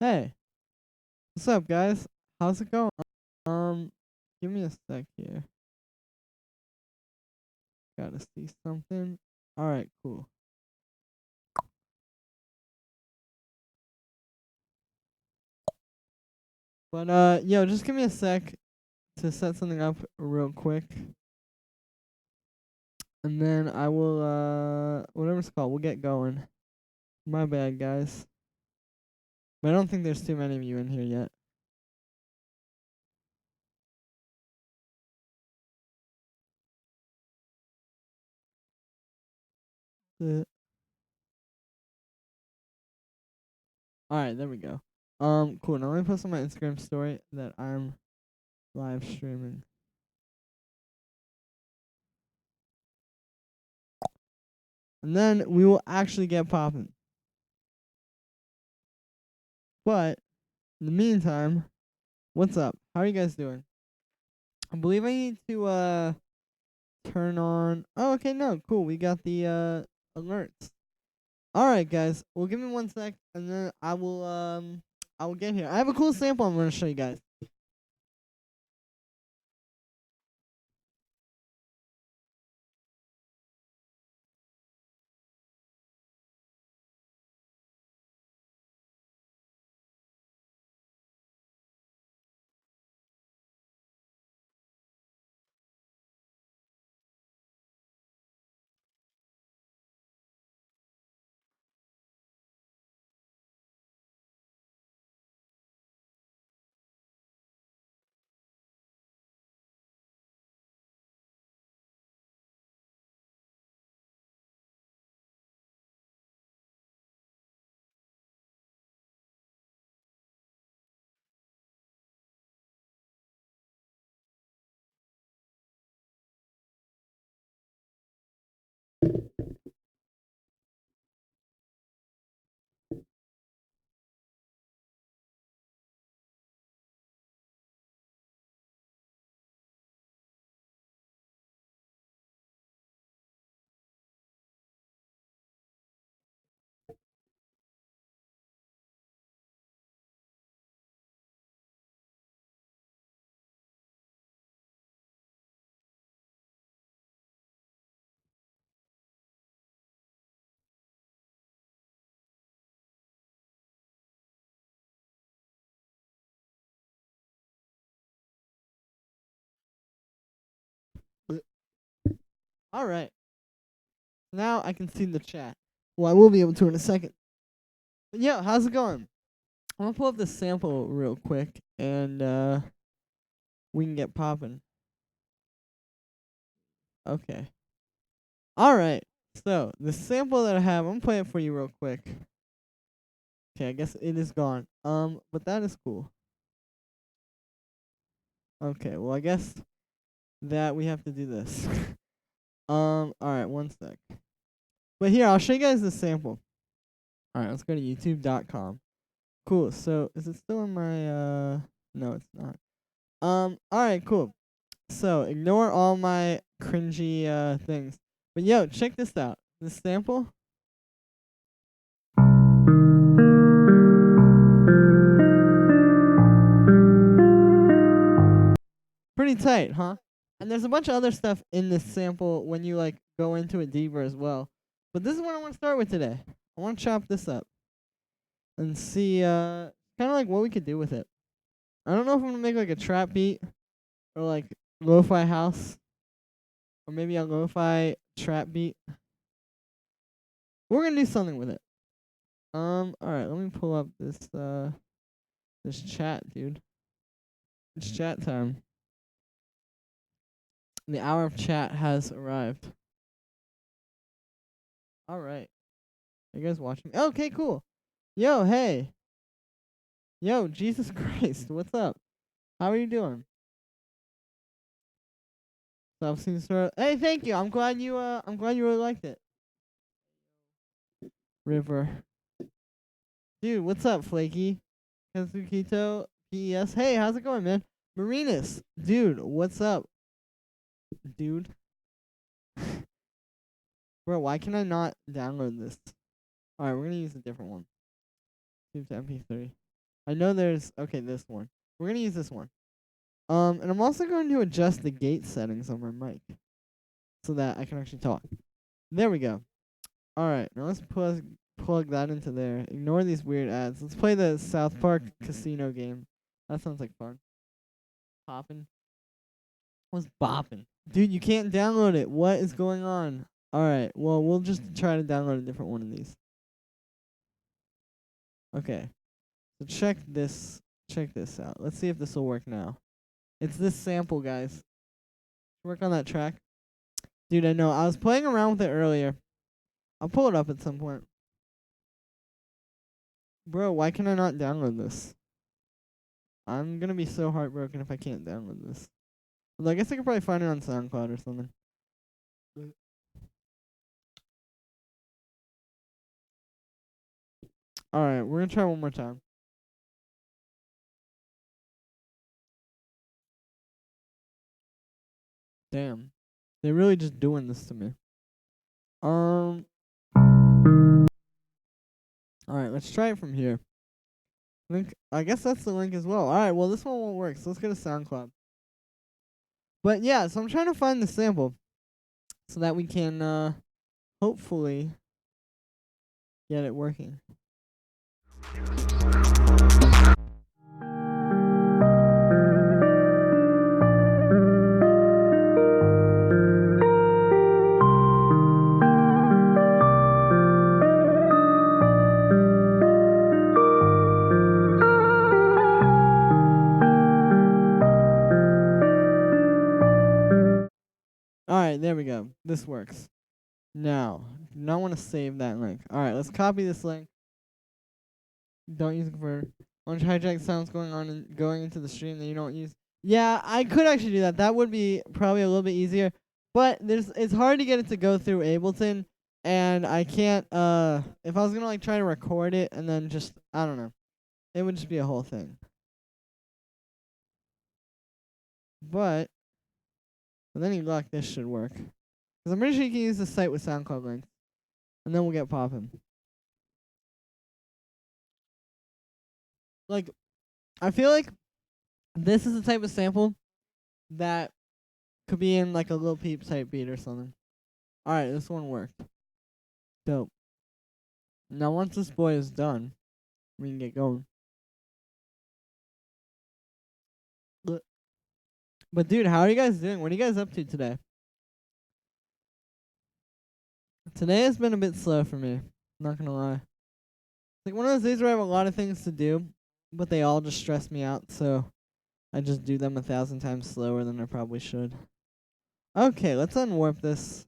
Hey, what's up, guys? How's it going? Um, give me a sec here. Gotta see something. All right, cool. But yo, just give me a sec to set something up real quick, and then I will whatever it's called, we'll get going. My bad, guys. But I don't think there's too many of you in here yet. All right, there we go. Cool. Now let me post on my Instagram story that I'm live streaming. And then we will actually get popping. But in the meantime, what's up? How are you guys doing? I believe I need to turn on. Oh, okay, no, cool. We got the alerts. All right, guys. Well, give me 1 sec, and then I will get here. I have a cool sample I'm gonna show you guys. All right. Now I can see the chat. Well, I will be able to in a second. But yeah, how's it going? I'm gonna pull up the sample real quick, and we can get popping. Okay. All right. So the sample that I have, I'm gonna play it for you real quick. Okay, I guess it is gone. But that is cool. Okay, well I guess that we have to do this. Alright, 1 sec. But here, I'll show you guys the sample. Alright, let's go to youtube.com. Cool, so is it still in my no it's not. Alright, cool. So ignore all my cringy things. But yo, check this out. This sample. Pretty tight, huh? And there's a bunch of other stuff in this sample when you like go into it deeper as well. But this is what I want to start with today. I want to chop this up and see kind of like what we could do with it. I don't know if I'm gonna make like a trap beat or like lo-fi house or maybe a lo-fi trap beat. We're gonna do something with it. All right, let me pull up this chat, dude. It's chat time. The hour of chat has arrived. All right. Are you guys watching? Okay, cool. Yo, hey. Yo, Jesus Christ, what's up? How are you doing? Self-seen story. Hey, thank you. I'm glad you really liked it. River. Dude, what's up, Flaky? Kazukito PES. Hey, how's it going, man? Marinus. Dude, what's up? Dude. Bro, why can I not download this? Alright, we're gonna use a different one. Save to MP3. I know there's okay, this one. We're gonna use this one. And I'm also going to adjust the gate settings on my mic so that I can actually talk. There we go. All right, now let's plug that into there. Ignore these weird ads. Let's play the South Park casino game. That sounds like fun. Poppin'. What's bopping? Dude, you can't download it. What is going on? All right, well, we'll just try to download a different one of these. Okay, so check this out. Let's see if this will work now. It's this sample, guys. Work on that track. Dude, I know. I was playing around with it earlier. I'll pull it up at some point. Bro, why can I not download this? I'm gonna be so heartbroken if I can't download this. Well, I guess I could probably find it on SoundCloud or something. Alright, we're gonna try one more time. Damn. They're really just doing this to me. Alright, let's try it from here. I guess that's the link as well. Alright, well this one won't work, so let's go to SoundCloud. But yeah, so I'm trying to find the sample so that we can hopefully get it working. Alright, there we go. This works. Now, do not want to save that link. Alright, let's copy this link. Don't use converter. Launch hijack sounds going on and going into the stream that you don't use. Yeah, I could actually do that. That would be probably a little bit easier. But it's hard to get it to go through Ableton, and I can't if I was gonna like try to record it and then just I don't know. It would just be a whole thing. But with any luck this should work. Because I'm pretty sure you can use the site with SoundCloud links. And then we'll get popping. Like, I feel like this is the type of sample that could be in like a Lil Peep type beat or something. Alright, this one worked. Dope. Now once this boy is done, we can get going. But dude, how are you guys doing? What are you guys up to today? Today has been a bit slow for me. Not gonna lie. It's like one of those days where I have a lot of things to do, but they all just stress me out, so I just do them 1,000 times slower than I probably should. Okay, let's unwarp this.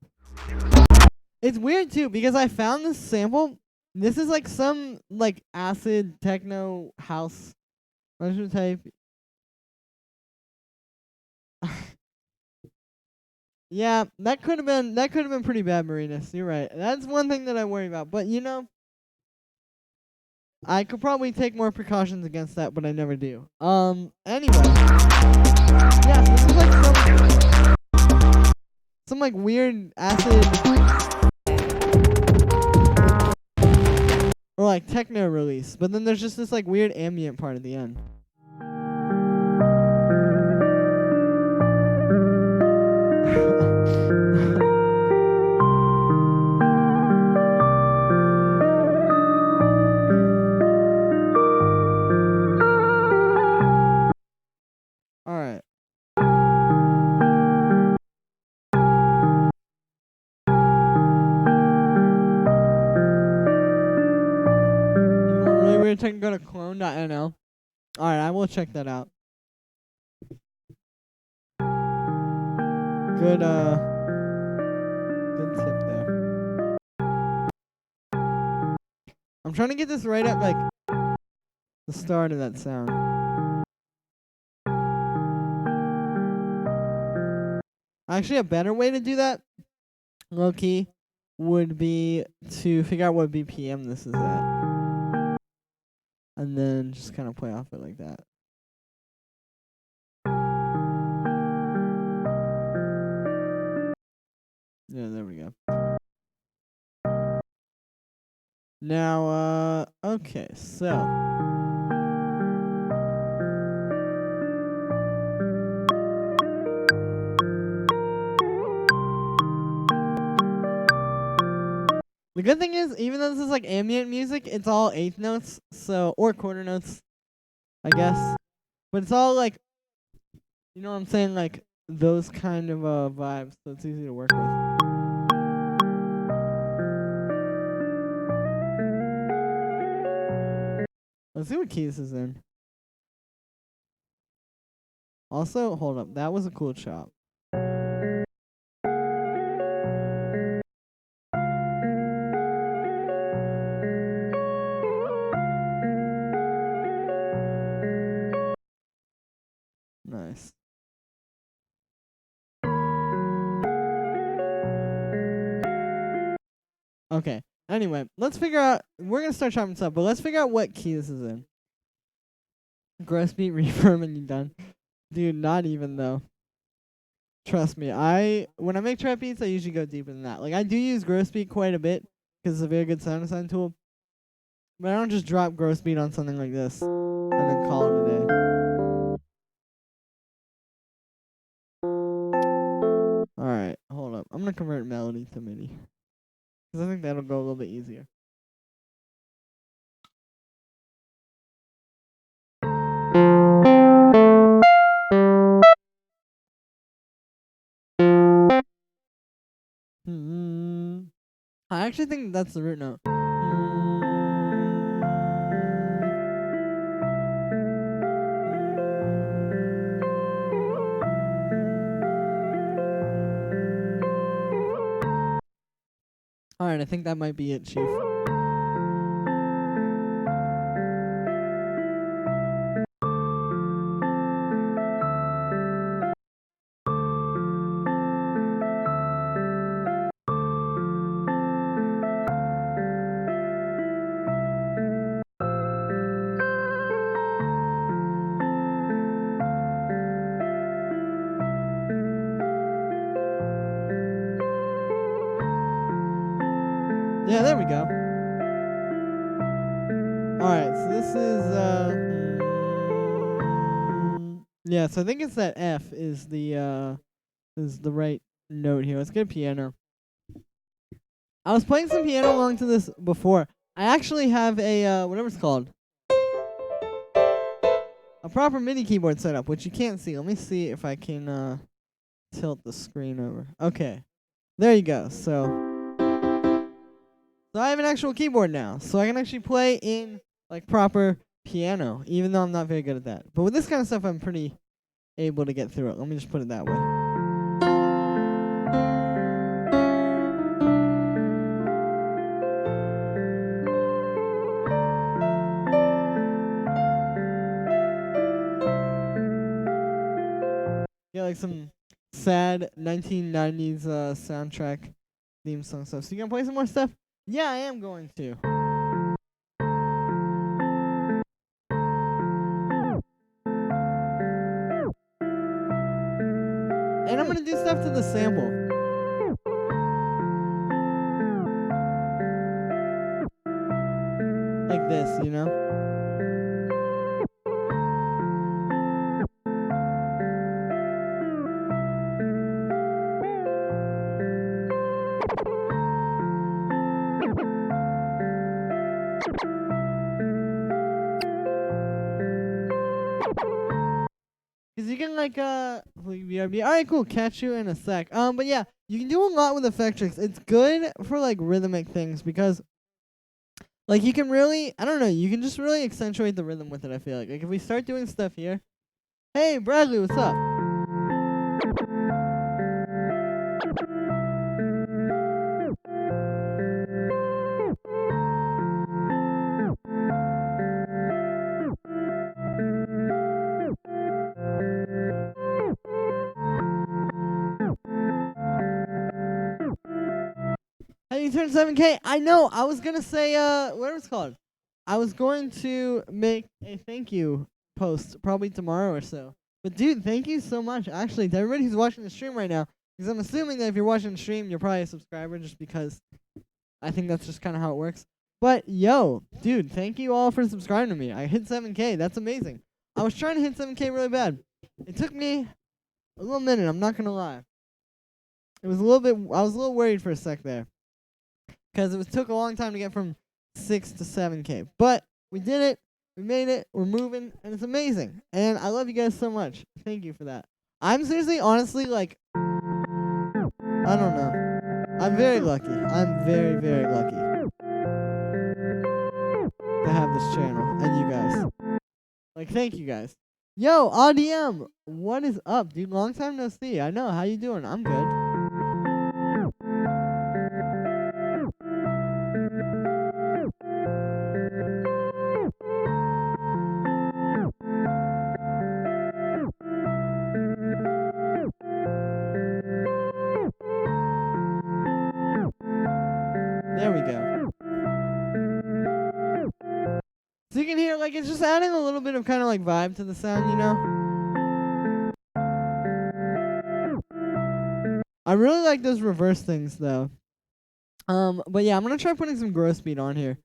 It's weird too because I found this sample. This is like some like acid techno house type. Yeah, that could have been pretty bad, Marinas. You're right. That's one thing that I worry about. But you know, I could probably take more precautions against that, but I never do. Anyway. Yeah, this is like some like weird acid or like techno release, but then there's just this like weird ambient part at the end. Alright. Really weird tech, go to clone.nl. Alright, I will check that out. Good tip there. I'm trying to get this right at like the start of that sound. Actually, a better way to do that, low key, would be to figure out what BPM this is at. And then just kind of play off it like that. Yeah, there we go. Now, okay, so The good thing is, even though this is like ambient music, it's all eighth notes, or quarter notes, I guess. But it's all like, you know what I'm saying, like those kind of vibes, so it's easy to work with. Let's see what key this is in. Also, hold up, that was a cool chop. Nice. Okay. Anyway, let's figure out. We're gonna start chopping this up, but let's figure out what key this is in. Gross beat, reverb, and you done, dude. Not even though. Trust me, when I make trap beats, I usually go deeper than that. Like I do use gross beat quite a bit because it's a very good sound design tool. But I don't just drop gross beat on something like this and then call it a day. All right, hold up. I'm gonna convert melody to MIDI because I think that'll go a little bit easier. I actually think that's the root note. Alright, I think that might be it, Chief. Yeah, there we go. Alright, so this is, yeah, so I think it's that F is the right note here. Let's get a piano. I was playing some piano along to this before. I actually have a, whatever it's called. A proper MIDI keyboard setup, which you can't see. Let me see if I can, tilt the screen over. Okay. There you go. So I have an actual keyboard now. So I can actually play in, like, proper piano, even though I'm not very good at that. But with this kind of stuff, I'm pretty able to get through it. Let me just put it that way. Yeah, like some sad 1990s soundtrack theme song stuff. So you gonna play some more stuff? Yeah, I am going to. And I'm gonna do stuff to the sample. Like this, you know? Cause you can like BRB. Alright, cool. Catch you in a sec. But yeah, you can do a lot with Effectrix. It's good for like rhythmic things because like you can really, I don't know, you can just really accentuate the rhythm with it. I feel like if we start doing stuff here. Hey Bradley, what's up? Hey, you turned 7K. I know. I was gonna say whatever it's called. I was going to make a thank you post probably tomorrow or so. But dude, thank you so much. Actually, to everybody who's watching the stream right now, because I'm assuming that if you're watching the stream, you're probably a subscriber, just because I think that's just kind of how it works. But yo, dude, thank you all for subscribing to me. I hit 7K. That's amazing. I was trying to hit 7K really bad. It took me a little minute. I'm not gonna lie. It was a little bit. I was a little worried for a sec there. because it took a long time to get from 6 to 7K. But we did it. We made it. We're moving, and it's amazing. And I love you guys so much. Thank you for that. I'm seriously, honestly, like, I don't know. I'm very lucky. I'm very, very lucky to have this channel and you guys. Like, thank you guys. Yo, RDM, what is up, dude? Long time no see. I know. How you doing? I'm good. There we go. So you can hear, like, it's just adding a little bit of kind of like vibe to the sound, you know? I really like those reverse things, though. But yeah, I'm gonna try putting some growth speed on here.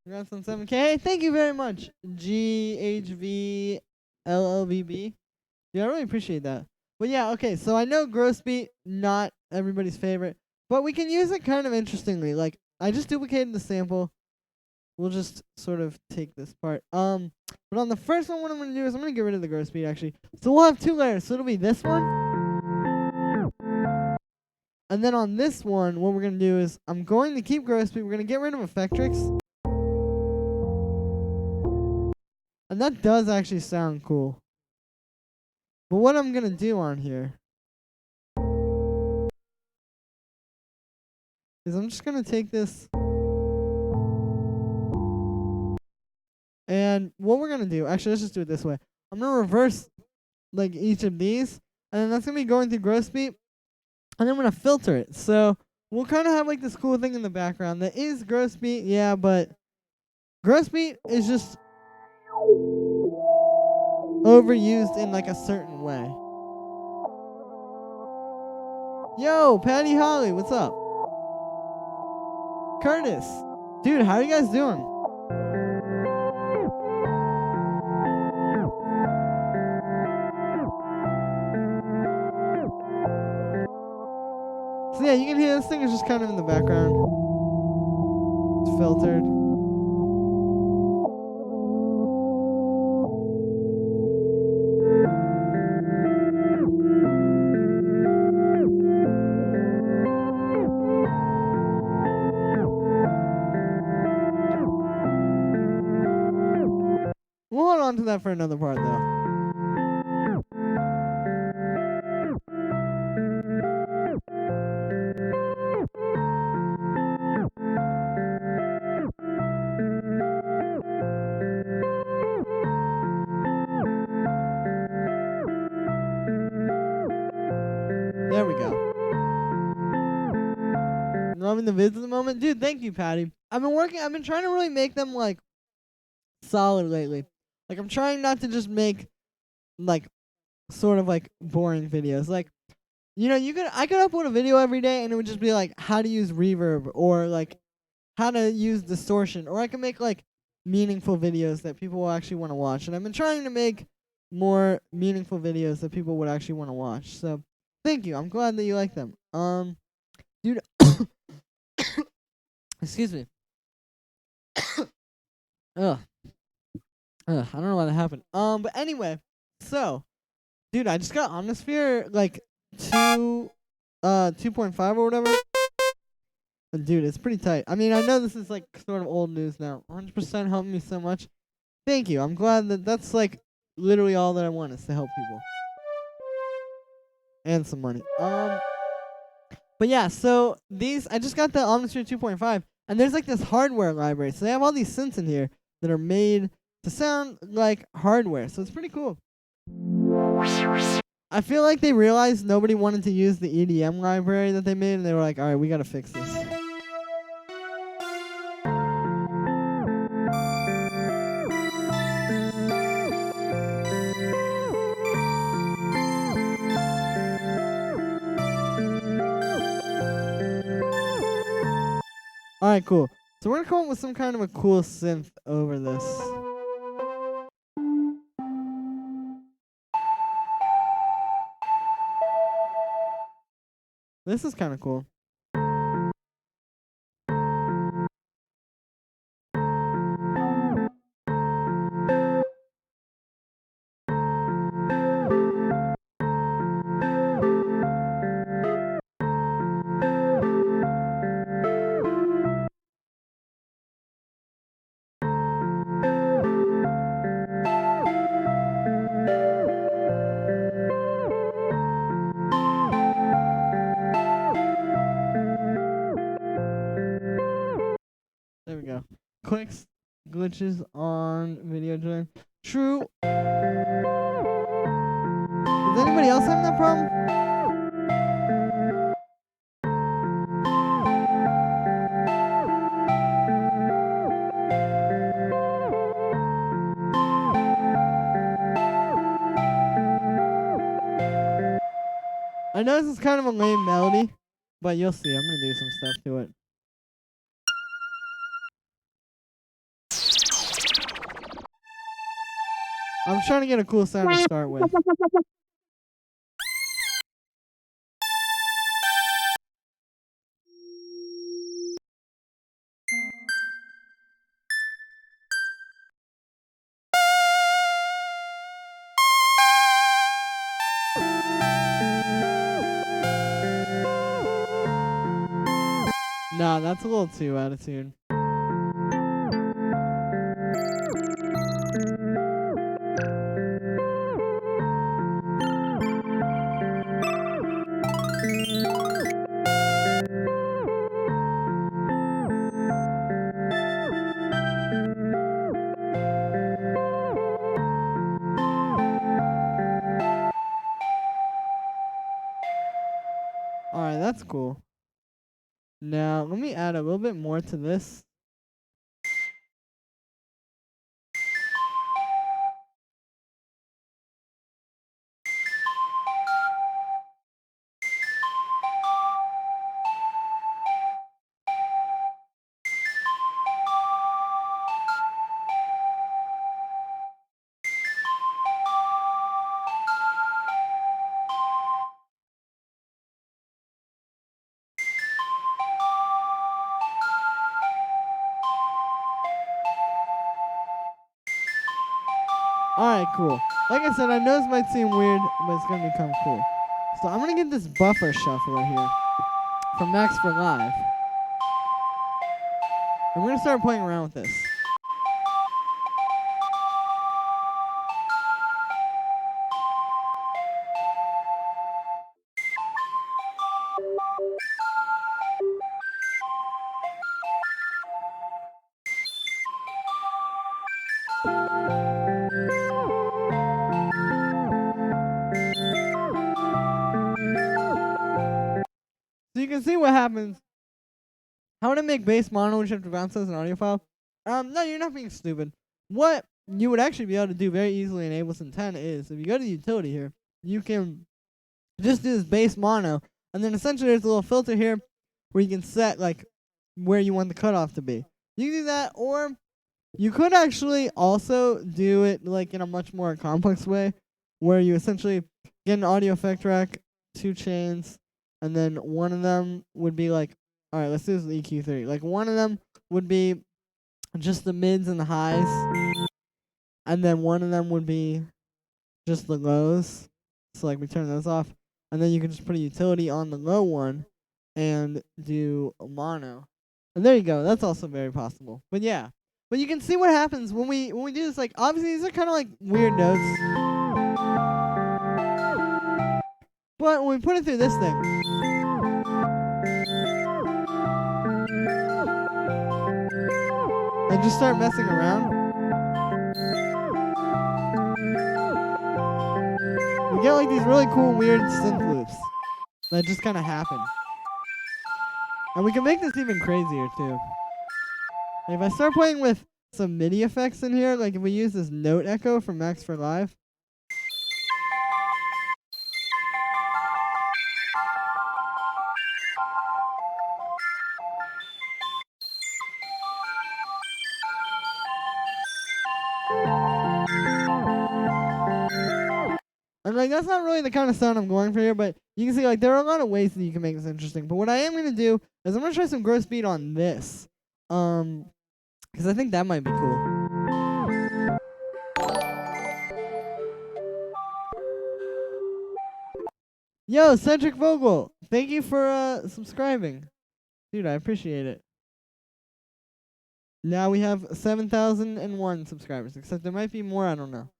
Congrats on 7K. Thank you very much, GHVLLVB. Yeah, I really appreciate that. But yeah, okay, so I know growth speed, not everybody's favorite, but we can use it kind of interestingly. Like, I just duplicated the sample. We'll just sort of take this part. But on the first one, what I'm gonna do is I'm gonna get rid of the growth speed actually. So we'll have 2 layers. So it'll be this one. And then on this one, what we're gonna do is I'm going to keep growth speed. We're gonna get rid of Effectrix. And that does actually sound cool. But what I'm gonna do on here is I'm just gonna take this. And what we're gonna do, actually, let's just do it this way. I'm gonna reverse like each of these, and then that's gonna be going through growth speed, and then I'm gonna filter it. So we'll kind of have like this cool thing in the background that is growth speed, yeah, but growth speed is just overused in like a certain way. Yo, Patty Holly, what's up? Curtis, dude, how are you guys doing? So yeah, you can hear this thing is just kind of in the background. It's filtered. We'll hold on to that for another part though. There we go. Loving the vids at the moment? Dude, thank you, Patty. I've been trying to really make them, like, solid lately. Like, I'm trying not to just make, like, sort of, like, boring videos. Like, you know, I could upload a video every day and it would just be, like, how to use reverb or, like, how to use distortion. Or I can make, like, meaningful videos that people will actually want to watch. And I've been trying to make more meaningful videos that people would actually want to watch. So, thank you. I'm glad that you like them. Dude, excuse me. Ugh. I don't know why that happened. But anyway, so, dude, I just got Omnisphere like 2.5 or whatever. And dude, it's pretty tight. I mean, I know this is like sort of old news now. 100% helped me so much. Thank you. I'm glad that's like literally all that I want is to help people. And some money. But yeah, so I just got the Omnisphere 2.5, and there's like this hardware library. So they have all these synths in here that are made to sound like hardware. So it's pretty cool. I feel like they realized nobody wanted to use the EDM library that they made, and they were like, all right, we got to fix this. Alright, cool. So we're gonna come up with some kind of a cool synth over this. This is kind of cool. There we go. Clicks, glitches on video join. True. Is anybody else having that problem? I know this is kind of a lame melody, but you'll see. I'm gonna do some stuff to it. I'm trying to get a cool sound to start with. Nah, that's a little too out of tune. Alright, that's cool. Now, let me add a little bit more to this. Alright, cool. Like I said, I know this might seem weird, but it's gonna become cool. So I'm gonna get this buffer shuffler here from Max for Live. I'm gonna start playing around with this. So you can see what happens. How to make bass mono and shift bounce as an audio file? No, you're not being stupid. What you would actually be able to do very easily in Ableton 10 is, if you go to the utility here, you can just do this bass mono, and then essentially there's a little filter here where you can set like where you want the cutoff to be. You can do that, or you could actually also do it like in a much more complex way, where you essentially get an audio effect rack, 2 chains, and then one of them would be like, all right, let's do this with EQ3. Like one of them would be just the mids and the highs, and then one of them would be just the lows. So like we turn those off, and then you can just put a utility on the low one and do a mono. And there you go. That's also very possible. But yeah. But you can see what happens when we do this. Like obviously these are kind of like weird notes. But when we put it through this thing, and just start messing around, we get like these really cool weird synth loops that just kind of happen. And we can make this even crazier too. Like if I start playing with some MIDI effects in here, like if we use this note echo from Max for Live, and And like that's not really the kind of sound I'm going for here, but you can see like there are a lot of ways that you can make this interesting. But what I am gonna do is I'm gonna try some growth speed on this. Because I think that might be cool. Yo, Cedric Vogel, thank you for subscribing. Dude, I appreciate it. Now we have 7,001 subscribers, except there might be more, I don't know.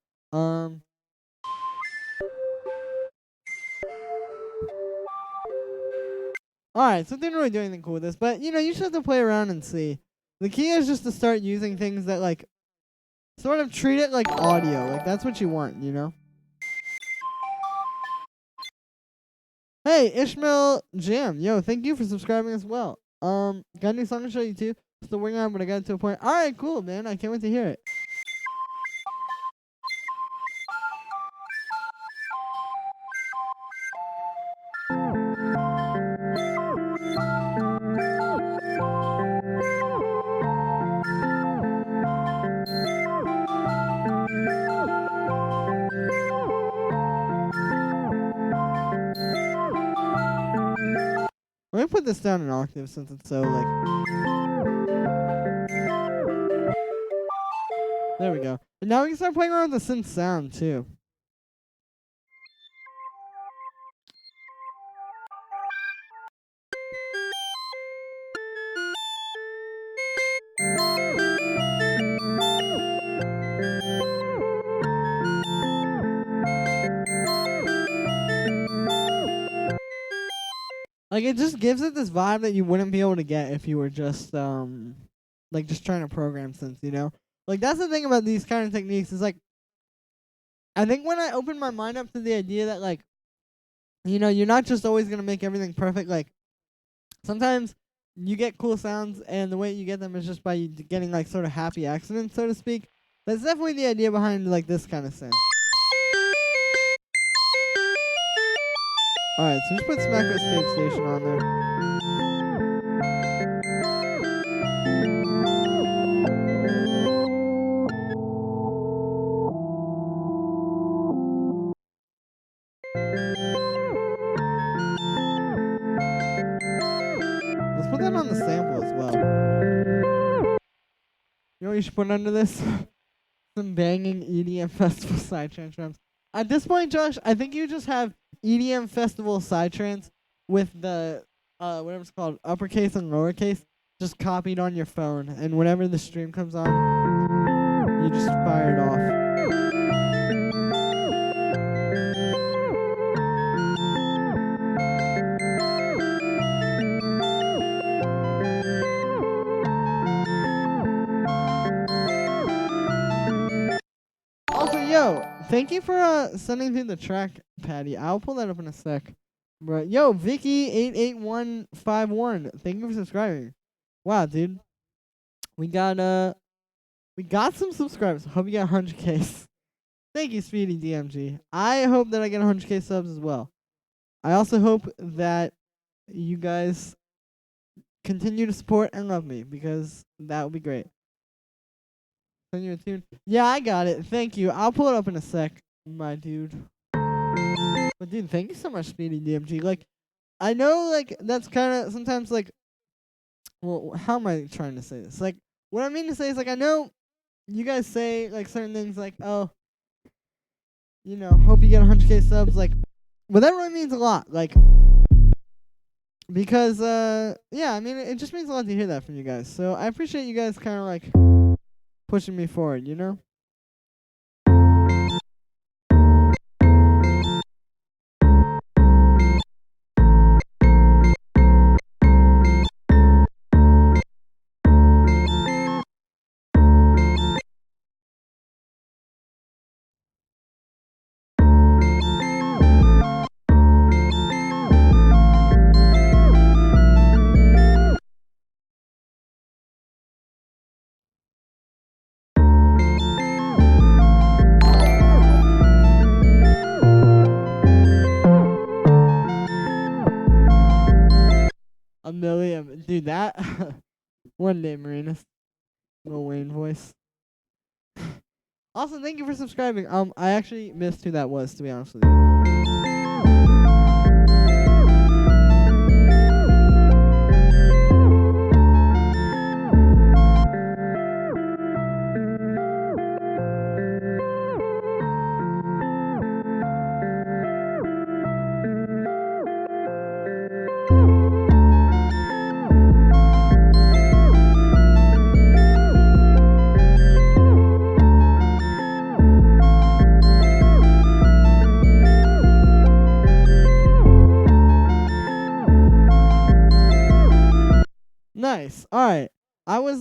Alright, so didn't really do anything cool with this, but you know, you just have to play around and see. The key is just to start using things that like sort of treat it like audio. Like that's what you want, you know? Hey, Ishmael Jam. Yo, thank you for subscribing as well. Got a new song to show you too. Still working on it, but I got it to a point. Alright, cool, man. I can't wait to hear it. Let me put this down an octave since it's so like. There we go. And now we can start playing around with the synth sound too. Like it just gives it this vibe that you wouldn't be able to get if you were just like just trying to program synths, you know? Like that's the thing about these kind of techniques is like I think when I open my mind up to the idea that like you know, you're not just always gonna make everything perfect, like sometimes you get cool sounds and the way you get them is just by getting like sort of happy accidents, so to speak. That's definitely the idea behind like this kind of synth. Alright, so just put Smacko's Tape Station on there. Let's put that on the sample as well. You know what you should put under this? Some banging EDM festival sidetrance drums. At this point, Josh, I think you just have EDM festival sidetrance with the whatever it's called, uppercase and lowercase, just copied on your phone, and whenever the stream comes on, you just fire it off. Also, yo, thank you for sending through the track, Patty. I'll pull that up in a sec. But yo, Vicky88151, thank you for subscribing. Wow, dude. We got some subscribers. Hope you got 100K. Thank you, Speedy DMG. I hope that I get 100K subs as well. I also hope that you guys continue to support and love me because that would be great. Send you a tune. Yeah, I got it. Thank you. I'll pull it up in a sec, my dude. But dude, thank you so much, Speedy DMG. Like, I know, like, that's kind of sometimes, like, well, how am I trying to say this? Like, what I mean to say is, like, I know you guys say, like, certain things like, oh, you know, hope you get 100K subs. Like, but that really means a lot. Like, because, yeah, I mean, it just means a lot to hear that from you guys. So I appreciate you guys kind of, like, pushing me forward, you know? A million. Dude, that. One day, Marinas. Lil Wayne voice. Also, thank you for subscribing. I actually missed who that was, to be honest with you. Nice. All right. I was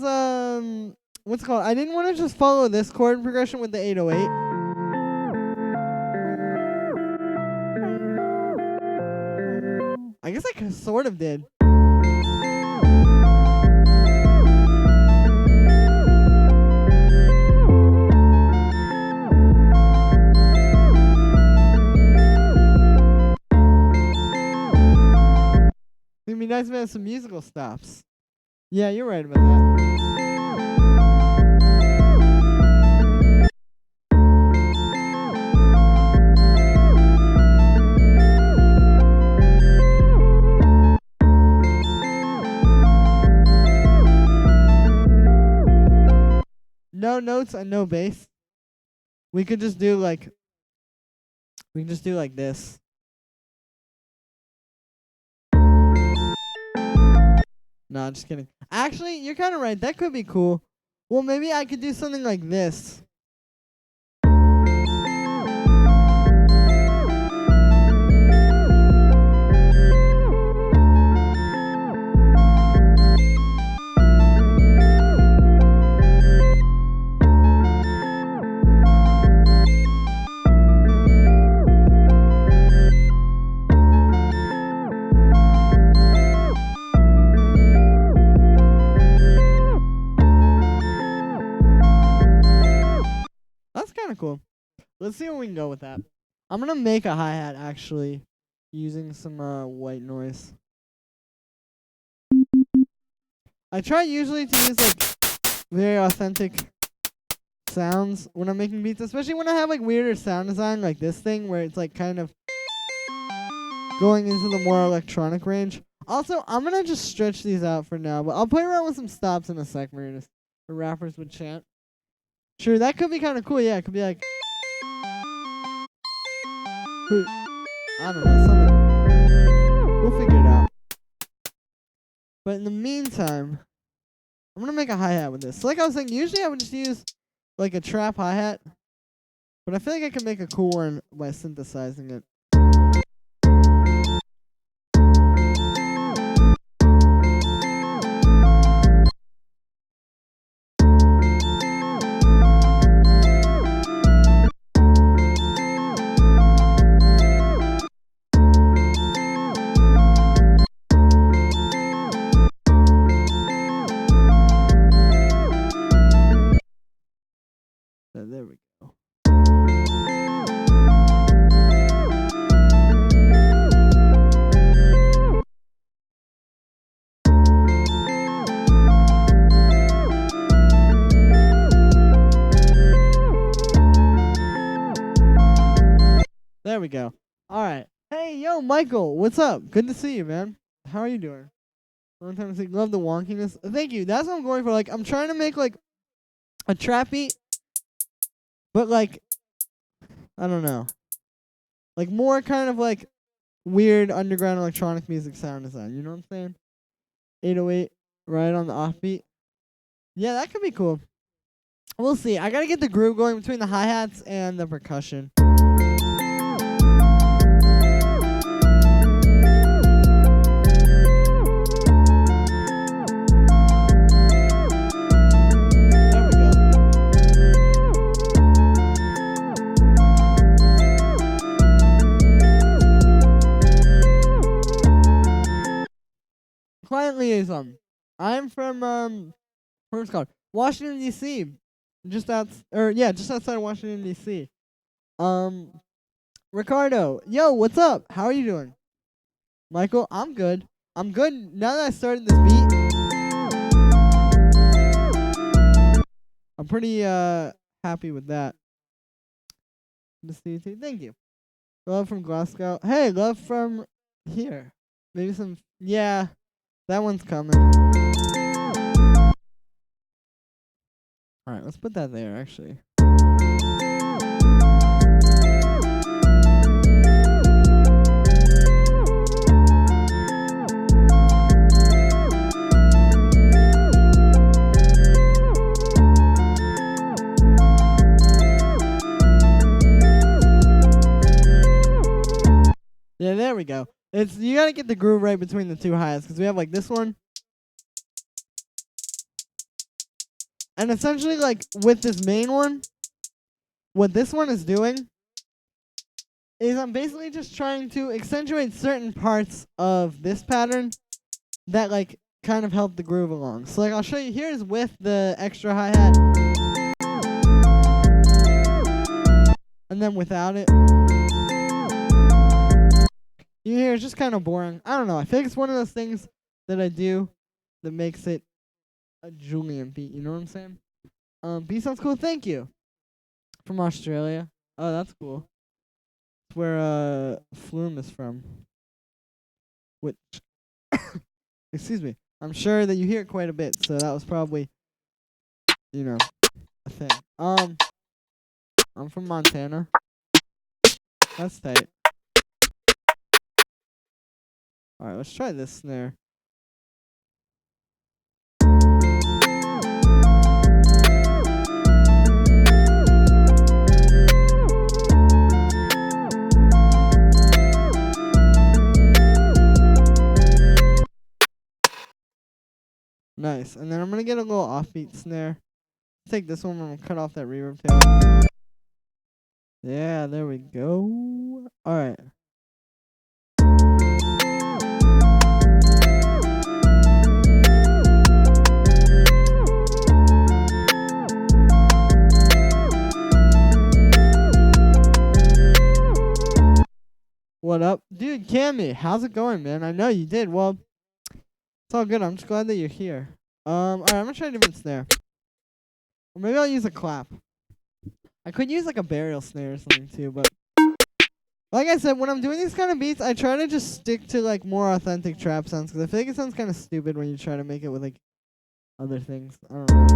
what's it called? I didn't want to just follow this chord progression with the 808. I guess I sort of did. It'd be nice if we had some musical stops. Yeah, you're right about that. No notes and no bass. We could just do like this. Nah, just kidding. Actually, you're kind of right. That could be cool. Well, maybe I could do something like this. That's kind of cool. Let's see where we can go with that. I'm going to make a hi-hat, actually, using some white noise. I try usually to use, like, very authentic sounds when I'm making beats, especially when I have, like, weirder sound design, like this thing, where it's, like, kind of going into the more electronic range. Also, I'm going to just stretch these out for now, but I'll play around with some stops in a sec where the rappers would chant. Sure, that could be kind of cool. Yeah, it could be like, I don't know, something. We'll figure it out. But in the meantime, I'm gonna make a hi-hat with this. So like I was saying, usually I would just use like a trap hi-hat, but I feel like I can make a cool one by synthesizing it. There we go. There we go. All right. Hey, yo, Michael, what's up? Good to see you, man. How are you doing? Long time to see. Love the wonkiness. Thank you. That's what I'm going for. Like, I'm trying to make like a trap beat, but like, I don't know, like more kind of like weird underground electronic music sound design. You know what I'm saying? 808 right on the offbeat. Yeah, that could be cool. We'll see. I gotta get the groove going between the hi-hats and the percussion. Client liaison. I'm from what's it called? Washington D.C. Just outside of Washington D.C. Ricardo, yo, what's up? How are you doing? Michael, I'm good. I'm good. Now that I started this beat, I'm pretty happy with that. to see you too. Thank you. Love from Glasgow. Hey, love from here. Maybe some. Yeah, that one's coming. All right, let's put that there. Actually. Yeah, there we go. It's you gotta get the groove right between the two hi-hats because we have like this one, and essentially like with this main one, what this one is doing is I'm basically just trying to accentuate certain parts of this pattern that like kind of help the groove along. So like I'll show you. Here's with the extra hi-hat, and then without it. You hear it's just kind of boring. I don't know. I think it's one of those things that I do that makes it a Julian beat. You know what I'm saying? Beat sounds cool. Thank you. From Australia. Oh, that's cool. It's where Flume is from. Which, excuse me. I'm sure that you hear it quite a bit. So that was probably, you know, a thing. I'm from Montana. That's tight. Alright, let's try this snare. Nice. And then I'm going to get a little offbeat snare. Take this one and cut off that reverb tail. Yeah, there we go. Alright. What up? Dude, Cammy, how's it going, man? I know you did. Well, it's all good. I'm just glad that you're here. Alright, I'm gonna try a different snare. Or maybe I'll use a clap. I could use like a burial snare or something too, but like I said, when I'm doing these kind of beats, I try to just stick to like more authentic trap sounds because I feel like it sounds kind of stupid when you try to make it with like other things. I don't know.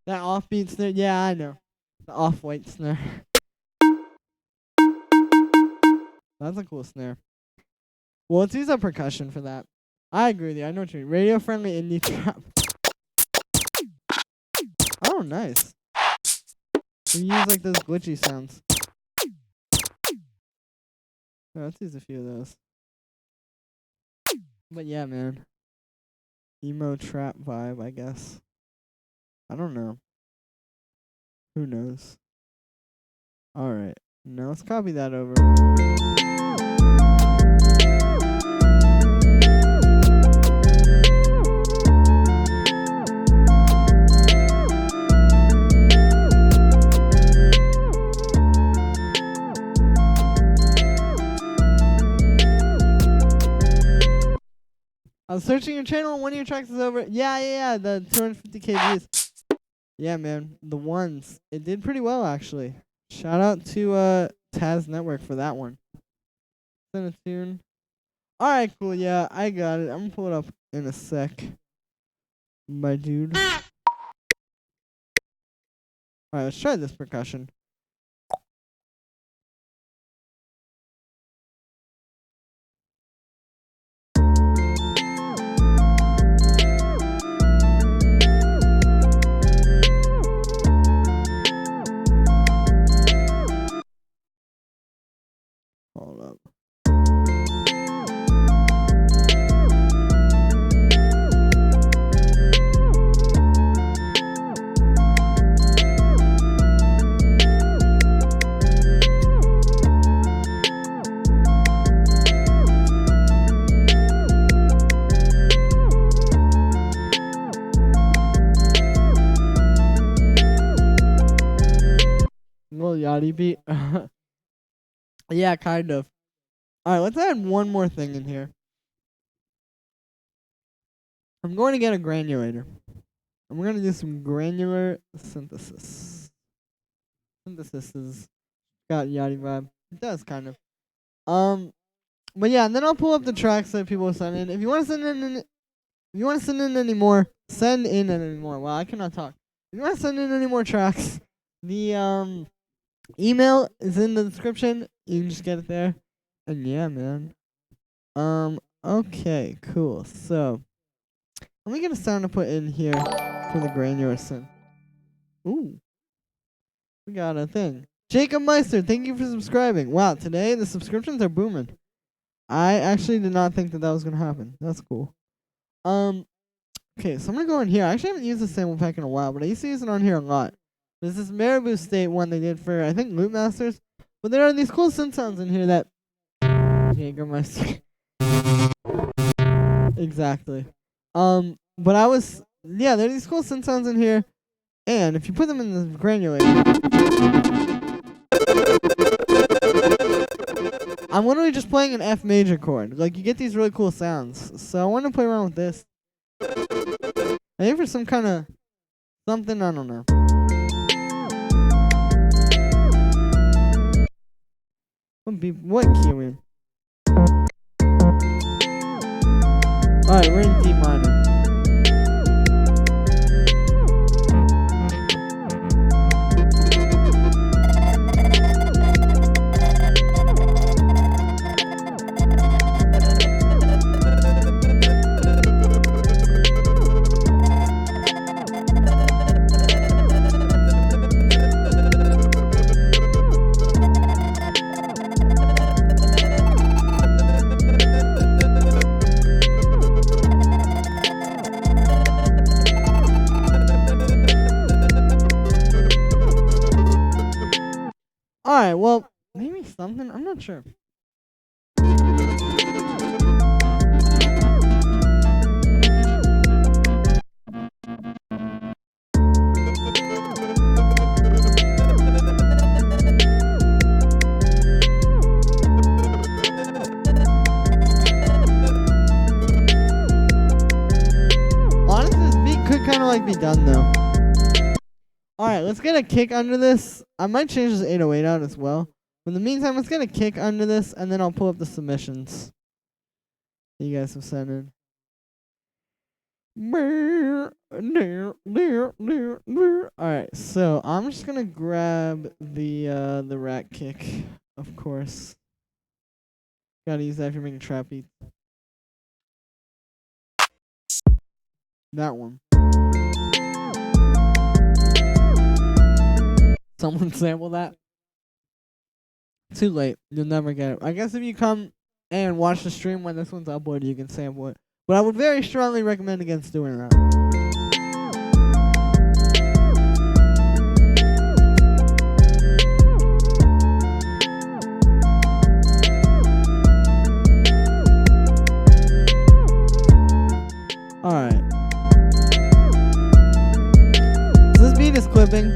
That offbeat snare, yeah, I know. The off-white snare. That's a cool snare. Well, let's use a percussion for that. I agree with you. I know what you mean. Radio-friendly indie trap. Oh, nice. We use like those glitchy sounds. Oh, let's use a few of those. But yeah, man. Emo trap vibe, I guess. I don't know. Who knows? Alright. Now let's copy that over. I was searching your channel and one of your tracks is over. Yeah, the 250k views. Yeah, man, the ones. It did pretty well, actually. Shout out to Taz Network for that one. Send a tune. Alright, cool, yeah, I got it. I'm gonna pull it up in a sec. My dude. Alright, let's try this percussion. Hold up. Yachty beat. Yeah, kind of. Alright, let's add one more thing in here. I'm going to get a granulator. I'm going to do some granular synthesis. Synthesis has got Yachty vibe. It does, kind of. But yeah, and then I'll pull up the tracks that people send in. If you want to send in any more, send in any more. Wow, I cannot talk. If you want to send in any more tracks, the email is in the description. You can just get it there. And yeah, man. Okay, cool. So let me get a sound to put in here for the granular synth. Ooh. We got a thing. Jacob Meister, thank you for subscribing. Wow, today the subscriptions are booming. I actually did not think that was going to happen. That's cool. Okay, so I'm going to go in here. I actually haven't used the sample pack in a while, but I used to use it on here a lot. There's this Marabou State one they did for, I think, Loop Masters. But there are these cool synth sounds in here that... Jägermeister. Exactly. But I was... Yeah, there are these cool synth sounds in here. And if you put them in the granulator... I'm literally just playing an F major chord. Like, you get these really cool sounds. So I want to play around with this. I think for some kind of something, I don't know. What key are we in? Alright, we're in D minor. Alright, well, maybe something. I'm not sure. Honestly, this beat could kind of like be done though. Alright, let's get a kick under this. I might change this 808 out as well. But in the meantime, let's get a kick under this, and then I'll pull up the submissions that you guys have sent in. Alright, so I'm just gonna grab the rat kick, of course. Gotta use that if you're making trap beats. That one. Someone sample that? Too late. You'll never get it. I guess if you come and watch the stream when this one's uploaded, you can sample it. But I would very strongly recommend against doing that. Alright. So this beat is clipping.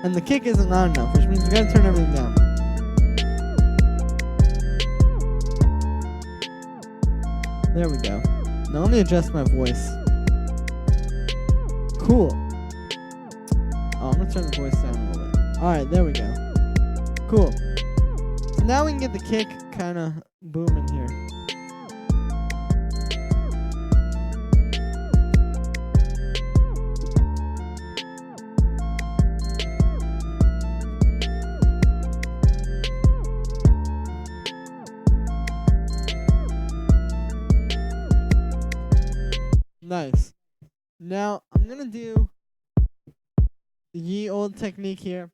And the kick isn't loud enough, which means we gotta turn everything down. There we go. Now let me adjust my voice. Cool. Oh, I'm gonna turn the voice down a little bit. Alright, there we go. Cool. So now we can get the kick kinda booming here. Nice. Now, I'm going to do the ye old technique here.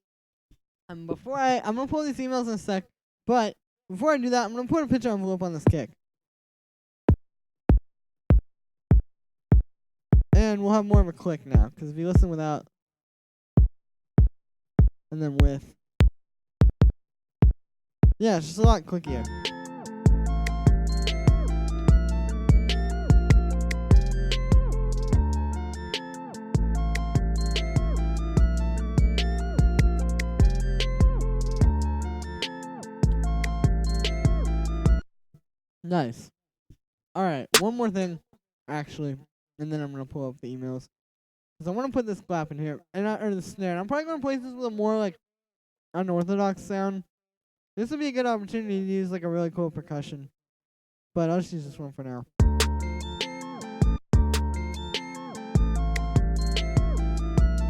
And I'm going to pull these emails in a sec, but before I do that, I'm going to put a picture envelope on this kick. And we'll have more of a click now, because if you listen without, and then with, yeah, it's just a lot clickier. Nice. All right, one more thing, actually, and then I'm gonna pull up the emails. Cause I want to put this clap in here, or the snare. And I'm probably gonna place this with a more like unorthodox sound. This would be a good opportunity to use like a really cool percussion, but I'll just use this one for now.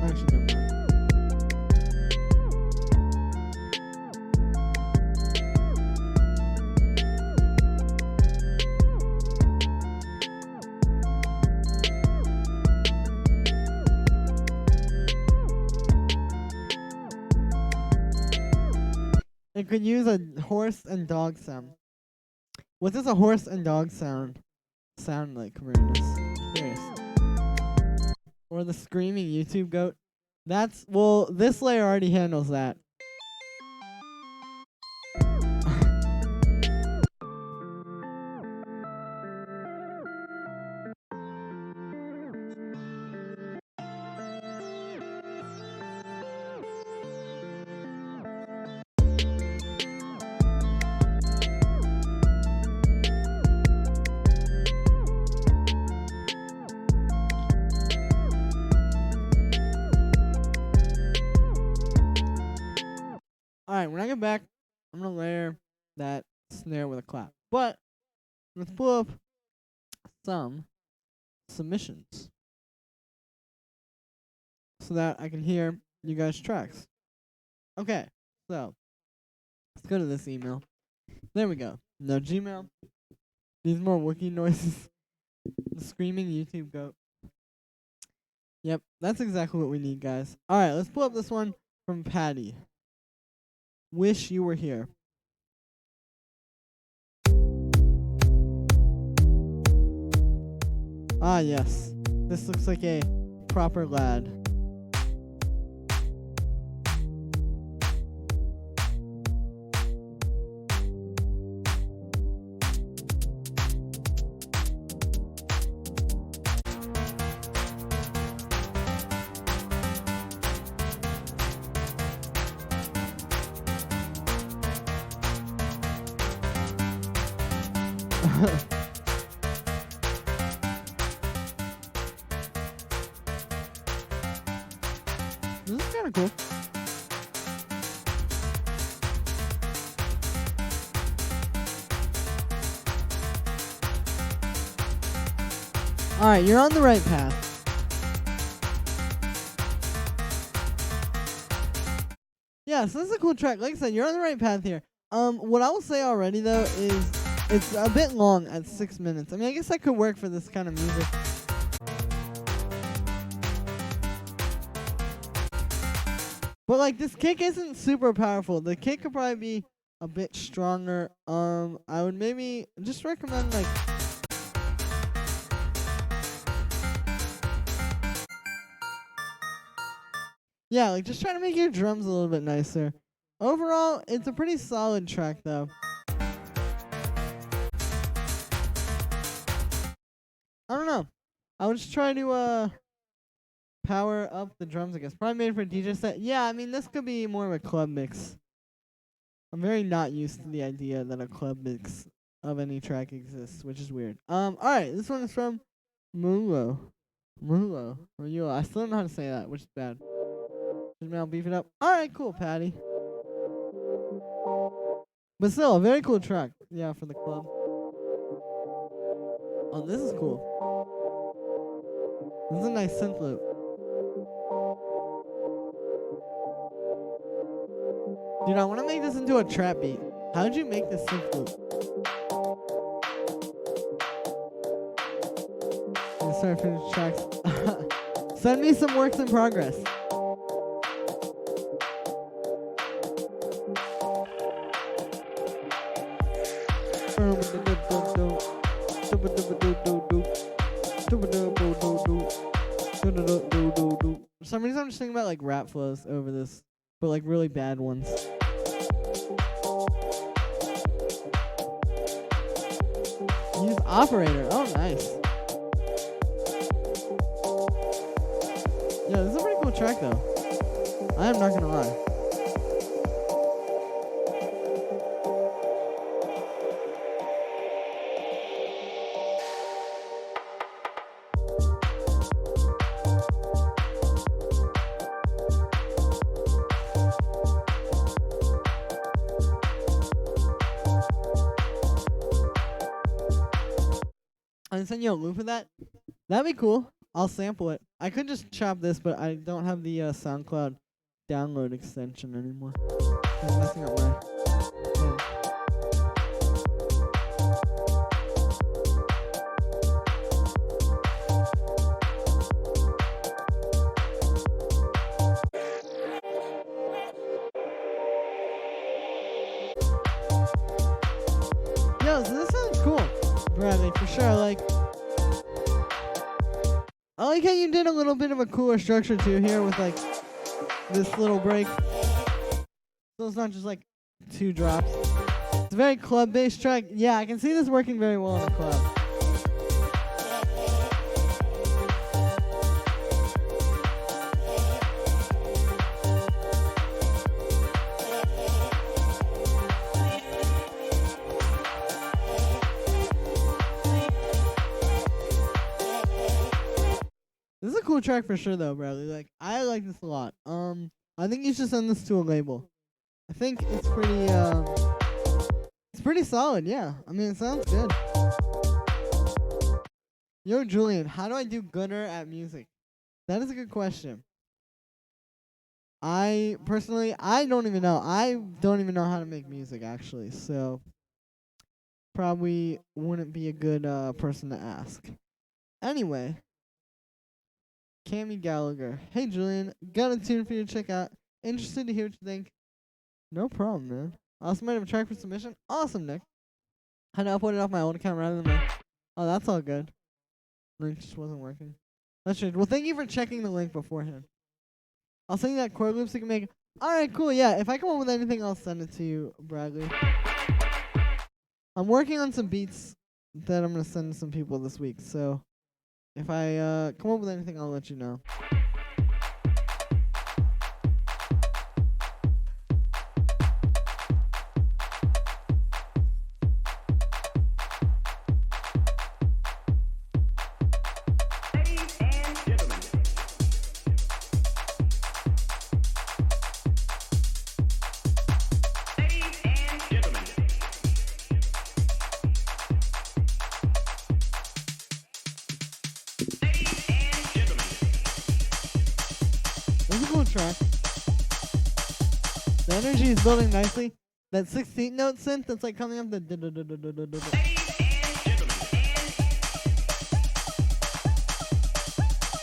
Actually, never mind. It could use a horse and dog sound. What does a horse and dog sound like, Marinus? Curious. Or the screaming YouTube goat? This layer already handles that. Alright, when I get back, I'm gonna layer that snare with a clap. But let's pull up some submissions so that I can hear you guys' tracks. Okay, so let's go to this email. There we go. No Gmail. These more wiki noises. The screaming YouTube goat. Yep, that's exactly what we need, guys. Alright, let's pull up this one from Patty. Wish you were here. Ah, yes. This looks like a proper lad. This is kind of cool. Alright, you're on the right path. Yeah, so this is a cool track. Like I said, you're on the right path here. What I will say already, though, is it's a bit long at 6 minutes. I mean, I guess that could work for this kind of music. But, like, this kick isn't super powerful. The kick could probably be a bit stronger. I would maybe just recommend, like... Yeah, like, just try to make your drums a little bit nicer. Overall, it's a pretty solid track, though. I don't know. I would just try to, power up the drums, I guess. Probably made for a DJ set. Yeah, I mean, this could be more of a club mix. I'm very not used to the idea that a club mix of any track exists, which is weird. Alright, this one is from Mulo. I still don't know how to say that, which is bad. Maybe I'll beef it up. Alright, cool, Patty. But still, a very cool track. Yeah, for the club. Oh, this is cool. This is a nice synth loop. Dude, I want to make this into a trap beat. How'd you make this synth loop? I'm sorry, finish tracks. Send me some works in progress. For some reason, I'm just thinking about like rap flows over this, but like really bad ones. Use operator. Oh, nice. Yeah, this is a pretty cool track, though. I am not gonna lie. and send you a loop of that. That'd be cool. I'll sample it. I could just chop this, but I don't have the SoundCloud download extension anymore. I'm messing up my. Yo, so this sounds cool, Bradley, for sure. I like how you did a little bit of a cooler structure too here with like this little break. So it's not just like 2 drops. It's a very club-based track. Yeah, I can see this working very well in the club. This is a cool track for sure though, Bradley. Like, I like this a lot. I think you should send this to a label. I think it's pretty solid, yeah. I mean, it sounds good. Yo, Julian, how do I do gooder at music? That is a good question. I don't even know. I don't even know how to make music, actually. So, probably wouldn't be a good person to ask. Anyway. Cammy Gallagher. Hey, Julian. Got a tune for you to check out. Interested to hear what you think. No problem, man. Also might have a track for submission. Awesome, Nick. Had to upload it off my old account rather than my... Oh, that's all good. Link just wasn't working. That's good. Well, thank you for checking the link beforehand. I'll send you that chord loop so you can make... Alright, cool. Yeah, if I come up with anything, I'll send it to you, Bradley. I'm working on some beats that I'm going to send to some people this week, so... If I come up with anything, I'll let you know. Track. The energy is building nicely. That 16th note synth that's like coming up the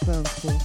sounds cool.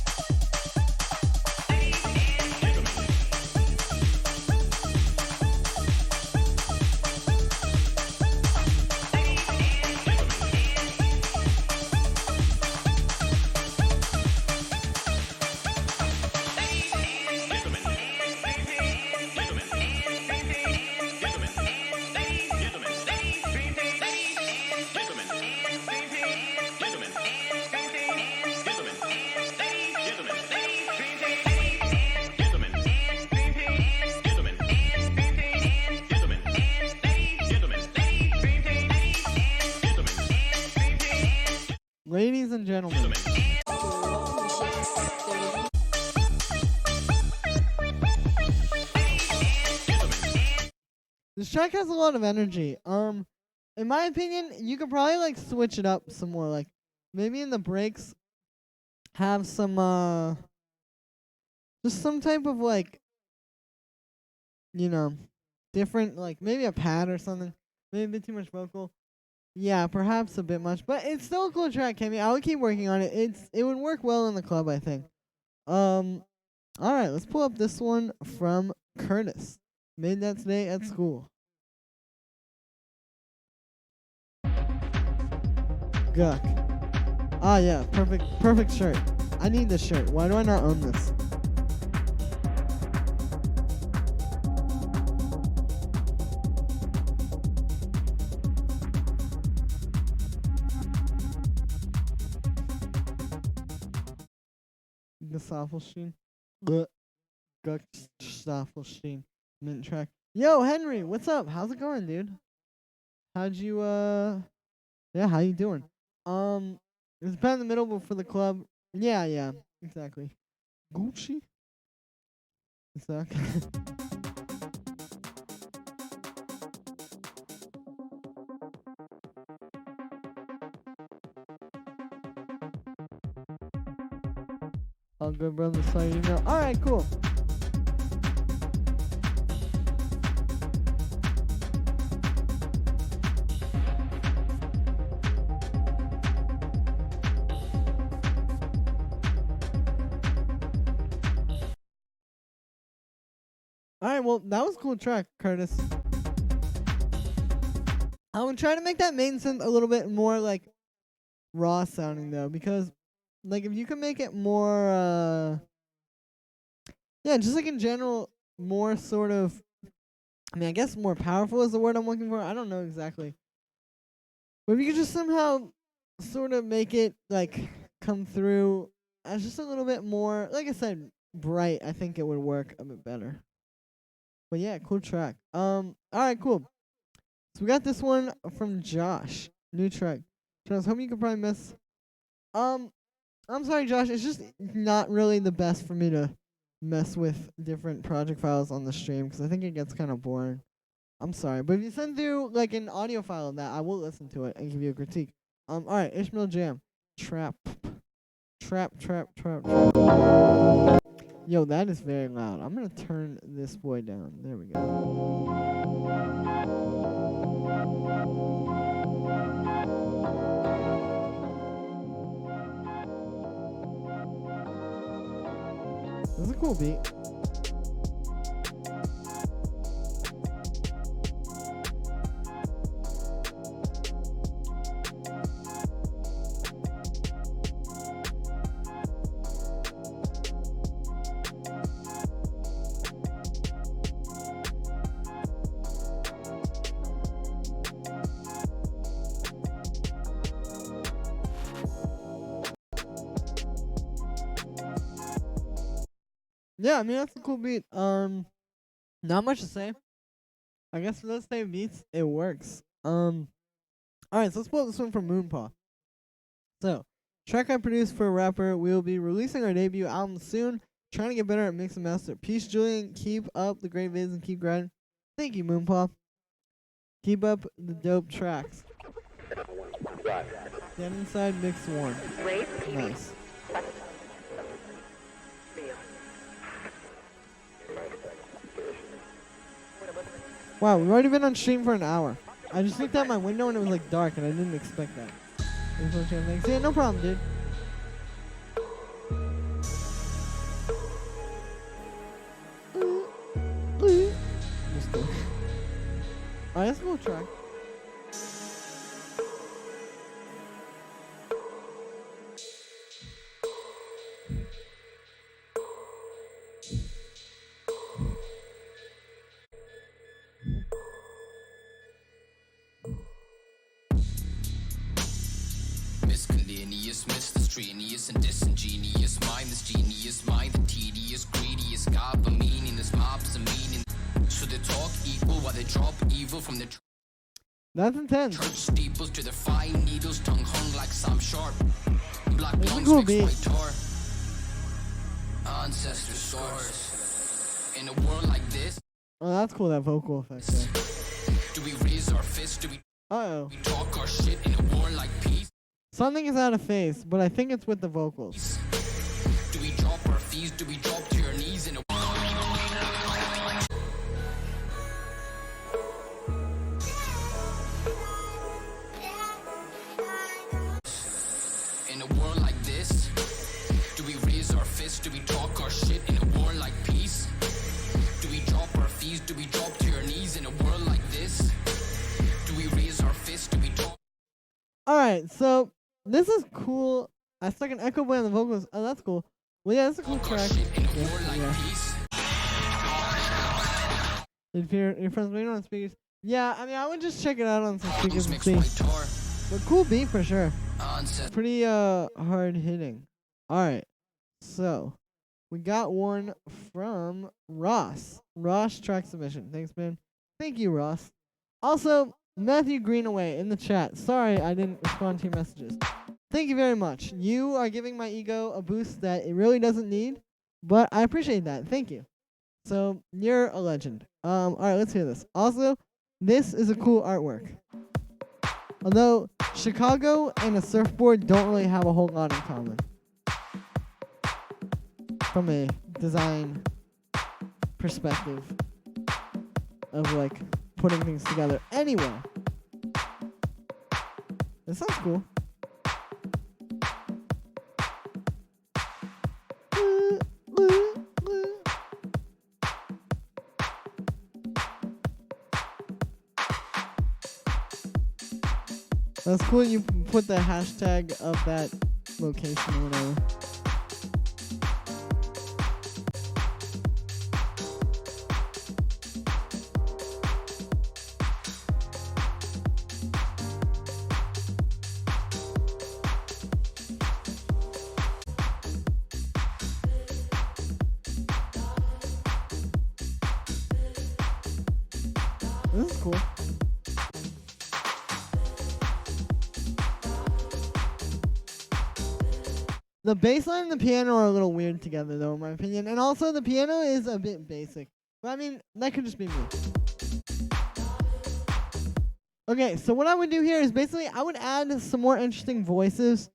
Ladies and gentlemen. This track has a lot of energy. In my opinion, you could probably like switch it up some more. Like maybe in the breaks have some just some type of like, you know, different, like maybe a pad or something. Maybe a bit too much vocal. Yeah, perhaps a bit much, but it's still a cool track, Kimmy. I would keep working on it. It would work well in the club, I think. All right, let's pull up this one from Curtis. Made that today at school. Guck. Ah, yeah, perfect shirt. I need this shirt. Why do I not own this? Gestaffelstein. Gestaffelstein. Mint track. Yo, Henry, what's up? How's it going, dude? How'd you, yeah, how you doing? It's about in the middle for the club. Yeah, exactly. Gucci? Exactly. All good, brother. Saw your email. All right, cool. All right, well, that was a cool track, Curtis. I'm gonna try to make that main synth a little bit more like raw sounding though, because like if you can make it more yeah, just like in general more sort of, I mean, I guess more powerful is the word I'm looking for. I don't know exactly. But if you could just somehow sort of make it like come through as just a little bit more, like I said, bright, I think it would work a bit better. But yeah, cool track. Alright, cool. So we got this one from Josh. New track. Josh, hope you can probably miss. I'm sorry, Josh. It's just not really the best for me to mess with different project files on the stream because I think it gets kind of boring. I'm sorry, but if you send through like an audio file of that, I will listen to it and give you a critique. Alright, Ishmael Jam. Trap. Yo, that is very loud. I'm gonna turn this boy down. There we go. This is a cool beat. Yeah, I mean that's a cool beat. Not much to say. I guess for those same beats, it works. Alright, so let's pull this one from Moonpaw. So, track I produced for a rapper. We will be releasing our debut album soon. Trying to get better at mix and master. Peace, Julian. Keep up the great vids and keep grinding. Thank you, Moonpaw. Keep up the dope tracks. Get inside mix 1. Nice. Wow, we've already been on stream for an hour. I just looked out my window and it was like dark and I didn't expect that. Thanks. Yeah, no problem, dude. Alright, let's go track. Miscellaneous, miscellaneous, and disingenuous. Mind this genius, mind the tedious, greediest. God, but meaningless mobs and meaning. So they talk equal while they drop evil from the That's intense. church steeples to the fine needles, tongue hung like some sharp. Black That's a lungs cool mixed beat. white tar. Ancestor source. In a world like this, Oh, that's cool, that vocal effect there. do we raise our fists? Do we Uh-oh. talk our shit in a war like peace? Something is out of phase, but I think it's with the vocals. Do we drop our fees? Do we drop to your knees in a world like this? Do we raise our fists? Do we talk our shit in a war like peace? Do we drop our fees? Do we drop to your knees in a world like this? Do we raise our fists? Do we talk? Alright, so this is cool. I stuck an echo boy on the vocals. Oh, that's cool. Well, yeah, that's a cool track. If your friends waiting on speakers. Yeah, I mean, I would just check it out on some speakers and see. But cool beat for sure. Pretty hard hitting. Alright, so we got one from Ross. Ross track submission. Thanks, man. Thank you, Ross. Also, Matthew Greenaway in the chat. Sorry I didn't respond to your messages. Thank you very much. You are giving my ego a boost that it really doesn't need, but I appreciate that. Thank you. So, you're a legend. Alright, let's hear this. Also, this is a cool artwork. Although, Chicago and a surfboard don't really have a whole lot in common. from a design perspective of like putting things together. Anyway, this sounds cool. That's cool. You put the hashtag of that location or whatever. This is cool. The bass line and the piano are a little weird together, though, in my opinion. And also, the piano is a bit basic. But, I mean, that could just be me. Okay, so what I would do here is basically I would add some more interesting voices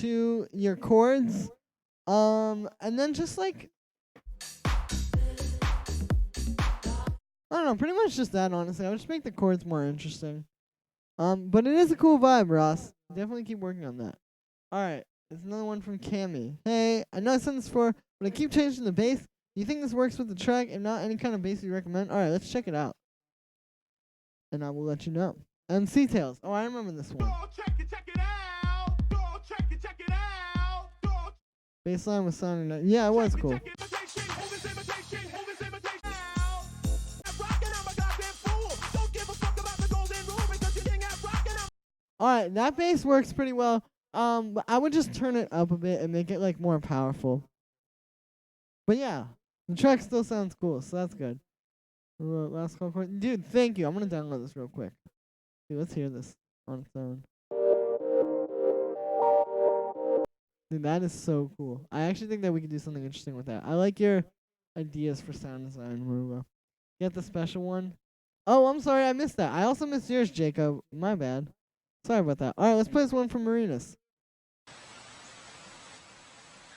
to your chords. And then just, like, I don't know, pretty much just that, honestly. I would just make the chords more interesting. But it is a cool vibe, Ross. Definitely keep working on that. Alright, there's another one from Cammy. Hey, I know I sent this for, but I keep changing the bass. Do you think this works with the track? If not, any kind of bass you recommend? Alright, let's check it out. And I will let you know. And C-Tails. Oh, I remember this one. Check it out. Check it out. Bassline was sounding nice. Yeah, it was cool. Alright, that bass works pretty well. But I would just turn it up a bit and make it like more powerful. But yeah, the track still sounds cool, so that's good. Last call chord. Dude, thank you. I'm gonna download this real quick. Dude, let's hear this on its own. Dude, that is so cool. I actually think that we could do something interesting with that. I like your ideas for sound design, Marula. Get the special one. Oh, I'm sorry, I missed that. I also missed yours, Jacob. My bad. Sorry about that. Alright, let's play this one from Marinas.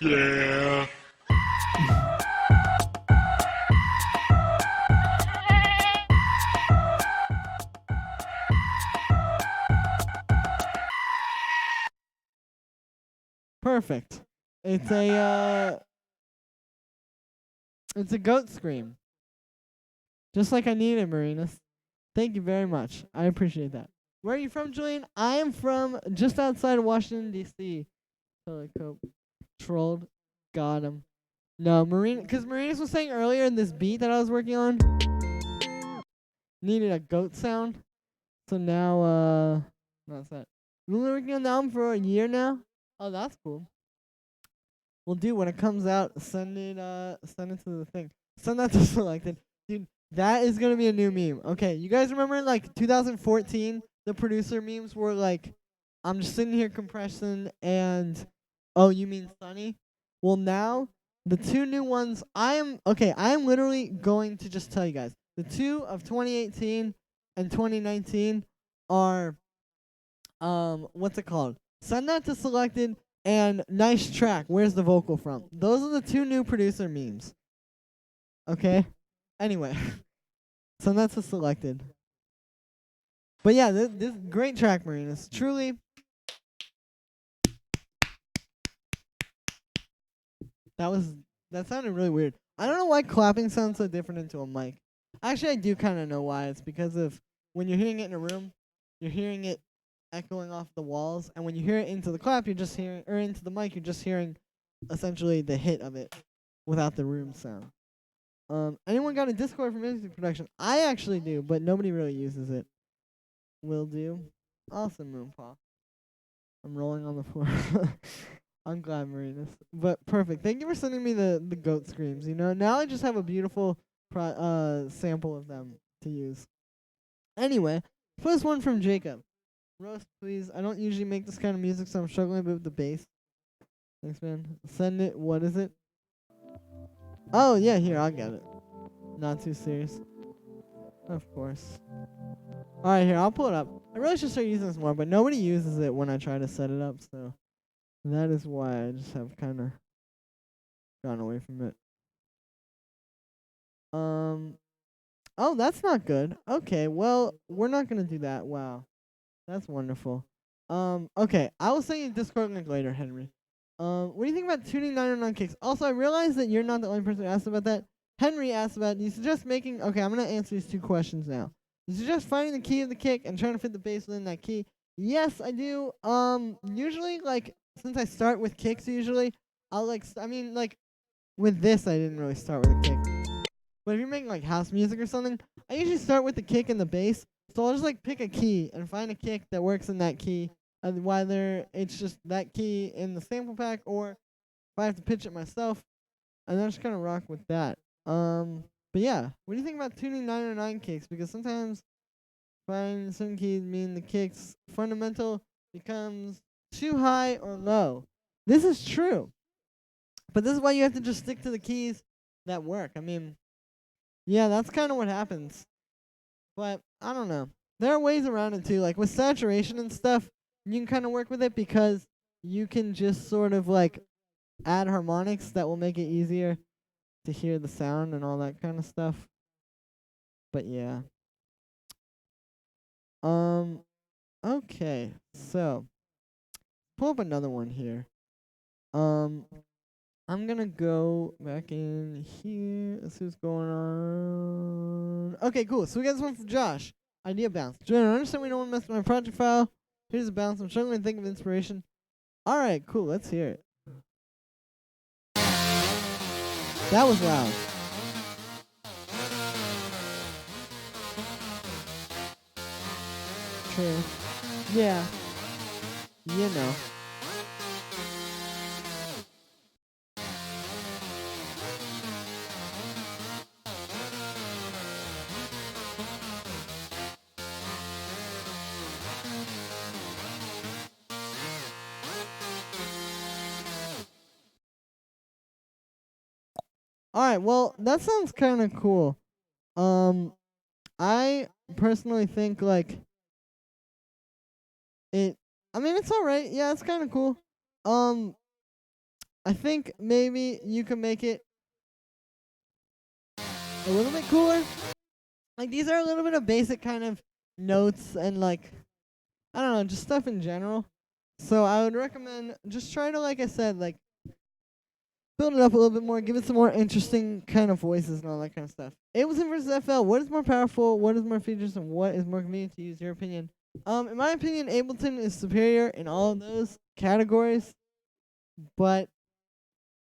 Yeah. Perfect. It's a goat scream. Just like I needed, Marinas. Thank you very much. I appreciate that. Where are you from, Julian? I am from just outside of Washington, D.C. Totally cool. Trolled. Got him. No, because Marinas was saying earlier in this beat that I was working on, needed a goat sound. So now, that's that. We've been working on the album for a year now. Oh, that's cool. Well, dude, when it comes out, send it to the thing. Send that to Selected. Dude, that is going to be a new meme. Okay, you guys remember in, like, 2014, the producer memes were, like, I'm just sitting here compressing and, oh, you mean Sunny? Well, now, the two new ones, I am literally going to just tell you guys. The two of 2018 and 2019 are, what's it called? Send that to Selected and nice track. Where's the vocal from? Those are the two new producer memes. Okay? Anyway. Send that to Selected. But yeah, this great track, Marinas. Truly. That sounded really weird. I don't know why clapping sounds so different into a mic. Actually, I do kind of know why. It's because of when you're hearing it in a room, you're hearing it echoing off the walls, and when you hear it into the clap, you're just hearing, or into the mic, you're just hearing essentially the hit of it without the room sound. Anyone got a Discord for music production? I actually do, but nobody really uses it. Will do. Awesome, Moonpaw. I'm rolling on the floor. I'm glad, Marinas. But perfect. Thank you for sending me the goat screams. You know, now I just have a beautiful sample of them to use. Anyway, first one from Jacob. Roast, please. I don't usually make this kind of music, so I'm struggling a bit with the bass. Thanks, man. Send it. What is it? Oh, yeah, here, I'll get it. Not too serious. Of course. Alright, here, I'll pull it up. I really should start using this more, but nobody uses it when I try to set it up, so that is why I just have kind of gone away from it. Oh, that's not good. Okay, well, we're not gonna do that. Wow. That's wonderful. Okay, I will send you a Discord link later, Henry. What do you think about tuning 909 kicks? Also, I realize that you're not the only person who asked about that. Henry asked about, you suggest making, okay, I'm gonna answer these 2 questions now. You suggest finding the key of the kick and trying to fit the bass within that key. Yes, I do. Usually, like, since I start with kicks usually, I'll like, with this I didn't really start with a kick. But if you're making like house music or something, I usually start with the kick and the bass. So I'll just like pick a key and find a kick that works in that key, and whether it's just that key in the sample pack or if I have to pitch it myself, and then just kind of rock with that. But yeah, what do you think about tuning 909 kicks? Because sometimes find certain keys mean the kick's fundamental becomes too high or low. This is true, but this is why you have to just stick to the keys that work. I mean, yeah, that's kind of what happens. But I don't know. There are ways around it too. Like with saturation and stuff, you can kind of work with it because you can just sort of like add harmonics that will make it easier to hear the sound and all that kind of stuff. But yeah. Okay. So, pull up another one here. I'm gonna go back in here. Let's see what's going on. Okay, cool. So we got this one from Josh. Idea bounce. Join, I understand we don't want to mess with my project file. Here's a bounce. I'm struggling to think of inspiration. Alright, cool. Let's hear it. That was loud. True. Yeah. You know. Alright, well, that sounds kind of cool. I personally think, like, I mean, it's alright. Yeah, it's kind of cool. I think maybe you can make it a little bit cooler. Like, these are a little bit of basic kind of notes and, like, I don't know, just stuff in general. So I would recommend just try to, like I said, like, build it up a little bit more, give it some more interesting kind of voices and all that kind of stuff. Ableton versus FL, what is more powerful, what is more features, and what is more convenient to use? Your opinion? In my opinion, Ableton is superior in all of those categories. But,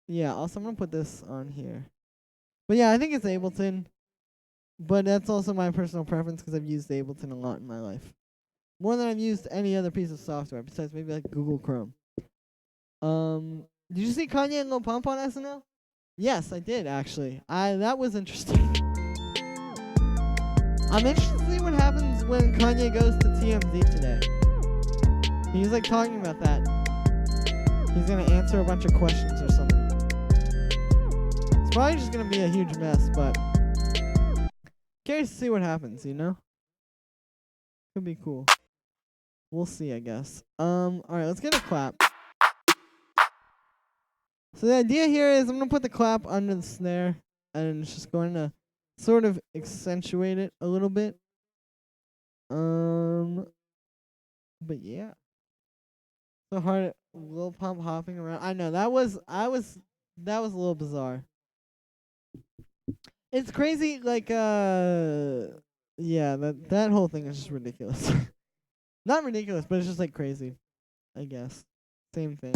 yeah, also I'm going to put this on here. But yeah, I think it's Ableton. But that's also my personal preference because I've used Ableton a lot in my life. More than I've used any other piece of software, besides maybe like Google Chrome. Did you see Kanye and Lil Pump on SNL? Yes, I did actually. That was interesting. I'm interested to see what happens when Kanye goes to TMZ today. He's like talking about that. He's gonna answer a bunch of questions or something. It's probably just gonna be a huge mess, but curious to see what happens, you know? Could be cool. We'll see, I guess. Alright, let's get a clap. So the idea here is I'm going to put the clap under the snare, and it's just going to sort of accentuate it a little bit. But yeah. So hard, Lil Pump hopping around. I know, that was a little bizarre. It's crazy, like, yeah, that whole thing is just ridiculous. Not ridiculous, but it's just, like, crazy, I guess. Same thing.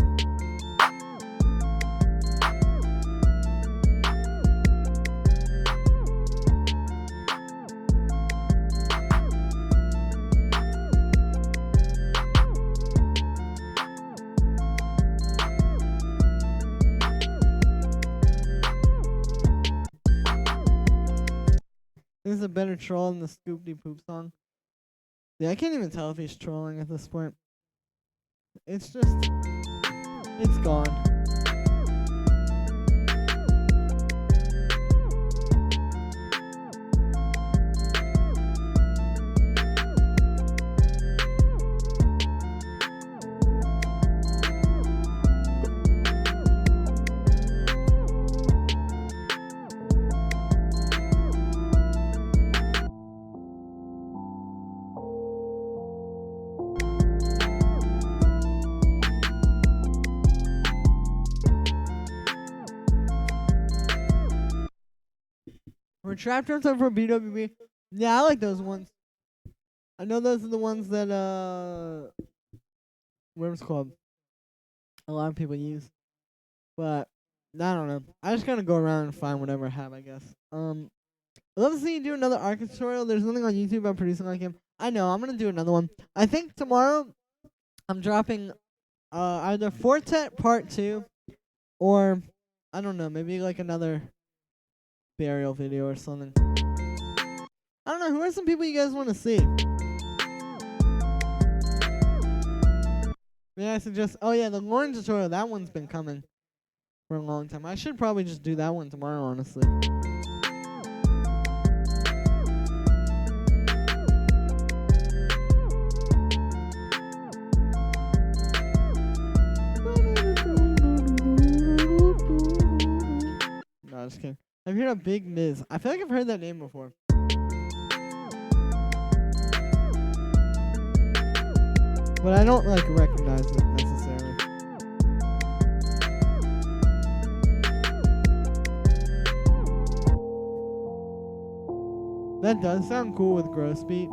This is a better troll than the Scoop Dee Poop song. Yeah, I can't even tell if he's trolling at this point. It's just, it's gone. Or trap drums are for BWB. Yeah, I like those ones. I know those are the ones that what it's called. A lot of people use. But I don't know. I just gotta go around and find whatever I have, I guess. I'd love to see you do another art tutorial. There's nothing on YouTube about producing like him. I know, I'm gonna do another one. I think tomorrow I'm dropping either Fortet Part 2 or I don't know, maybe like another burial video or something. I don't know, who are some people you guys want to see? May I suggest? Oh yeah, the Lauren tutorial. That one's been coming for a long time. I should probably just do that one tomorrow, honestly. No, just kidding. I've heard of Big Miz. I feel like I've heard that name before. But I don't like recognize it necessarily. That does sound cool with gross beat.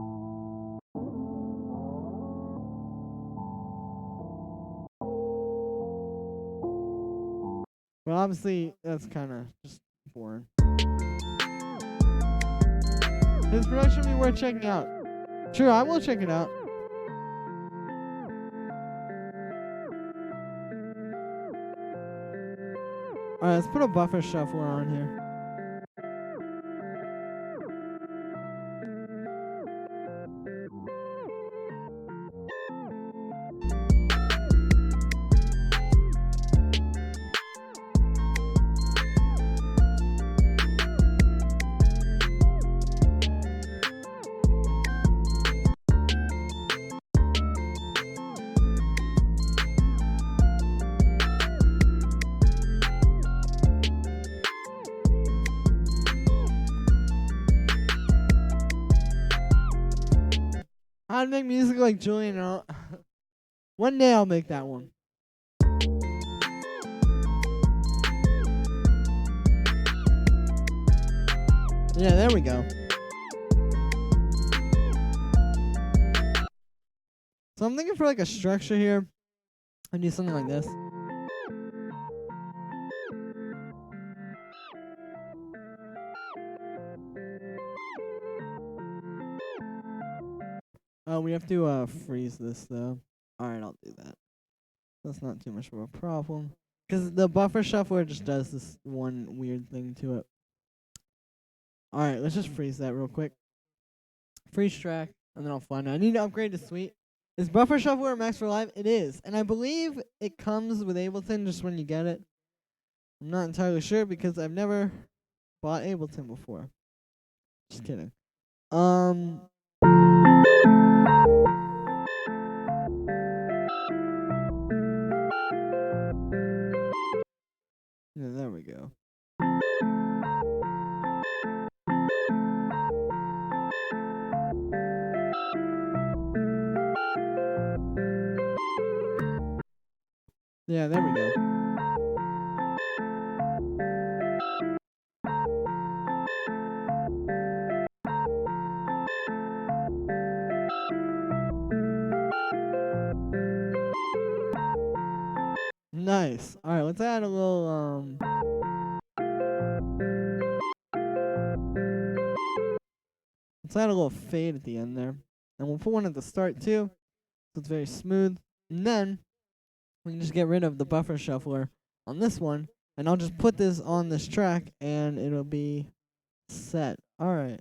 But obviously, that's kind of just boring. His production would be worth checking out. True, I will check it out. Alright, let's put a buffer shuffler on here. How to make music like Julian Earl. One day I'll make that one. Yeah, there we go. So I'm thinking for like a structure here. I do something like this. Oh, we have to freeze this though. Alright, I'll do that. That's not too much of a problem. Because the buffer shuffler just does this one weird thing to it. Alright, let's just freeze that real quick. Freeze track, and then I'll find it. I need to upgrade to Sweet. Is buffer shuffler max for live? It is. And I believe it comes with Ableton just when you get it. I'm not entirely sure because I've never bought Ableton before. Just kidding. Yeah, there we go. Yeah, there we go. Nice. Alright, let's add a little, let's add a little fade at the end there. And we'll put one at the start too, so it's very smooth. And then, we can just get rid of the buffer shuffler on this one. And I'll just put this on this track, and it'll be set. Alright.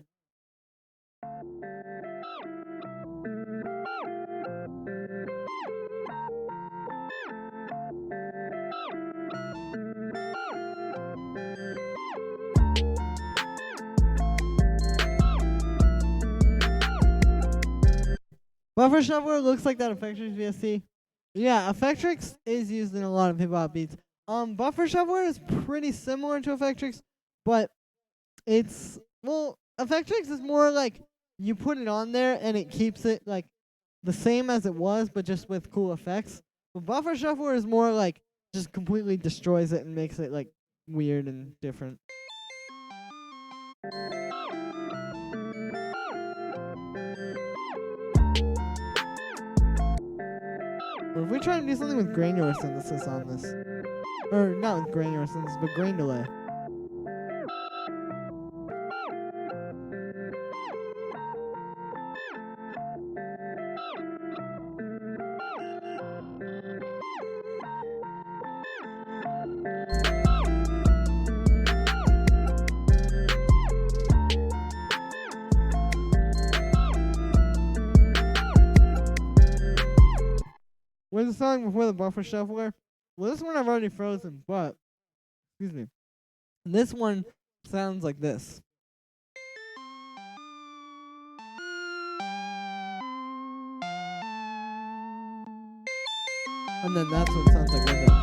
Buffer shuffler looks like that Effectrix VST. Yeah, Effectrix is used in a lot of hip hop beats. Buffer shuffler is pretty similar to Effectrix, but it's Effectrix is more like you put it on there and it keeps it like the same as it was, but just with cool effects. But buffer shuffler is more like just completely destroys it and makes it like weird and different. Or if we try to do something with granular synthesis on this. Or not with granular synthesis, but grain delay. Where's the song before the buffer shuffler? Well, this one I've already frozen, but, excuse me. This one sounds like this. And then that's what it sounds like right there.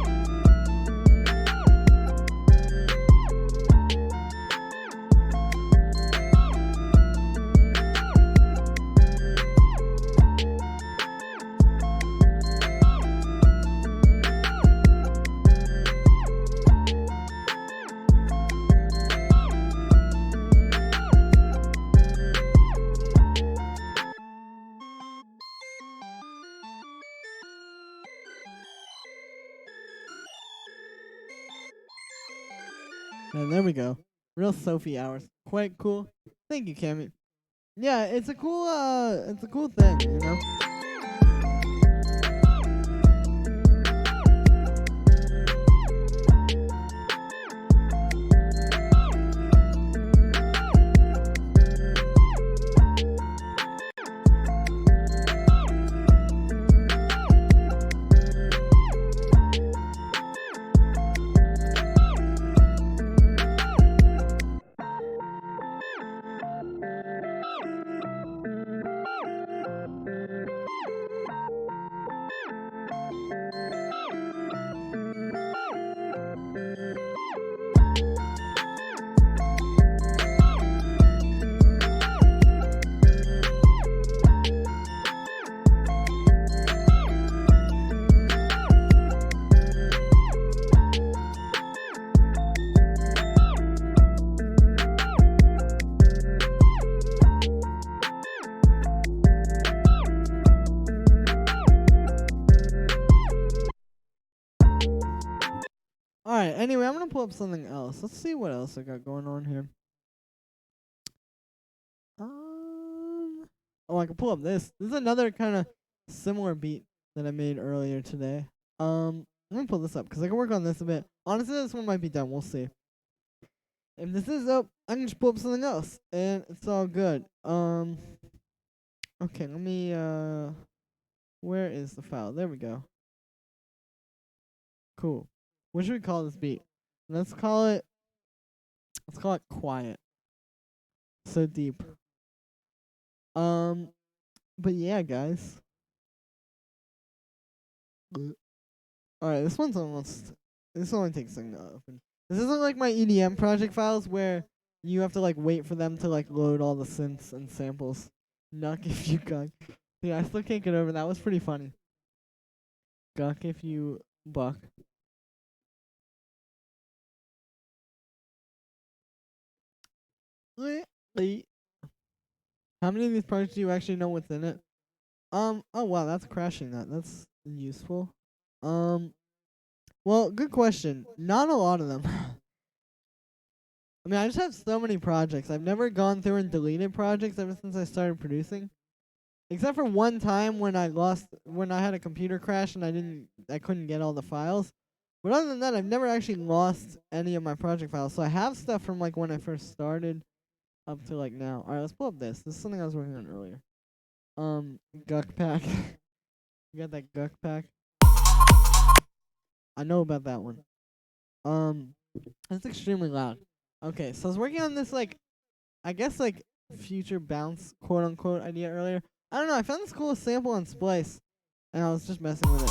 And there we go. Real Sophie hours. Quite cool. Thank you, Cammy. Yeah, it's a cool thing, you know? Alright, anyway, I'm gonna pull up something else. Let's see what else I got going on here. Oh, I can pull up this. This is another kind of similar beat that I made earlier today. I'm gonna pull this up because I can work on this a bit. Honestly, this one might be done. We'll see. If this is up, I can just pull up something else, and it's all good. Okay, let me, where is the file? There we go. Cool. What should we call this beat? Let's call it Quiet. So deep. But yeah, guys. Alright, this only takes a second to open. This isn't like my EDM project files where you have to like wait for them to like load all the synths and samples. Nuck if you guck. Yeah, I still can't get over that. That was pretty funny. Guck if you buck. How many of these projects do you actually know what's in it? Oh wow, that's crashing that. That's useful. Well, good question. Not a lot of them. I mean, I just have so many projects. I've never gone through and deleted projects ever since I started producing. Except for one time when I had a computer crash and I couldn't get all the files. But other than that, I've never actually lost any of my project files. So I have stuff from like when I first started up to like now. Alright, let's pull up this. This is something I was working on earlier. Guck pack. You got that guck pack? I know about that one. That's extremely loud. Okay, so I was working on this like, I guess like future bounce quote unquote idea earlier. I don't know, I found this cool sample on Splice, and I was just messing with it.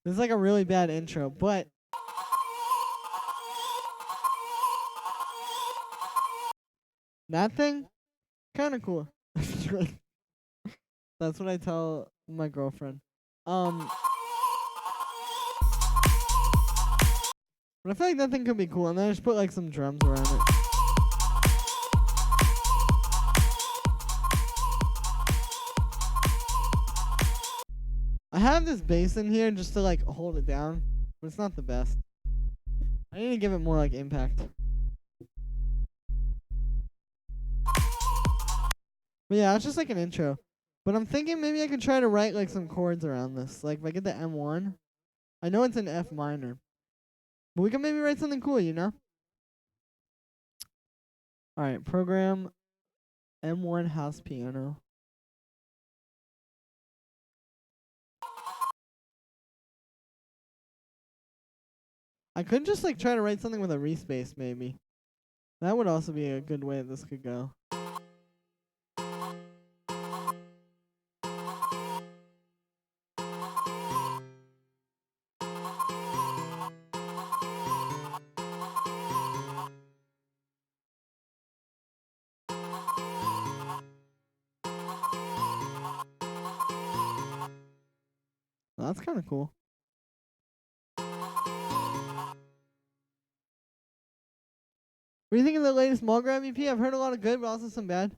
This is like a really bad intro, but that thing, kind of cool. That's what I tell my girlfriend. But I feel like that thing could be cool. And then I just put like some drums around it. I have this bass in here just to like hold it down, but it's not the best. I need to give it more like impact. But yeah, it's just like an intro. But I'm thinking maybe I could try to write like some chords around this. Like if I get the M1, I know it's in F minor, but we can maybe write something cool, you know? All right, program M1 house piano. I could just like try to write something with a respace maybe. That would also be a good way this could go. Well, that's kind of cool. What do you think of the latest Mulgrave EP? I've heard a lot of good, but also some bad.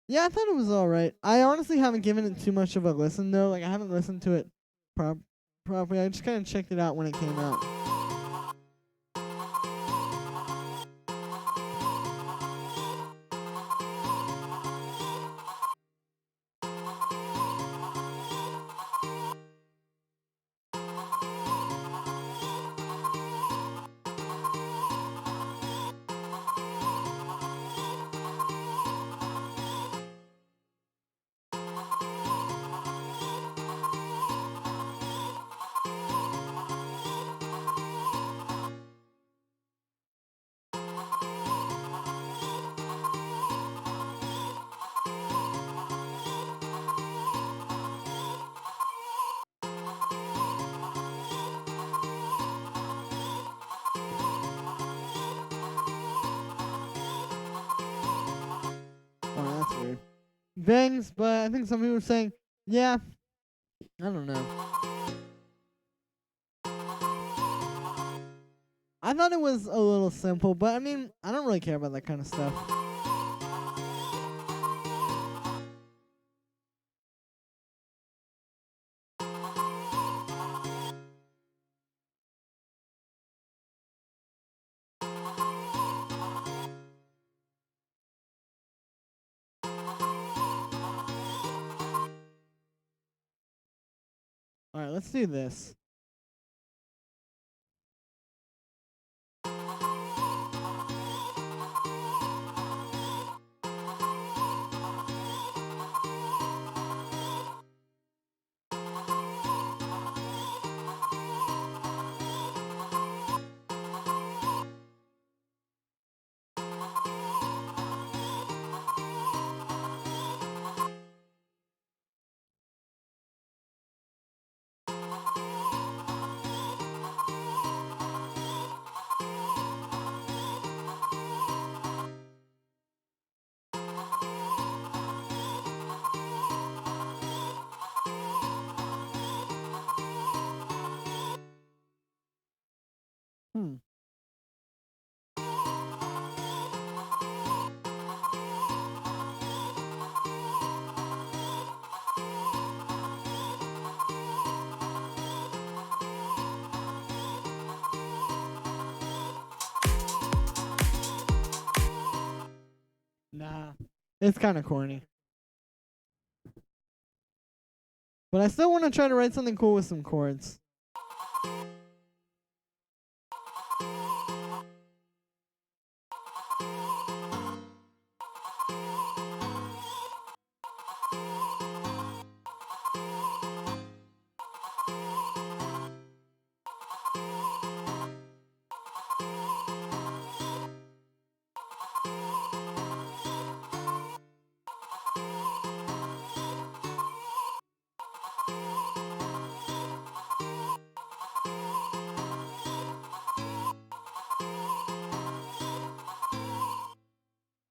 Yeah, I thought it was alright. I honestly haven't given it too much of a listen though. Like I haven't listened to it properly. I just kind of checked it out when it came out. Oh, that's weird. Bangs, but I think some people were saying, yeah, I don't know. I thought it was a little simple, but I mean, I don't really care about that kind of stuff. Alright, let's do this. Hmm. Nah. It's kind of corny. But I still want to try to write something cool with some chords.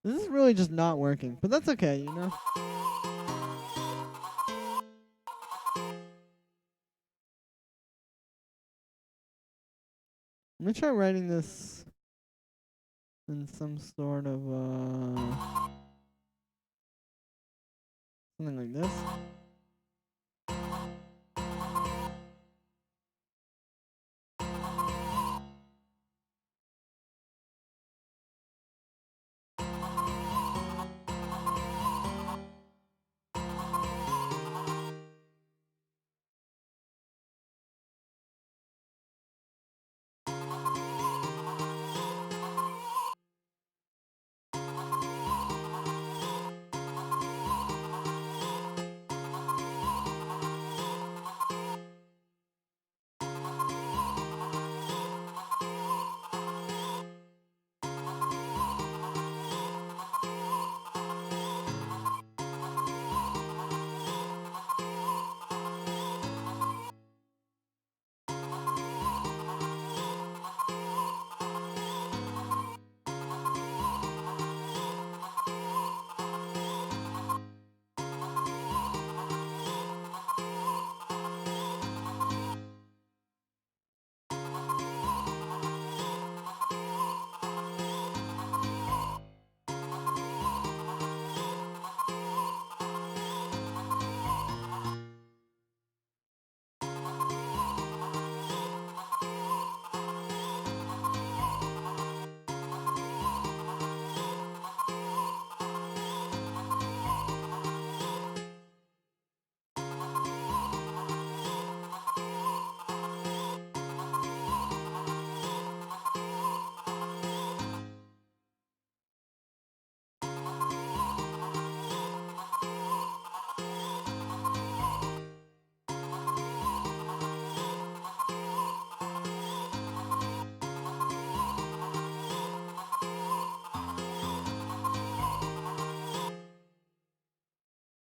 This is really just not working, but that's okay, you know? Let me try writing this in some sort of something like this.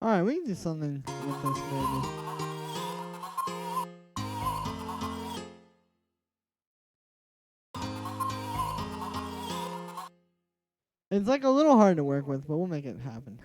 Alright, we can do something with this maybe. It's like a little hard to work with, but we'll make it happen.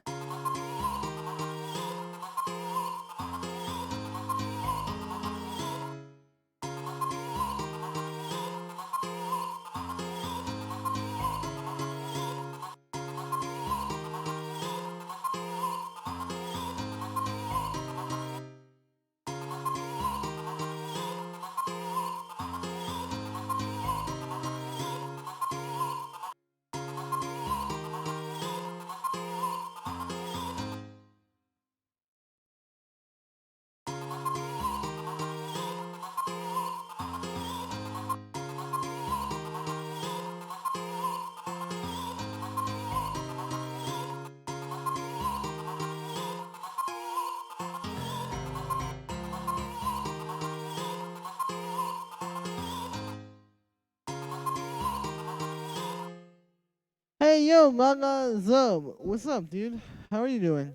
Hey, yo, Manga Zub. What's up, dude? How are you doing?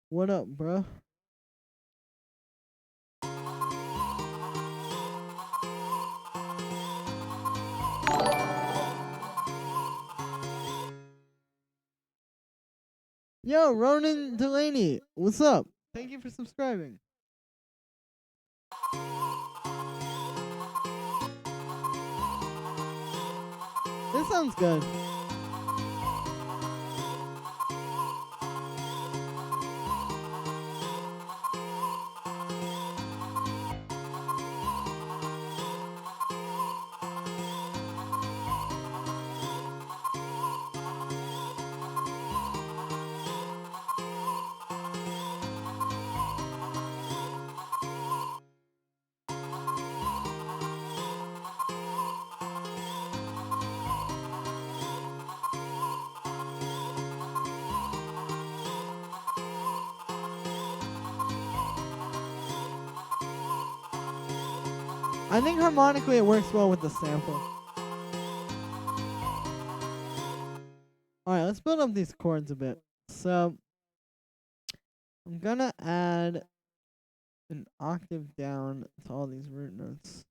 What up, bro? Yo, Ronan Delaney. What's up? Thank you for subscribing. This sounds good. I think harmonically it works well with the sample. Alright, let's build up these chords a bit. So, I'm gonna add an octave down to all these root notes.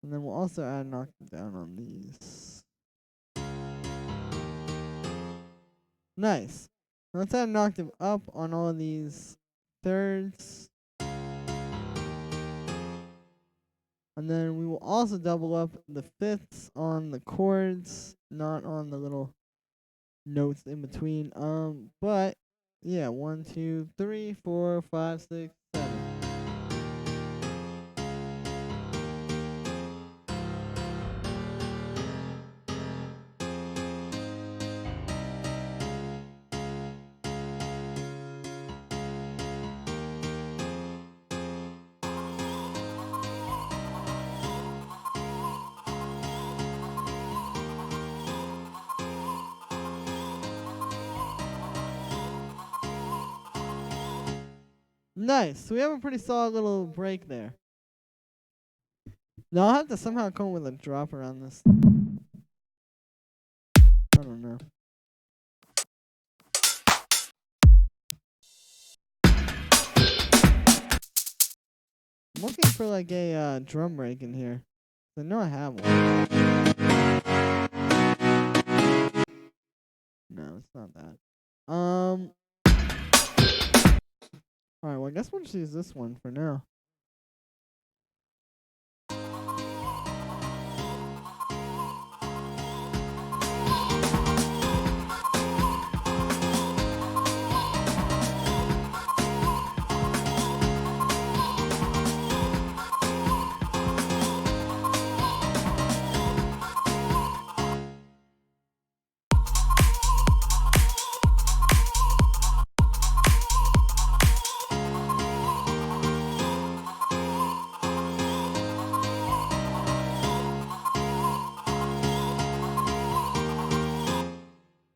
And then we'll also add an octave down on these. Nice. Let's add an octave up on all of these thirds. And then we will also double up the fifths on the chords, not on the little notes in between. But yeah, 1, 2, 3, 4, 5, 6, 7. Nice. So we have a pretty solid little break there. Now I'll have to somehow come up with a drop around this. I don't know. I'm looking for like a drum break in here. I know I have one. No, it's not that. Alright, well I guess we'll just use this one for now.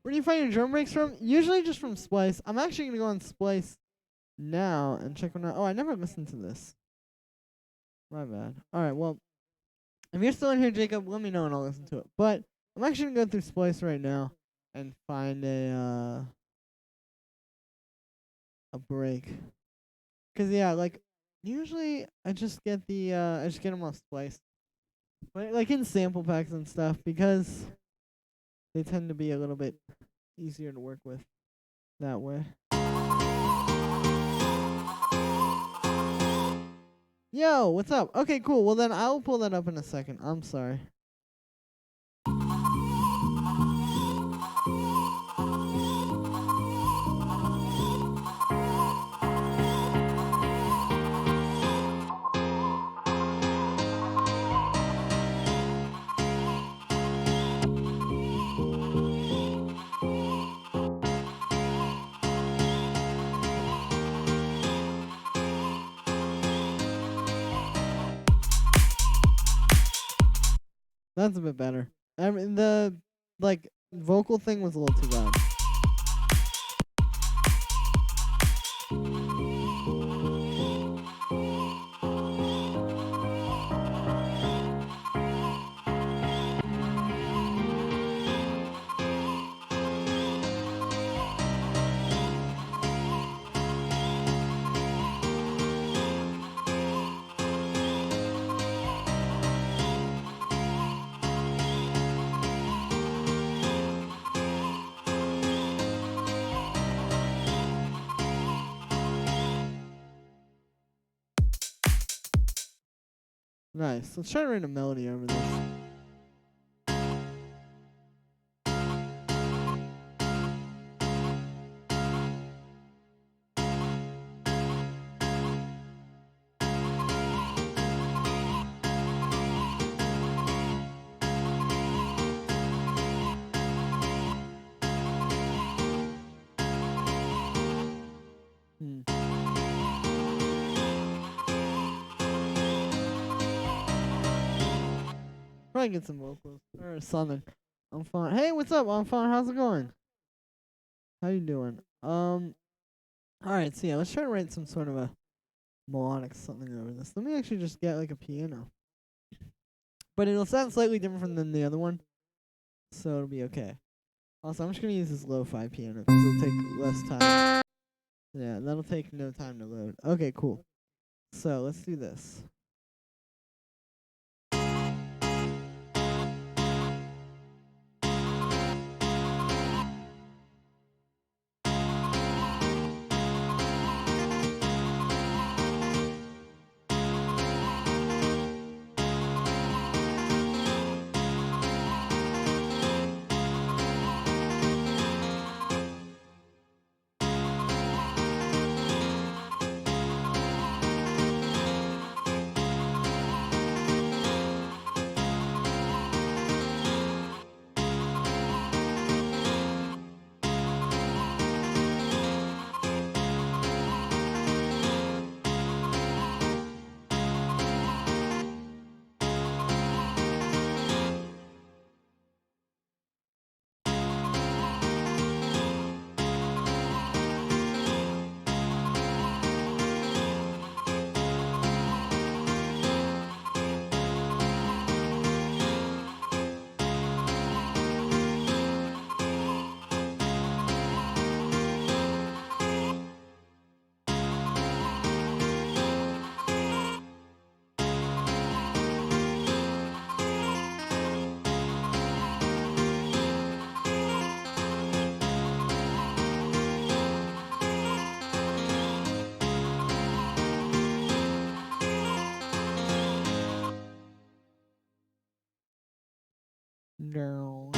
Where do you find your drum breaks from? Usually just from Splice. I'm actually going to go on Splice now and check one out. Oh, I never listened to this. My bad. Alright, well, if you're still in here, Jacob, let me know and I'll listen to it. But I'm actually going to go through Splice right now and find a break. Because, yeah, like, usually I just get them off Splice. But, like, in sample packs and stuff, because they tend to be a little bit easier to work with that way. Yo, what's up? Okay, cool. Well, then I'll pull that up in a second. I'm sorry. That's a bit better. I mean, the like vocal thing was a little too loud. Nice. Let's try to write a melody over this. Probably get some vocals or something. I'm fine. Hey, what's up? I'm fine. How's it going? How you doing? Alright, so yeah, let's try to write some sort of a melodic something over this. Let me actually just get like a piano. But it'll sound slightly different than the other one, so it'll be okay. Also, I'm just gonna use this lo-fi piano because it'll take less time. Yeah, that'll take no time to load. Okay, cool. So let's do this. No.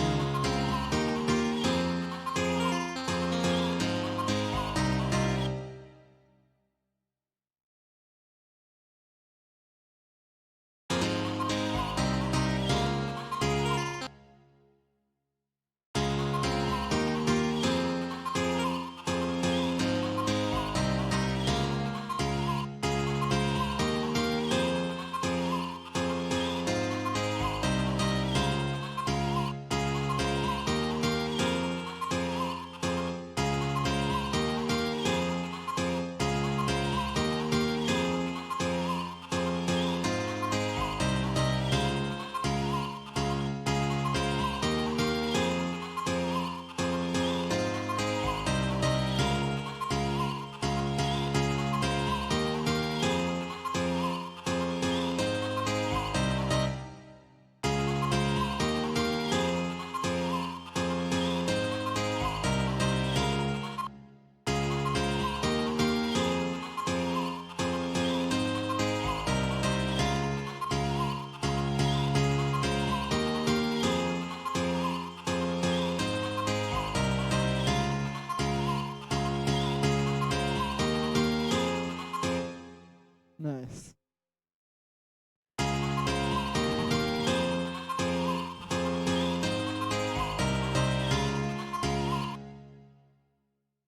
Nice.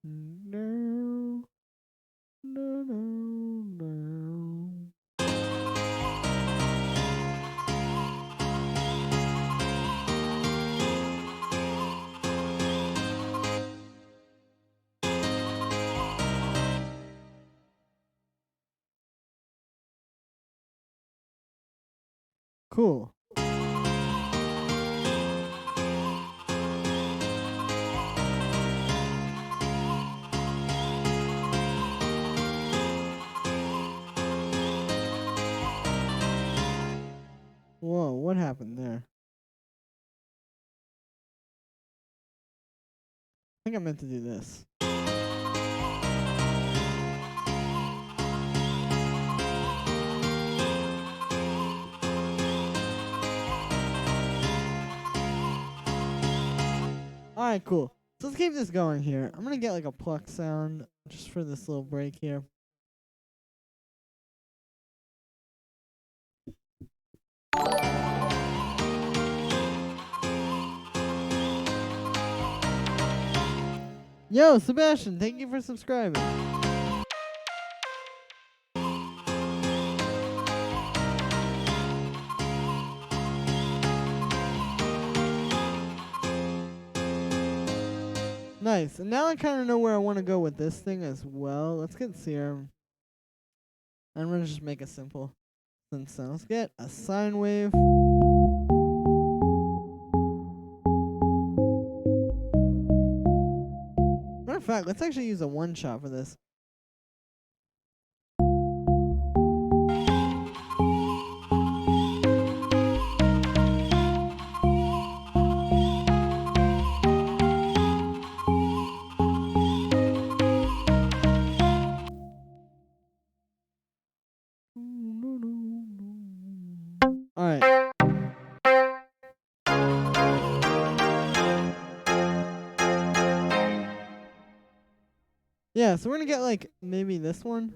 No. No, no, no. Cool. Whoa, what happened there? I think I meant to do this. Alright, cool. So let's keep this going here. I'm gonna get like a pluck sound just for this little break here. Yo, Sebastian, thank you for subscribing. Nice. And now I kind of know where I want to go with this thing as well. Let's get serum. I'm going to just make it simple. So let's get a sine wave. Matter of fact, let's actually use a one shot for this. Alright. Yeah, so we're gonna get like maybe this one.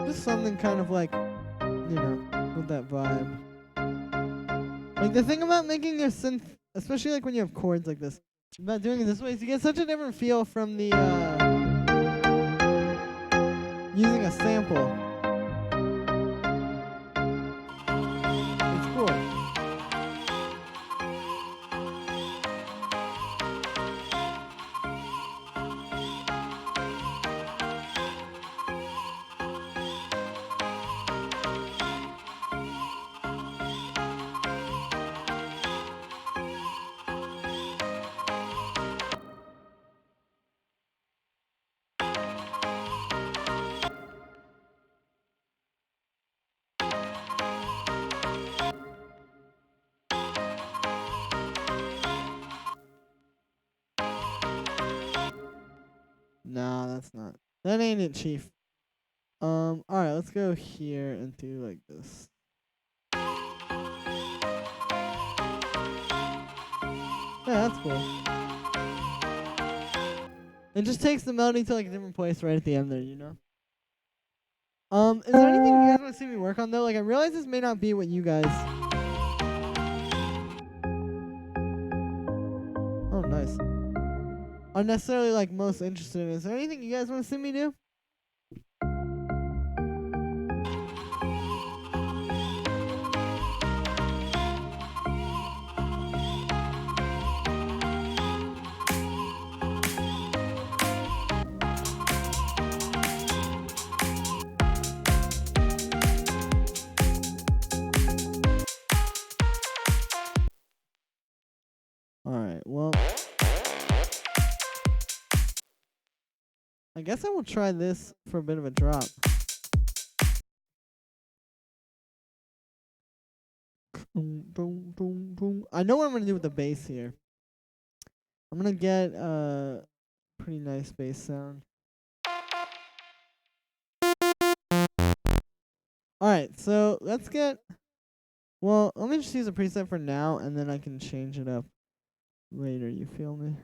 Just something kind of like, you know, with that vibe. Like the thing about making a synth, especially like when you have chords like this, about doing it this way is you get such a different feel from the using a sample. It's cool. Nah, that's not. That ain't it, Chief. Alright, let's go here and do like this. Yeah, that's cool. It just takes the melody to like a different place right at the end there, you know? Is there anything you guys want to see me work on though? Like, I realize this may not be what you guys. Oh, nice. Are necessarily like most interested in. Is there anything you guys want to see me do? Alright, well. I guess I will try this for a bit of a drop. I know what I'm going to do with the bass here. I'm going to get a pretty nice bass sound. Alright, so let's get... Well, let me just use a preset for now, and then I can change it up later, you feel me?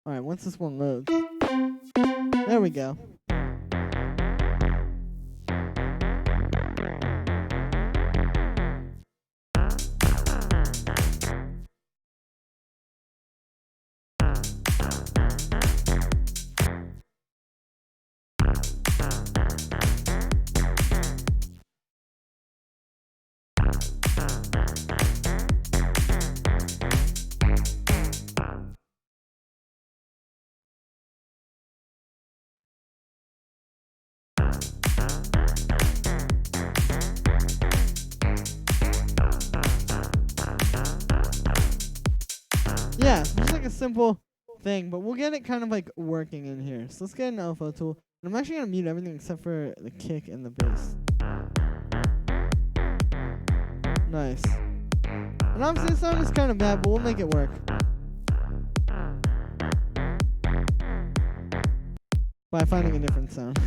Alright, once this one loads. There we go. Yeah, just like a simple thing, but we'll get it kind of like working in here. So let's get an alpha tool. And I'm actually going to mute everything except for the kick and the bass. Nice. And obviously the sound is kind of bad, but we'll make it work. By finding a different sound.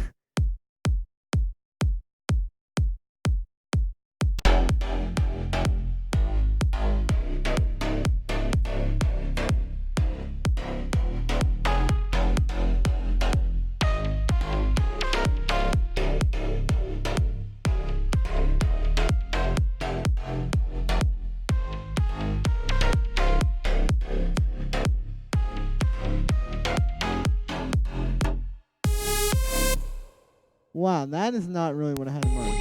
Wow, that is not really what I had in mind.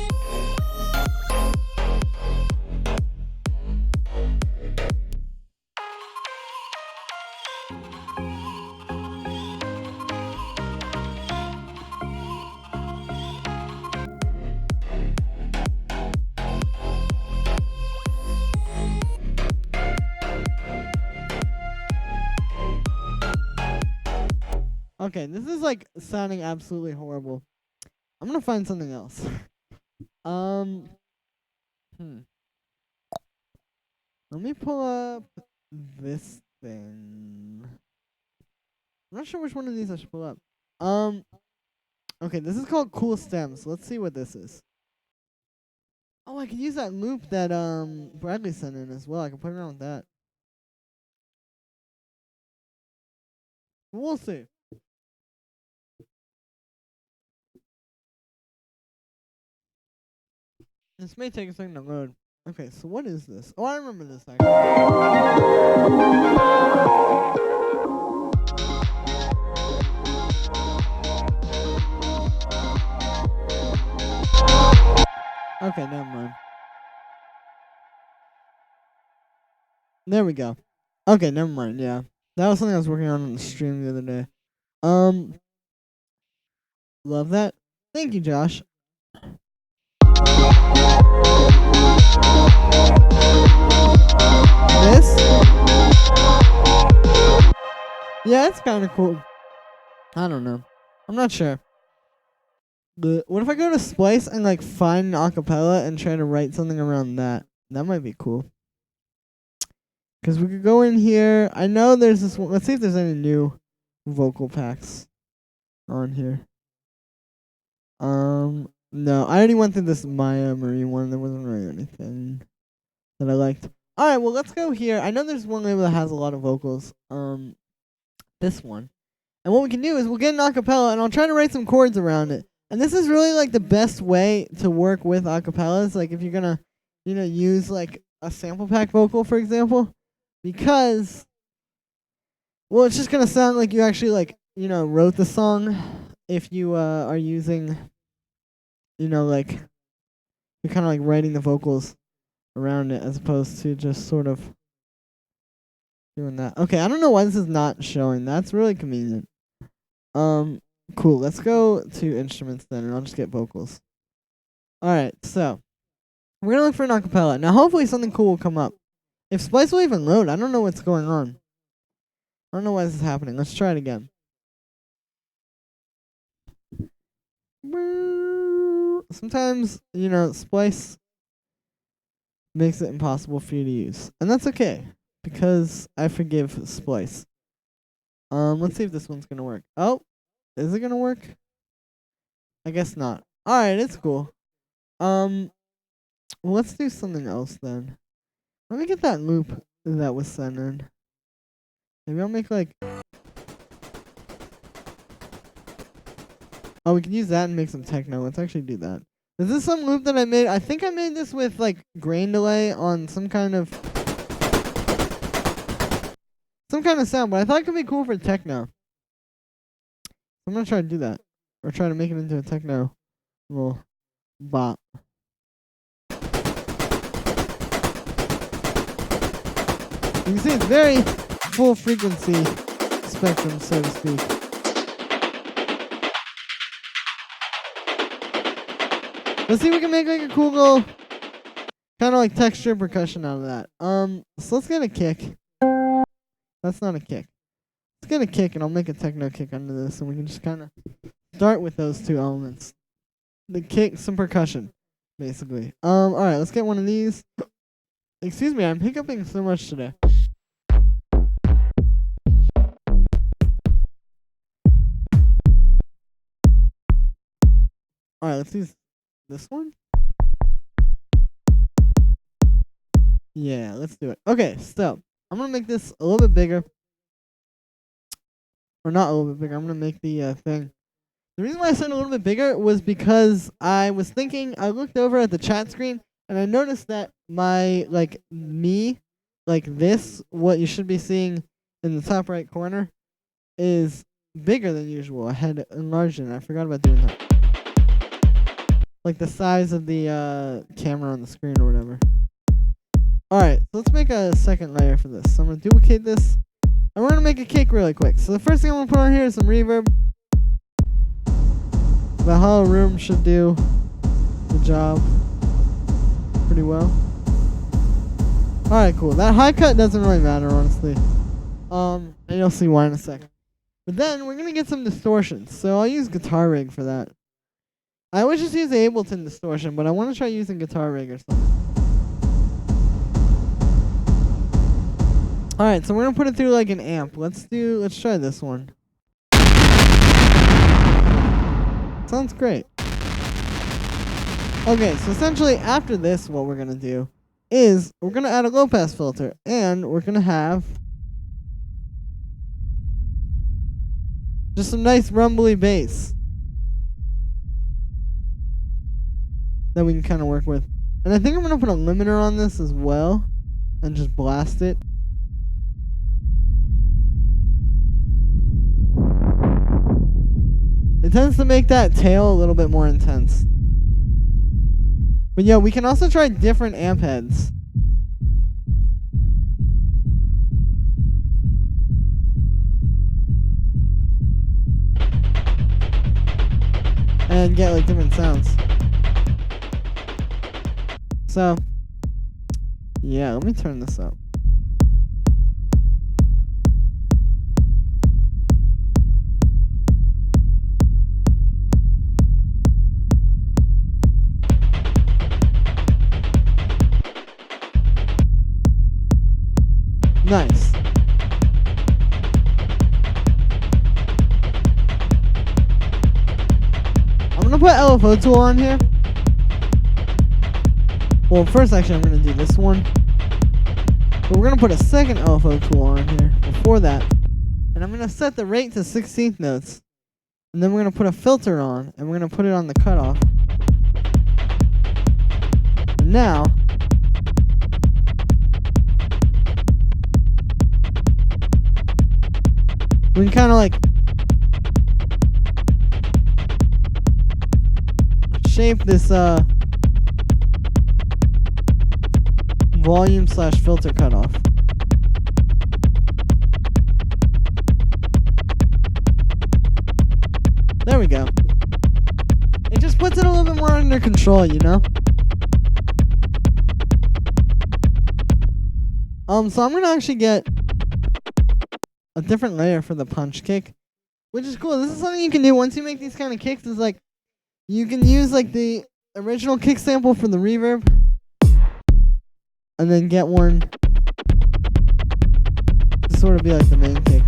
Okay, this is like sounding absolutely horrible. I'm gonna find something else. Let me pull up this thing. I'm not sure which one of these I should pull up. Okay, this is called Cool Stems. Let's see what this is. Oh, I can use that loop that Bradley sent in as well. I can play around with that. We'll see. This may take a second to load. Okay, so what is this? Oh, I remember this actually. Okay, never mind. There we go. Okay, never mind. Yeah, that was something I was working on the stream the other day. Love that. Thank you, Josh. This? Yeah, it's kind of cool. I don't know. I'm not sure. What if I go to Splice and like find an acapella and try to write something around that? That might be cool. Because we could go in here. I know there's this one. Let's see if there's any new vocal packs on here. No, I already went through this Maya Marie one. There wasn't really anything that I liked. All right, well, let's go here. I know there's one label that has a lot of vocals. This one. And what we can do is we'll get an acapella, and I'll try to write some chords around it. And this is really like the best way to work with acapellas. Like if you're gonna, use like a sample pack vocal, for example, because, well, it's just gonna sound like you actually like, wrote the song. If you are using, like you're kind of like writing the vocals around it as opposed to just sort of doing that. Okay, I don't know why this is not showing. That's really convenient. Cool. Let's go to instruments then, and I'll just get vocals. All right, so we're gonna look for an acapella. Now, hopefully, something cool will come up. If Splice will even load, I don't know what's going on. I don't know why this is happening. Let's try it again. Sometimes, Splice makes it impossible for you to use, and that's okay because I forgive Splice. Let's see if this one's gonna work. Oh, is it gonna work? I guess not. Alright, it's cool. Well, let's do something else then. Let me get that loop that was sent in. Maybe I'll make like... Oh, we can use that and make some techno. Let's actually do that. Is this some loop that I made? I think I made this with like grain delay on some kind of sound, but I thought it could be cool for techno. I'm gonna try to do that. Or try to make it into a techno little bop. You can see it's very full frequency spectrum, so to speak. Let's see if we can make like a cool little kind of like texture percussion out of that. So let's get a kick. That's not a kick. Let's get a kick, and I'll make a techno kick under this, and we can just kind of start with those two elements. The kick, some percussion, basically. Alright, let's get one of these. Excuse me, I'm hiccuping so much today. Alright, let's use this one. Yeah, let's do it. Okay, so I'm going to make this a little bit bigger. Or not a little bit bigger. I'm going to make the thing. The reason why I said a little bit bigger was because I was thinking, I looked over at the chat screen, and I noticed that my, like, this, what you should be seeing in the top right corner, is bigger than usual. I had enlarged it, and I forgot about doing that. Like the size of the camera on the screen or whatever. Alright, so let's make a second layer for this. So I'm going to duplicate this. And we're going to make a kick really quick. So the first thing I'm going to put on here is some reverb. The hollow room should do the job pretty well. Alright, cool. That high cut doesn't really matter, honestly. And you'll see why in a second. But then we're going to get some distortion. So I'll use Guitar Rig for that. I always just use the Ableton distortion, but I want to try using Guitar Rig or something. Alright, so we're going to put it through like an amp. Let's try this one. Sounds great. Okay, so essentially after this, what we're going to do is we're going to add a low pass filter, and we're going to have just some nice rumbly bass that we can kind of work with. And I think I'm going to put a limiter on this as well and just blast it. It tends to make that tail a little bit more intense. But yeah, we can also try different amp heads. And get like different sounds. So, yeah, let me turn this up. Nice. I'm gonna put LFO tool on here. Well, first actually I'm gonna do this one. But we're gonna put a second LFO tool on here before that. And I'm gonna set the rate to 16th notes. And then we're gonna put a filter on, and we're gonna put it on the cutoff. And now we can kind of like shape this volume / filter cutoff. There we go. It just puts it a little bit more under control, you know? So I'm gonna actually get a different layer for the punch kick, which is cool. This is something you can do once you make these kind of kicks. Is like you can use like the original kick sample for the reverb, and then get one to sort of be like the main kick.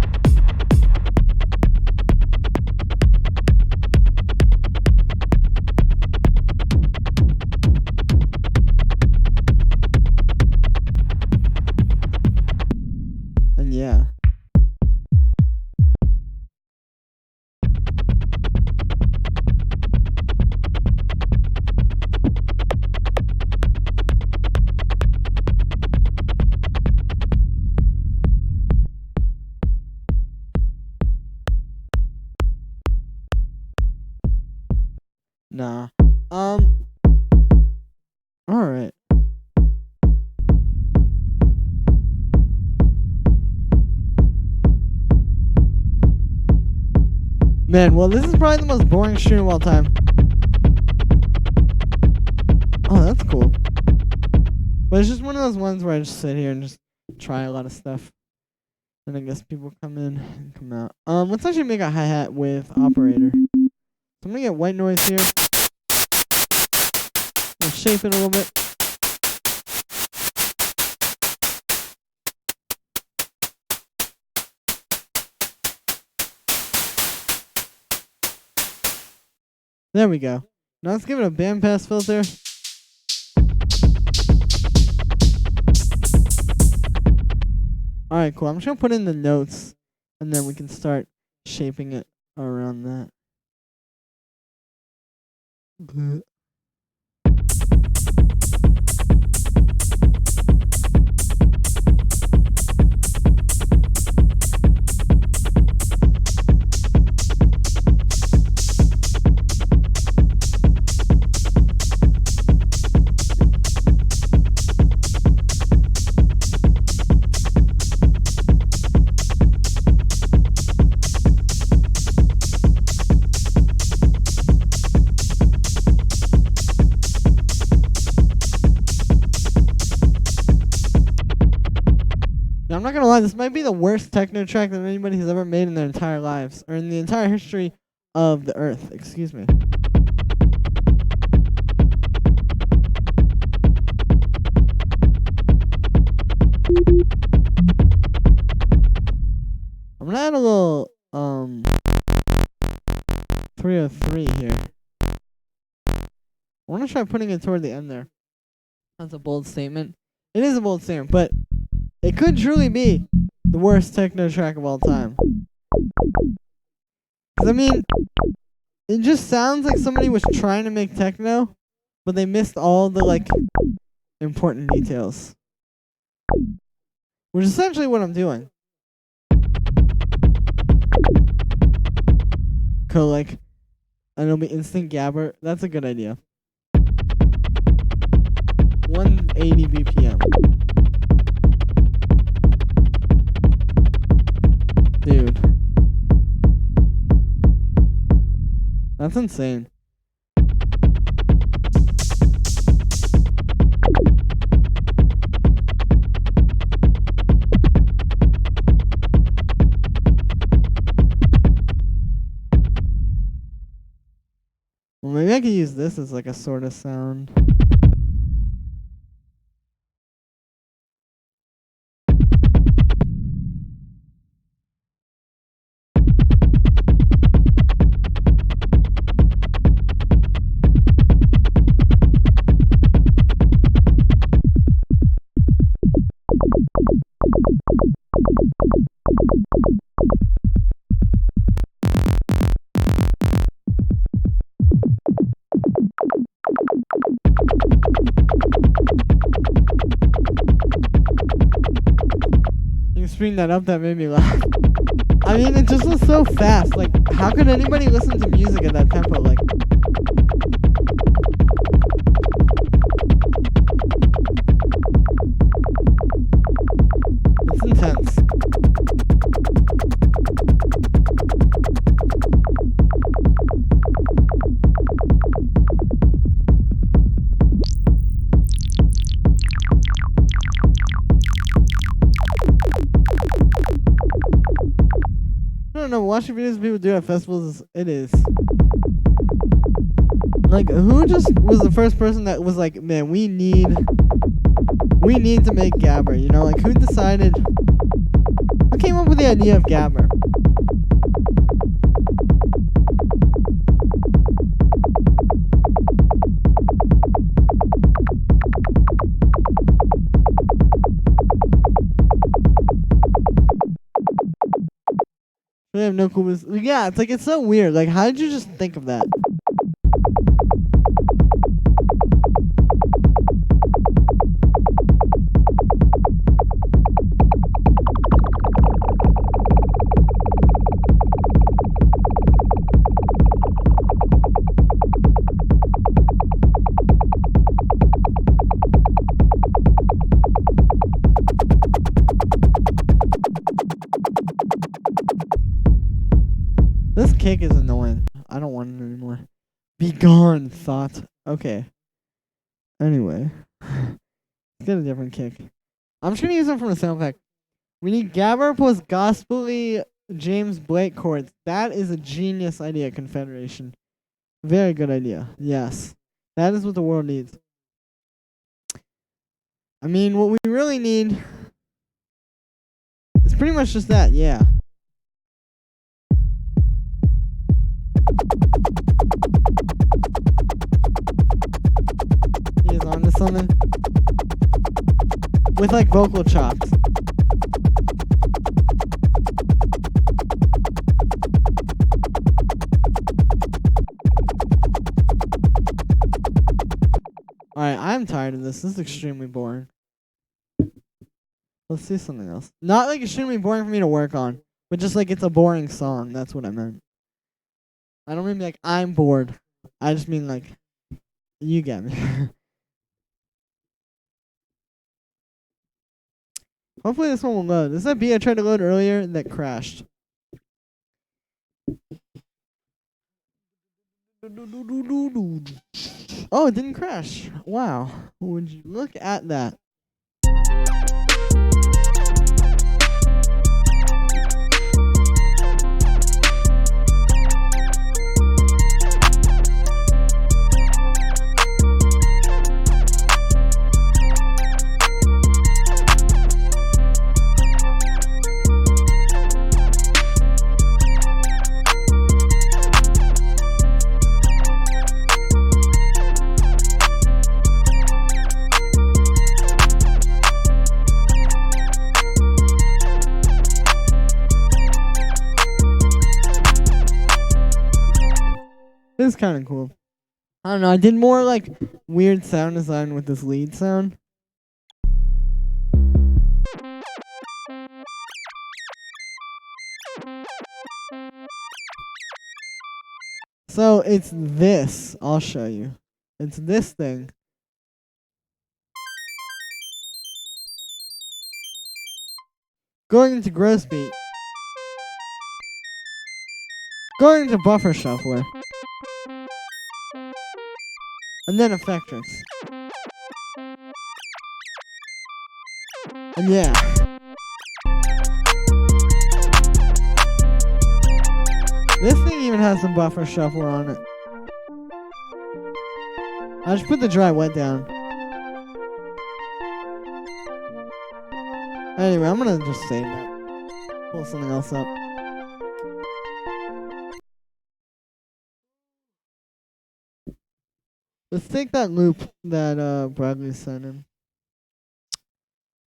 And yeah. Nah. Alright. Man, well, this is probably the most boring stream of all time. Oh, that's cool. But it's just one of those ones where I just sit here and just try a lot of stuff. And I guess people come in and come out. Let's actually make a hi-hat with operator. So I'm gonna get white noise here. We'll shape it a little bit. There we go. Now let's give it a bandpass filter. Alright, cool. I'm just gonna put in the notes and then we can start shaping it around that. Now, I'm not gonna lie, this might be the worst techno track that anybody has ever made in their entire lives, or in the entire history of the Earth. Excuse me. I'm gonna add a little 303 here. I wanna try putting it toward the end there. That's a bold statement. It is a bold statement, but it could truly be the worst techno track of all time. 'Cause I mean, it just sounds like somebody was trying to make techno, but they missed all the like important details. Which is essentially what I'm doing. Cool, like, and it'll be instant gabber. That's a good idea. 180 BPM. Dude. That's insane. Well, maybe I could use this as like a sort of sound. You screwed that up, that made me laugh. I mean, it just was so fast. Like, how could anybody listen to music at that tempo? Like, it's intense. I don't know, watching videos people do at festivals, it is. Like, who just was the first person that was like, man, we need to make Gabber, you know? Like, who came up with the idea of Gabber? We have no clue. Yeah, it's like, it's so weird. Like, how did you just think of that? This kick is annoying. I don't want it anymore. Be gone, thought. Okay. Anyway. Let's get a different kick. I'm just gonna use them from the sound pack. We need Gabber plus gospel-y James Blake chords. That is a genius idea, Confederation. Very good idea. Yes. That is what the world needs. I mean, what we really need is pretty much just that, yeah. He is onto something. With like vocal chops. Alright, I'm tired of this. This is extremely boring. Let's see something else. Not like extremely boring for me to work on, but just like it's a boring song. That's what I meant. I don't mean like I'm bored. I just mean like you get me. Hopefully this one will load. This is that beat I tried to load earlier that crashed. Oh, it didn't crash. Wow. Would you look at that? This is kind of cool. I don't know. I did more like weird sound design with this lead sound. So it's this. I'll show you. It's this thing. Going into gross beat. Going into buffer shuffler. And then Effectrix. And yeah. This thing even has some buffer shuffler on it. I just put the dry wet down. Anyway, I'm gonna just save that. Pull something else up. Let's take that loop that Bradley sent in.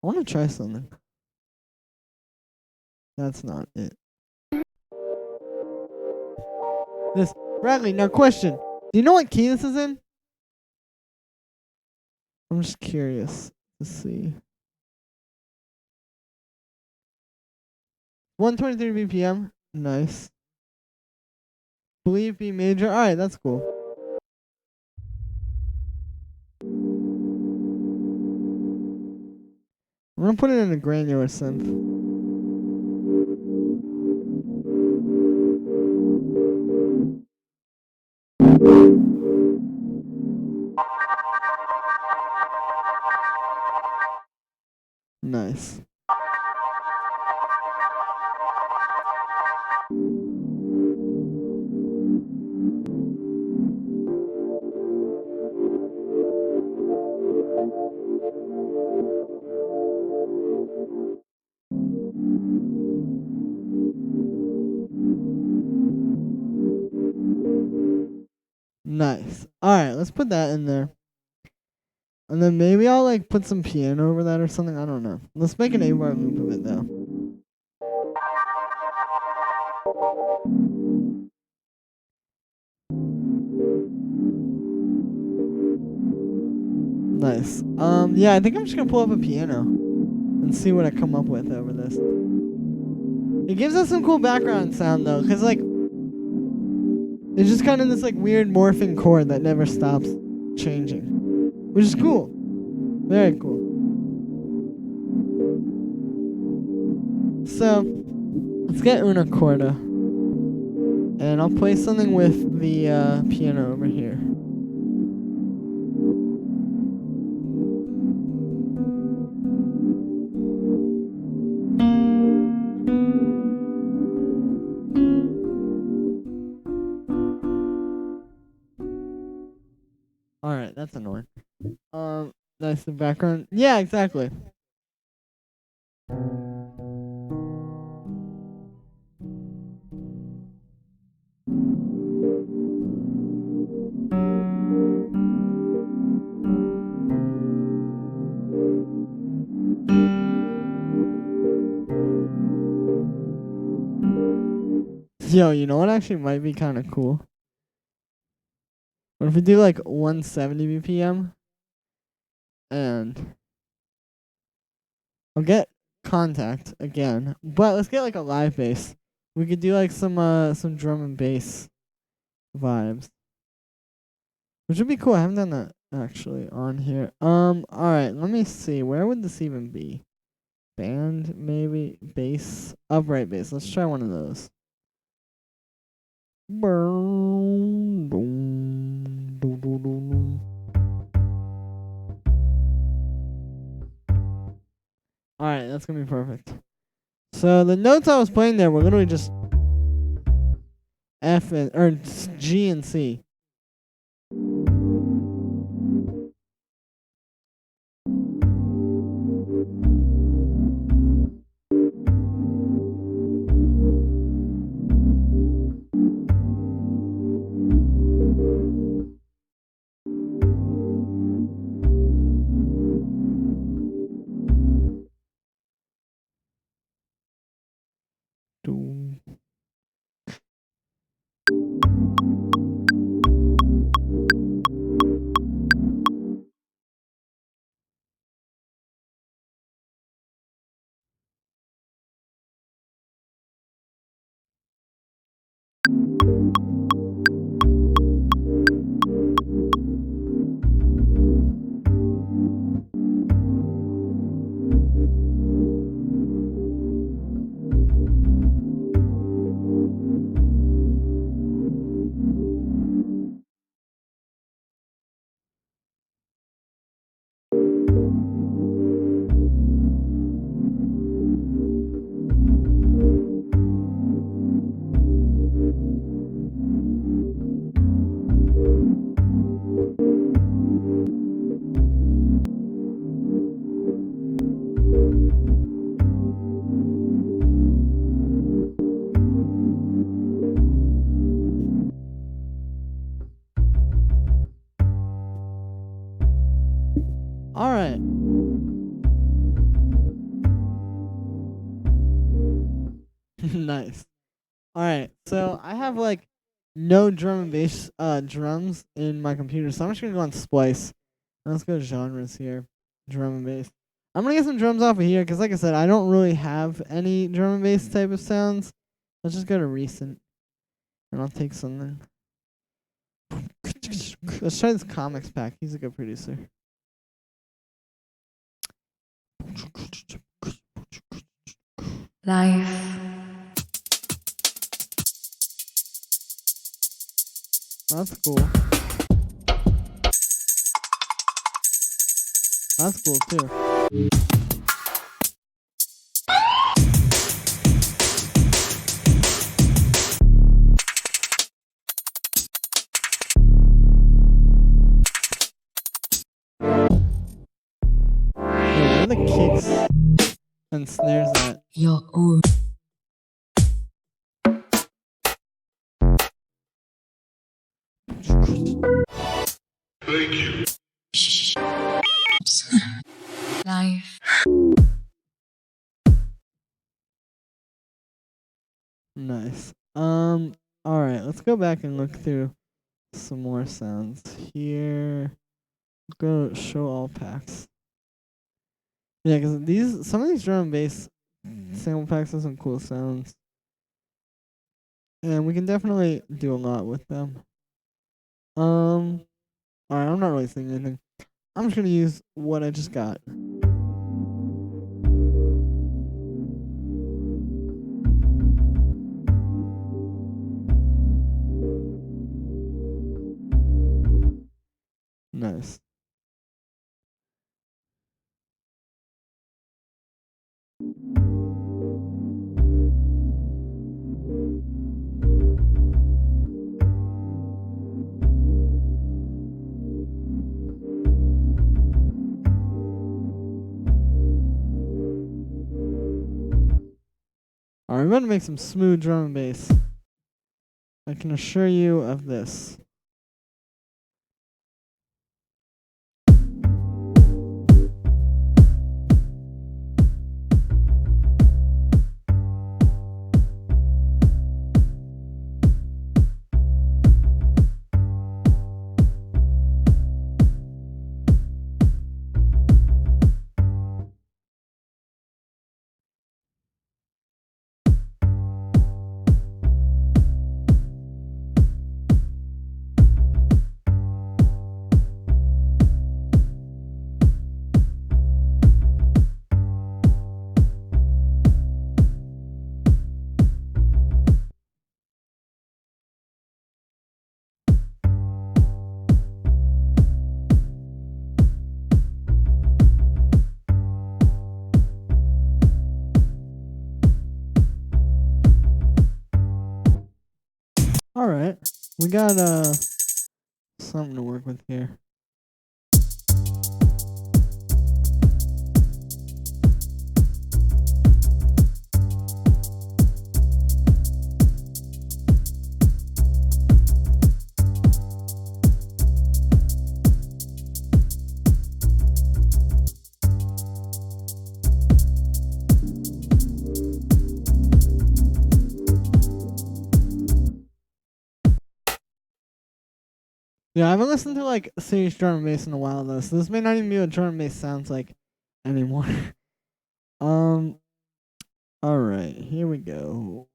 I want to try something. That's not it. This Bradley, now question. Do you know what key this is in? I'm just curious to see. 123 BPM. Nice. Believe B major. Alright, that's cool. I'm gonna put it in a granular synth. Nice. Nice. Alright, let's put that in there. And then maybe I'll like put some piano over that or something. I don't know. Let's make an 8-bar loop of it though. Nice. Yeah, I think I'm just gonna pull up a piano and see what I come up with over this. It gives us some cool background sound though, cause like it's just kind of this like weird morphing chord that never stops changing, which is cool. Very cool. So let's get una corda, and I'll play something with the piano over here. Alright, that's annoying. Nice, the background. Yeah, exactly. Yo, you know what actually might be kind of cool? What if we do like 170 BPM? And I'll get contact again, but let's get like a live bass. We could do like some drum and bass vibes, which would be cool. I haven't done that actually on here. All right, let me see. Where would this even be? Band maybe, bass, upright bass. Let's try one of those. Boom, boom, doo, doo, doo, doo. Alright, that's gonna be perfect. So the notes I was playing there were literally just F and or G and C. Doom. Alright. Nice. Alright, so I have like no drum and bass drums in my computer, so I'm just gonna go on Splice. Let's go genres here. Drum and bass. I'm gonna get some drums off of here because, like I said, I don't really have any drum and bass type of sounds. Let's just go to recent, and I'll take something. Let's try this Comics Pack. He's a good producer. Life. That's cool. That's cool too. Where are the kicks and snares at? Your own. Life. Nice. Alright, let's go back and look through some more sounds here. Go show all packs. Yeah, because some of these drum and bass sample packs have some cool sounds. And we can definitely do a lot with them. Alright, I'm not really saying anything. I'm just gonna use what I just got. Nice. Alright, we're going to make some smooth drum and bass. I can assure you of this. Alright, we got something to work with here. Yeah, I haven't listened to like serious drum and bass in a while though, so this may not even be what drum and bass sounds like anymore. Alright, here we go.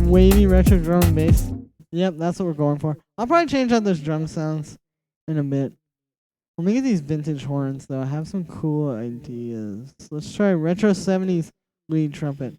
Wavy retro drum and bass. Yep, that's what we're going for. I'll probably change out those drum sounds in a bit. Let me get these vintage horns though. I have some cool ideas. Let's try retro 70s lead trumpet.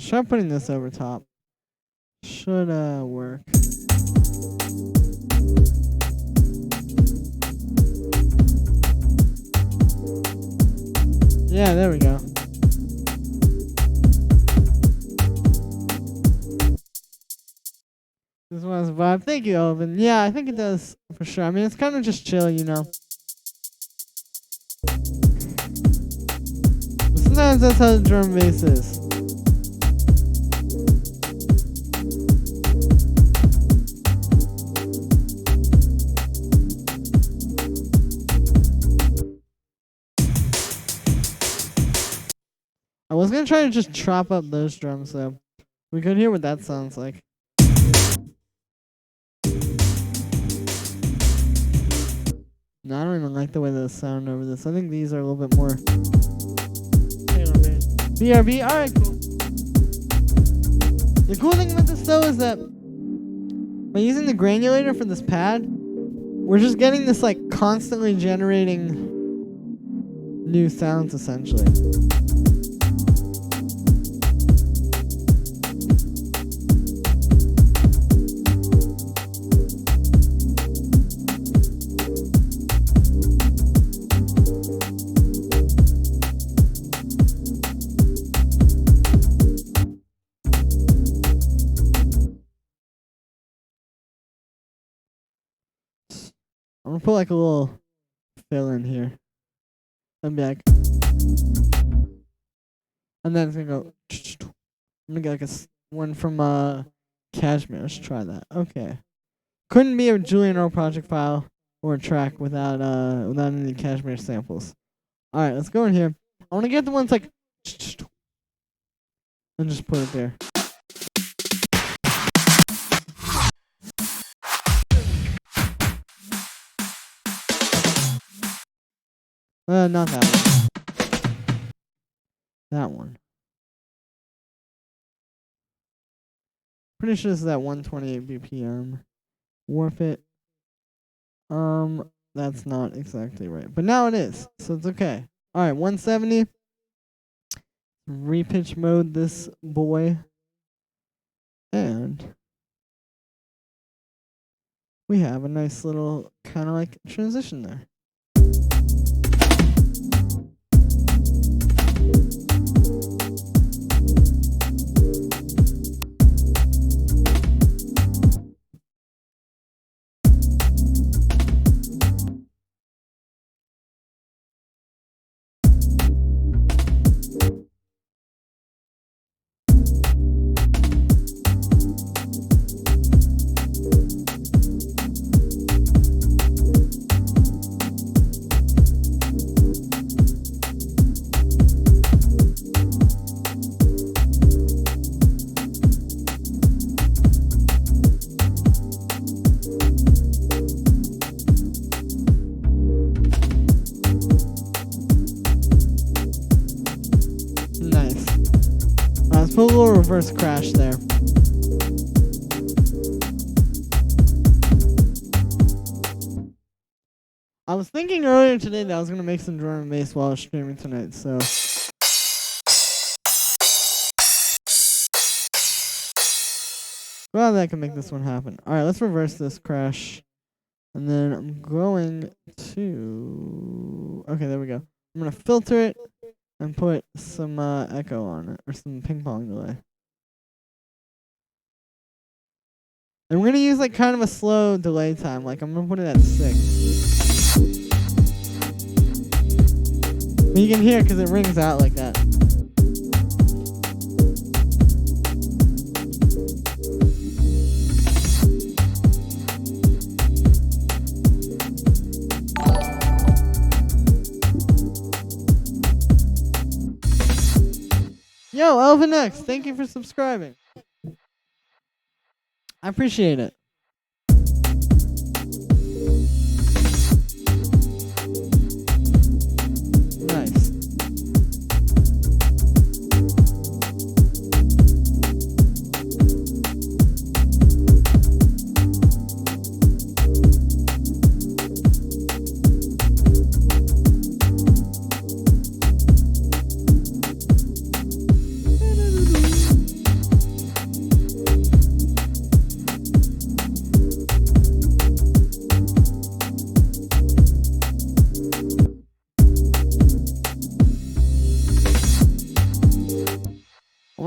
Let's try putting this over top. Should work. Yeah, there we go. This one's vibe. Thank you, Elvin. Yeah, I think it does for sure. I mean, it's kind of just chill, you know. But sometimes that's how the drum and bass is. I was gonna try to just chop up those drums though. We could hear what that sounds like. No, I don't even like the way those sound over this. I think these are a little bit more. BRB, alright, cool. The cool thing about this though is that by using the granulator for this pad, we're just getting this like constantly generating new sounds essentially. I'm gonna put like a little fill in here. And be like, and then it's gonna go. I'm gonna get like one from Cashmere. Let's try that. Okay. Couldn't be a Julian Earl project file or a track without any Cashmere samples. All right, let's go in here. I want to get the ones like, and just put it there. Not that one. That one. Pretty sure this is at 128 BPM. Warp it. That's not exactly right. But now it is. So it's okay. Alright, 170. Repitch mode this boy. And we have a nice little kind of like transition there. Put a little reverse crash there. I was thinking earlier today that I was going to make some drum and bass while I was streaming tonight, so. Glad that I can make this one happen. Alright, let's reverse this crash. And then I'm going to. Okay, there we go. I'm going to filter it and put some echo on it, or some ping pong delay. And we're gonna use like kind of a slow delay time, like I'm gonna put it at 6. But you can hear because it rings out like that. Yo, Elvin X, thank you for subscribing. I appreciate it. Nice.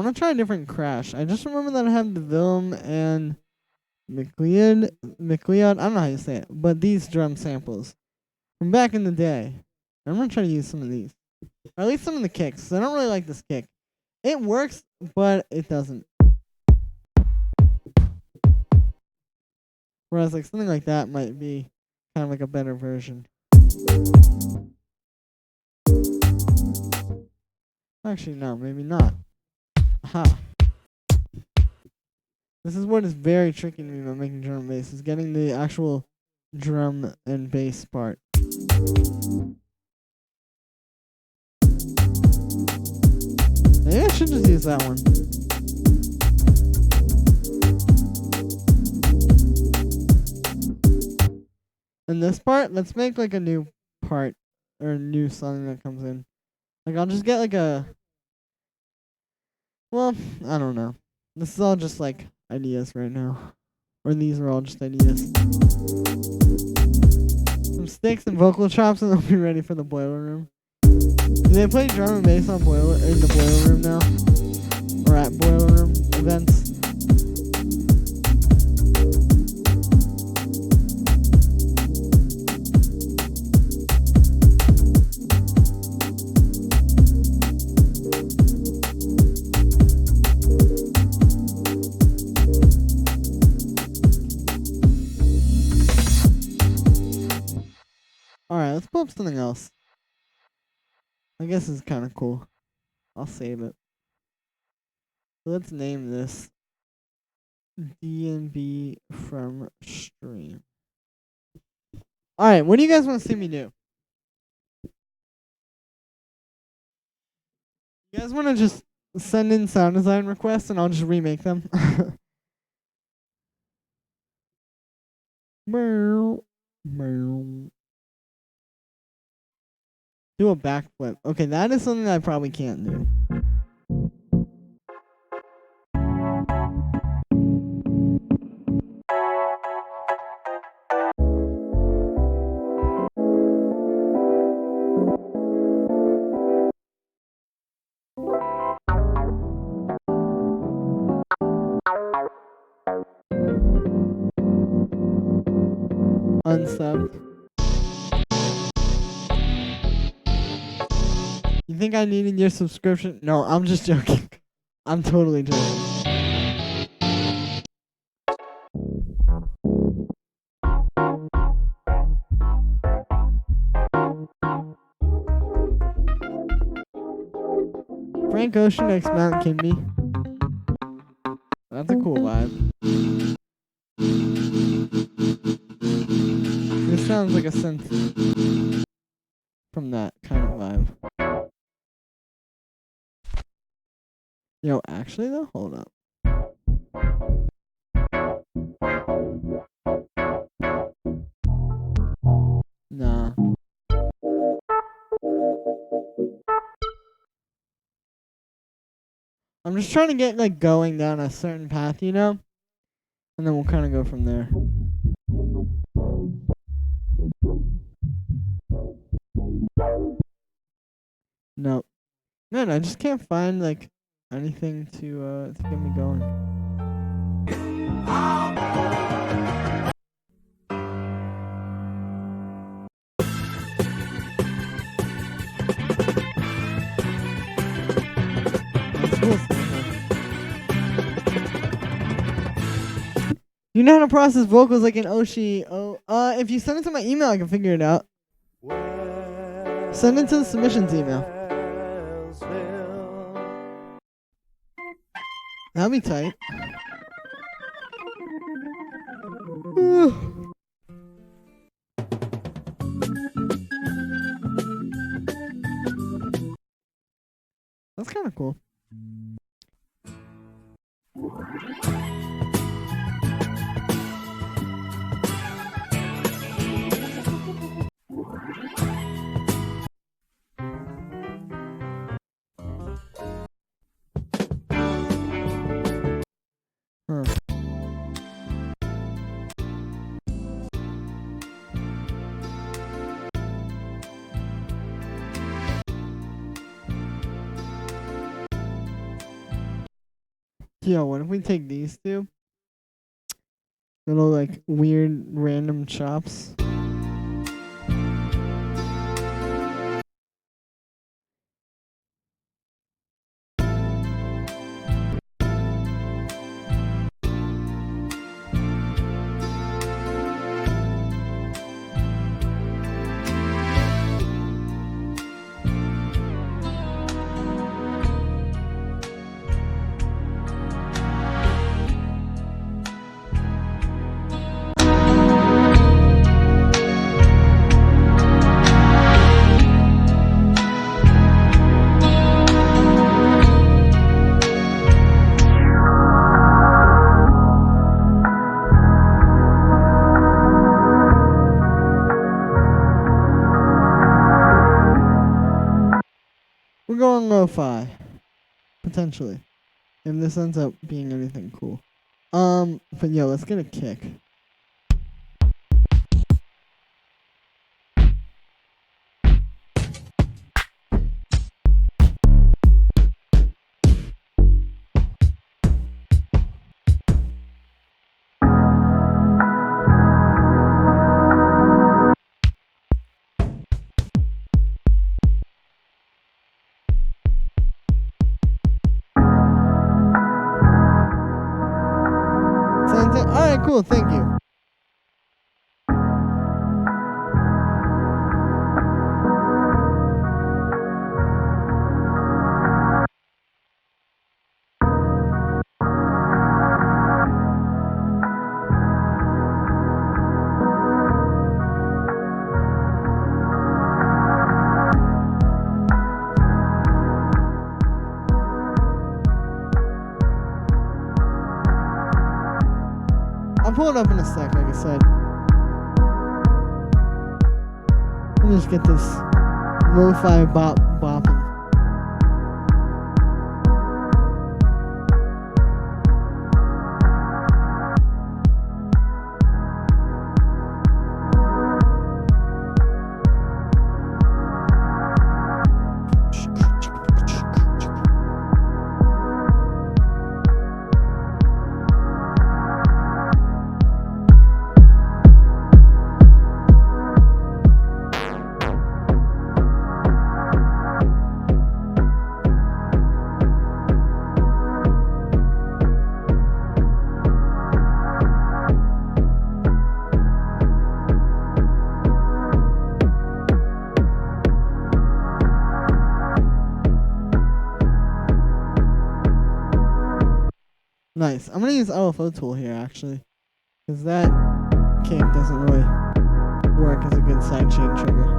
gonna try a different crash. I just remember that I have the Vilm and McLeod. I don't know how you say it, but these drum samples from back in the day. I'm gonna try to use some of these, or at least some of the kicks. 'Cause I don't really like this kick. It works, but it doesn't. Whereas like something like that might be kind of like a better version. Actually, no, maybe not. Aha. This is what is very tricky to me about making drum and bass, is getting the actual drum and bass part. Maybe I should just use that one. And this part, let's make like a new part, or a new song that comes in. Like I'll just get like a, well, I don't know. This is all just like ideas right now. Or these are all just ideas. Some sticks and vocal chops and they'll be ready for the boiler room. Do they play drum and bass on in the boiler room now? Or at boiler room events? Alright, let's pull up something else. I guess it's kind of cool. I'll save it. So let's name this D&B from stream. Alright, what do you guys want to see me do? You guys want to just send in sound design requests and I'll just remake them? Do a backflip. Okay, that is something that I probably can't do. Unsubbed. You think I needed your subscription? No, I'm just joking. I'm totally joking. Frank Ocean X Mount Kimby. That's a cool vibe. This sounds like a synth from that kind of vibe. Yo, actually though, hold up. Nah. I'm just trying to get like going down a certain path, you know? And then we'll kind of go from there. Nope. Man, I just can't find like anything to get me going. That's cool. You know how to process vocals like an Oshi? If you send it to my email, I can figure it out. Send it to the submissions email. That'll be tight. That's kind of cool. Huh. Yo, what if we take these two? Little, like, weird, random chops. We're going lo-fi. Potentially. If this ends up being anything cool. But yo, let's get a kick. Alright, cool, thank you. I'll pull it up in a sec, like I said. Let me just get this lo-fi bopping. Nice. I'm gonna use LFO tool here actually, because that kink doesn't really work as a good sidechain trigger.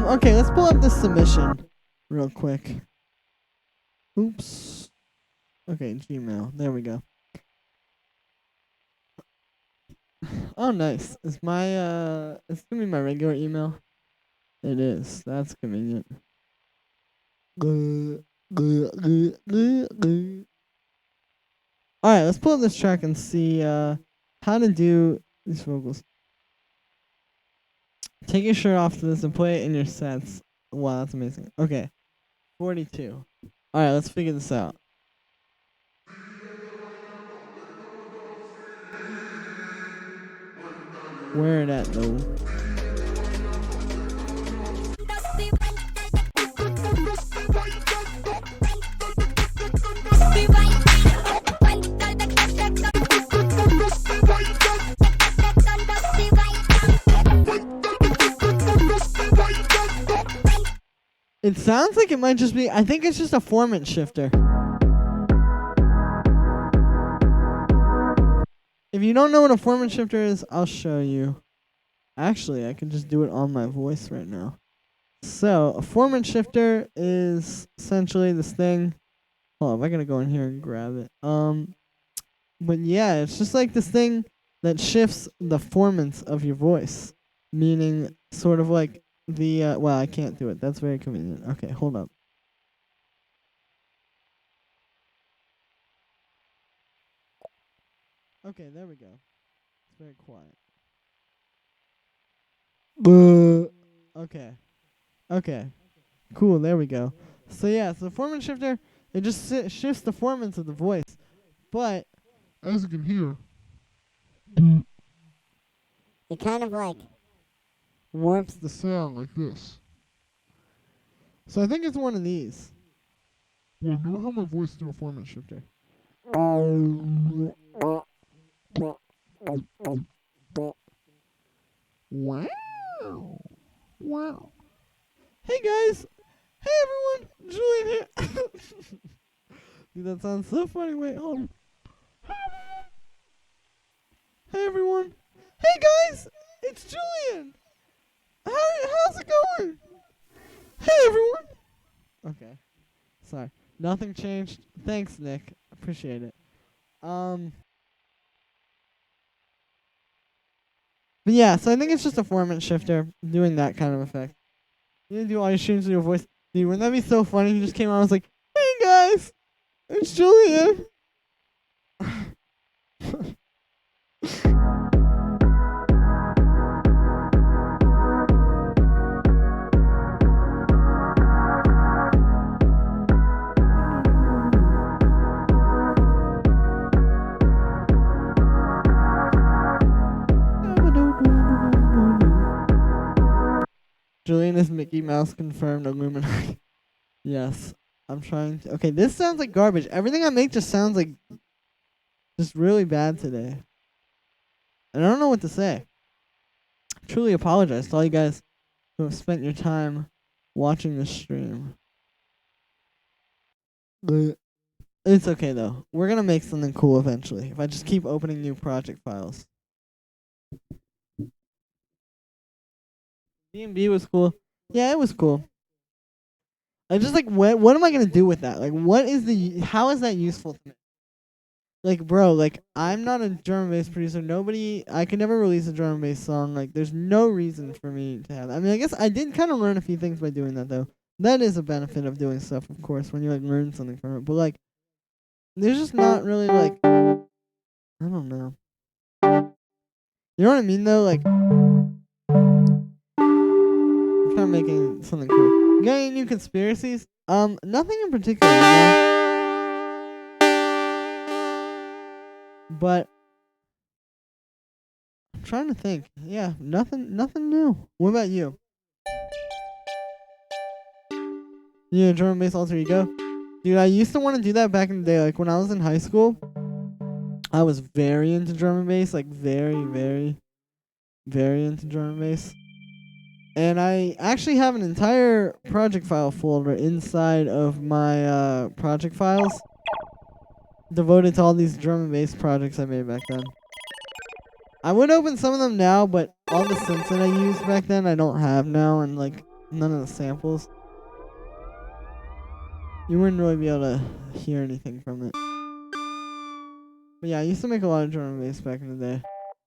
Okay, let's pull up the submission real quick. Oops. Okay, Gmail. There we go. Oh, nice. Is my it's gonna be my regular email. It is. That's convenient. Alright, let's pull up this track and see how to do these vocals. Take your shirt off to this and play it in your sets. Wow, that's amazing. Okay. 42. Alright, let's figure this out. Where it at though? It sounds like it might just be. I think it's just a format shifter. If you don't know what a format shifter is, I'll show you. Actually, I can just do it on my voice right now. So, a format shifter is essentially this thing. Hold on, I gotta go in here and grab it. But yeah, it's just like this thing that shifts the formants of your voice. Meaning, sort of like the, well, I can't do it. That's very convenient. Okay, hold up. Okay, there we go. It's very quiet. Okay. Okay. Cool, there we go. So yeah, so the format shifter, it just shifts the formants of the voice. But as you can hear, it kind of like warps the sound like this. So I think it's one of these. Yeah, know how my voice through a format shifter. Wow. Wow. Hey guys. Hey everyone. Julian here. Dude, that sounds so funny. Wait, hold on. Hey everyone. Hey guys. It's Julian. How's it going? Hey everyone. Okay. Sorry. Nothing changed. Thanks, Nick. Appreciate it. But yeah, so I think it's just a format shifter doing that kind of effect. You do all your streams with your voice. Dude, wouldn't that be so funny? He just came out and was like, hey guys, it's Julian. Julian is Mickey Mouse confirmed Illuminati. Yes. I'm trying to. Okay, this sounds like garbage. Everything I make just sounds like just really bad today. And I don't know what to say. I truly apologize to all you guys who have spent your time watching this stream. But it's okay though. We're gonna make something cool eventually. If I just keep opening new project files. D&B was cool. Yeah, it was cool. I just like what am I gonna do with that? Like what is how is that useful to me? Like bro, like I'm not a drum and bass producer. I could never release a drum and bass song. Like there's no reason for me to have that. I mean I guess I did kind of learn a few things by doing that though. That is a benefit of doing stuff, of course, when you like learn something from it. But like there's just not really like I don't know. You know what I mean though? Like I'm trying to make something cool. You got any new conspiracies? Nothing in particular, you know? But I'm trying to think. Yeah, nothing new. What about you? You a drum and bass alter ego? Dude, I used to want to do that back in the day. Like when I was in high school, I was very into drum and bass, like very, very, very into drum and bass. And I actually have an entire project file folder inside of my project files devoted to all these drum and bass projects I made back then. I would open some of them now, but all the synths that I used back then I don't have now, and like none of the samples. You wouldn't really be able to hear anything from it. But yeah, I used to make a lot of drum and bass back in the day.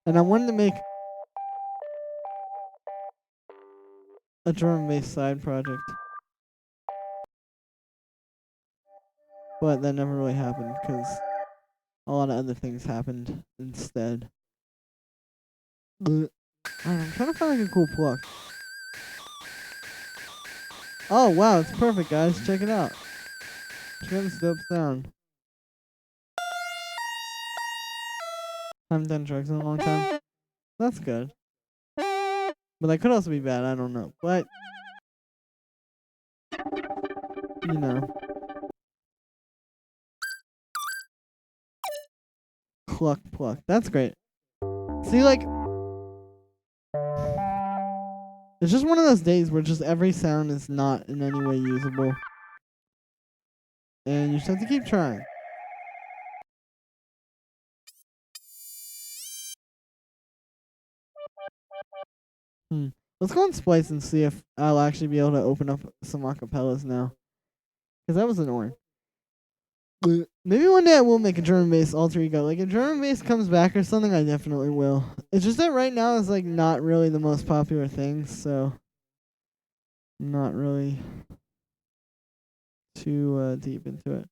And I wanted to make a drum and bass side project. But that never really happened because a lot of other things happened instead. I'm trying to find like a cool pluck. Oh wow, it's perfect guys, check it out. Check out this dope sound. Haven't done drugs in a long time. That's good. But that could also be bad, I don't know. But you know. Cluck pluck. That's great. See like It's just one of those days where just every sound is not in any way usable. And you just have to keep trying. Let's go on Splice and see if I'll actually be able to open up some acapellas now. Because that was annoying. Maybe one day I will make a German-based alter ego. Like, if German-based comes back or something, I definitely will. It's just that right now it's, like, not really the most popular thing, so... I'm not really too deep into it.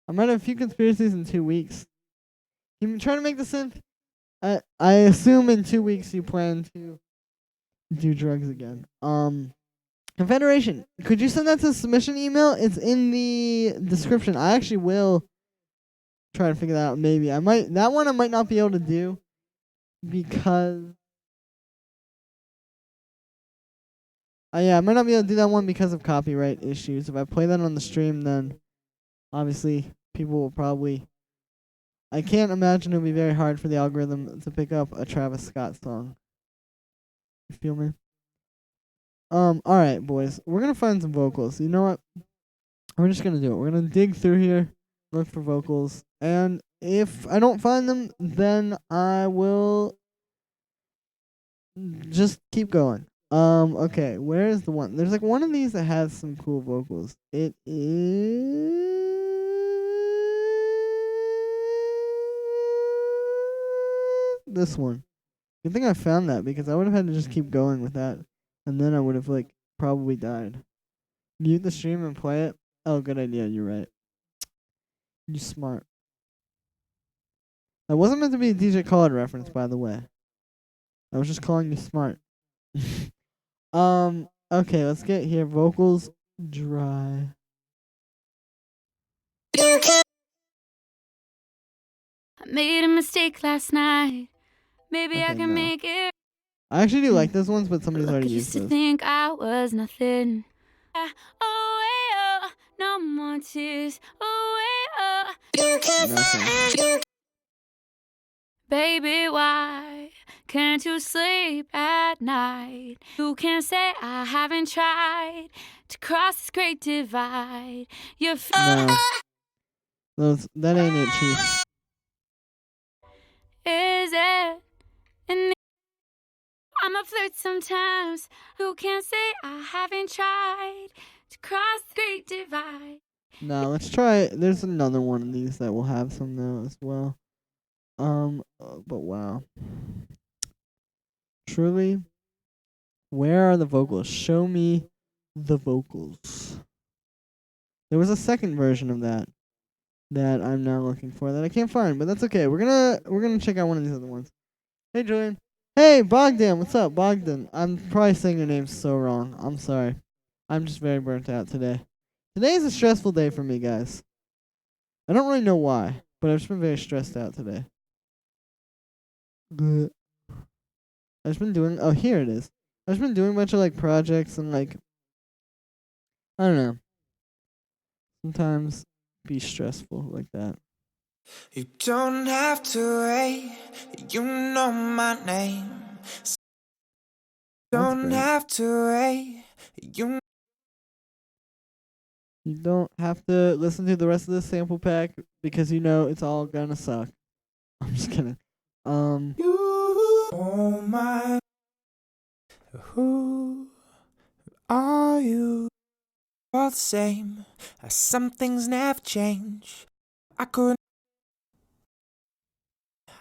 I might have a few conspiracies in 2 weeks. You trying to make the synth? I assume in 2 weeks you plan to do drugs again. Confederation, could you send that to the submission email? It's in the description. I actually will try to figure that out. Maybe I might. That one I might not be able to do because. Yeah, I might not be able to do that one because of copyright issues. If I play that on the stream, then obviously people will probably. I can't imagine it'll be very hard for the algorithm to pick up a Travis Scott song. You feel me? Alright, boys. We're gonna find some vocals. You know what? We're just gonna do it. We're gonna dig through here, look for vocals, and if I don't find them, then I will just keep going. Okay, where is the one? There's like one of these that has some cool vocals. It is this one. Good thing I found that because I would have had to just keep going with that, and then I would have like probably died. Mute the stream and play it. Oh, good idea. You're right. You smart. That wasn't meant to be a DJ Khaled reference, by the way. I was just calling you smart. Okay, let's get here. Vocals dry. I made a mistake last night. Maybe I Okay, can no. make it. I actually do like those ones, but somebody's Look, I already used used to those. think I was nothing. Oh, no more tears. Oh, Nothing. baby, why can't you sleep at night? You can't say I haven't tried to cross this great divide. You're No. That ain't it, Chief. Is it? And I'm a flirt sometimes. Who can't say I haven't tried to cross the great divide? No, let's try. There's another one of these that will have some though as well. But wow. Truly, where are the vocals? Show me the vocals. There was a second version of that I'm now looking for that I can't find, but that's okay. We're gonna check out one of these other ones. Hey, Julian. Hey, Bogdan. What's up, Bogdan? I'm probably saying your name so wrong. I'm sorry. I'm just very burnt out today. Today is a stressful day for me, guys. I don't really know why, but I've just been very stressed out today. I've just been doing. Oh, here it is. I've just been doing a bunch of like projects and like. I don't know. Sometimes be stressful like that. You don't have to wait, you know my name. Don't have to wait, you don't have to listen to the rest of the sample pack because you know it's all gonna suck. I'm just kidding. oh my, who are you? All the same, some things never change.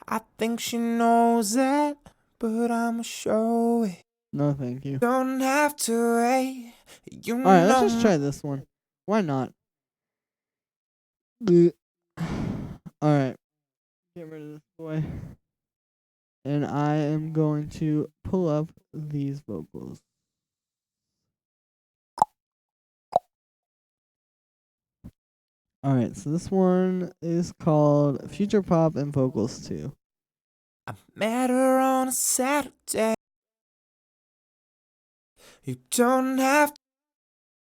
I think she knows that, but I'ma show it. No, thank you. Don't have to wait. Alright, let's just try this one. Why not? Alright. Get rid of this boy. And I am going to pull up these vocals. Alright, so this one is called Future Pop and Vocals 2. I met her on a Saturday. You don't have to.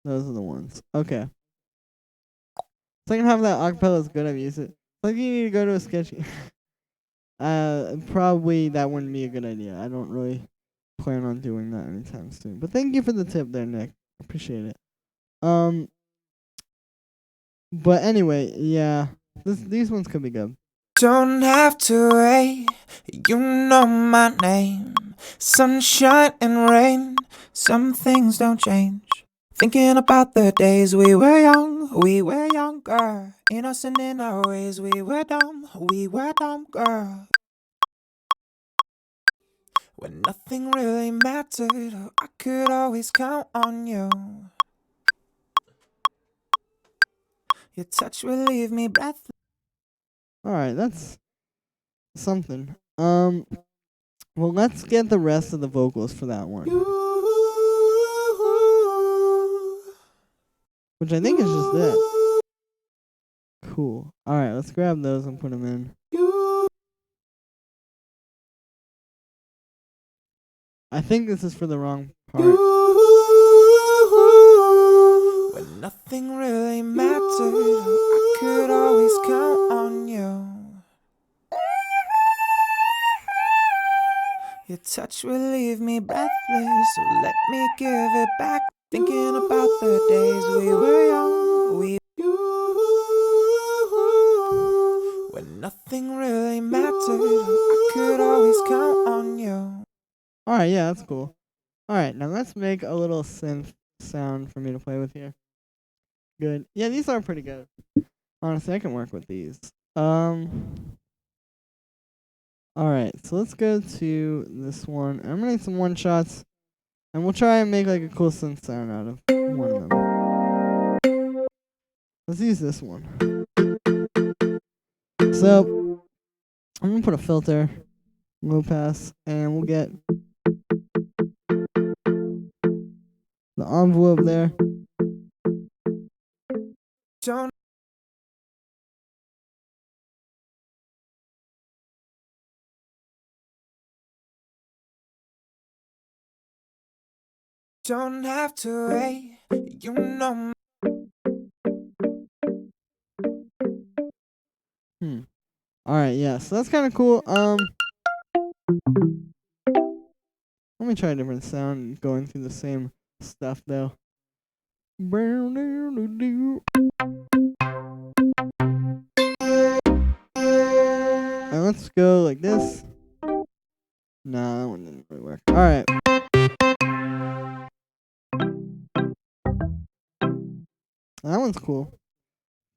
Those are the ones. Okay. Second half of that acapella is good. I've used it. Like you need to go to a sketchy. Probably that wouldn't be a good idea. I don't really plan on doing that anytime soon. But thank you for the tip there, Nick. Appreciate it. But anyway, yeah, these ones could be good. Don't have to wait, you know my name. Sunshine and rain, some things don't change. Thinking about the days we were younger, innocent in our ways, we were dumb, girl. When nothing really mattered, I could always count on you. Your touch will leave me breathless. Alright, that's something. Well, let's get the rest of the vocals for that one. Which I think is just it. Cool. Alright, let's grab those and put them in. I think this is for the wrong part. When nothing really mattered, I could always count on you. Your touch will leave me breathless, so let me give it back. Thinking about the days we were young, when nothing really mattered, I could always count on you. Alright, yeah, that's cool. Alright, now let's make a little synth sound for me to play with here. Good. Yeah, these are pretty good. Honestly, I can work with these. Alright, so let's go to this one. I'm gonna make some one shots, and we'll try and make like a cool synth sound out of one of them. Let's use this one. So, I'm gonna put a filter, low pass, and we'll get the envelope there. Don't have to wait, you know. Alright, yeah, so that's kind of cool. Let me try a different sound going through the same stuff though. And let's go like this. Nah, that one didn't really work. Alright. That one's cool.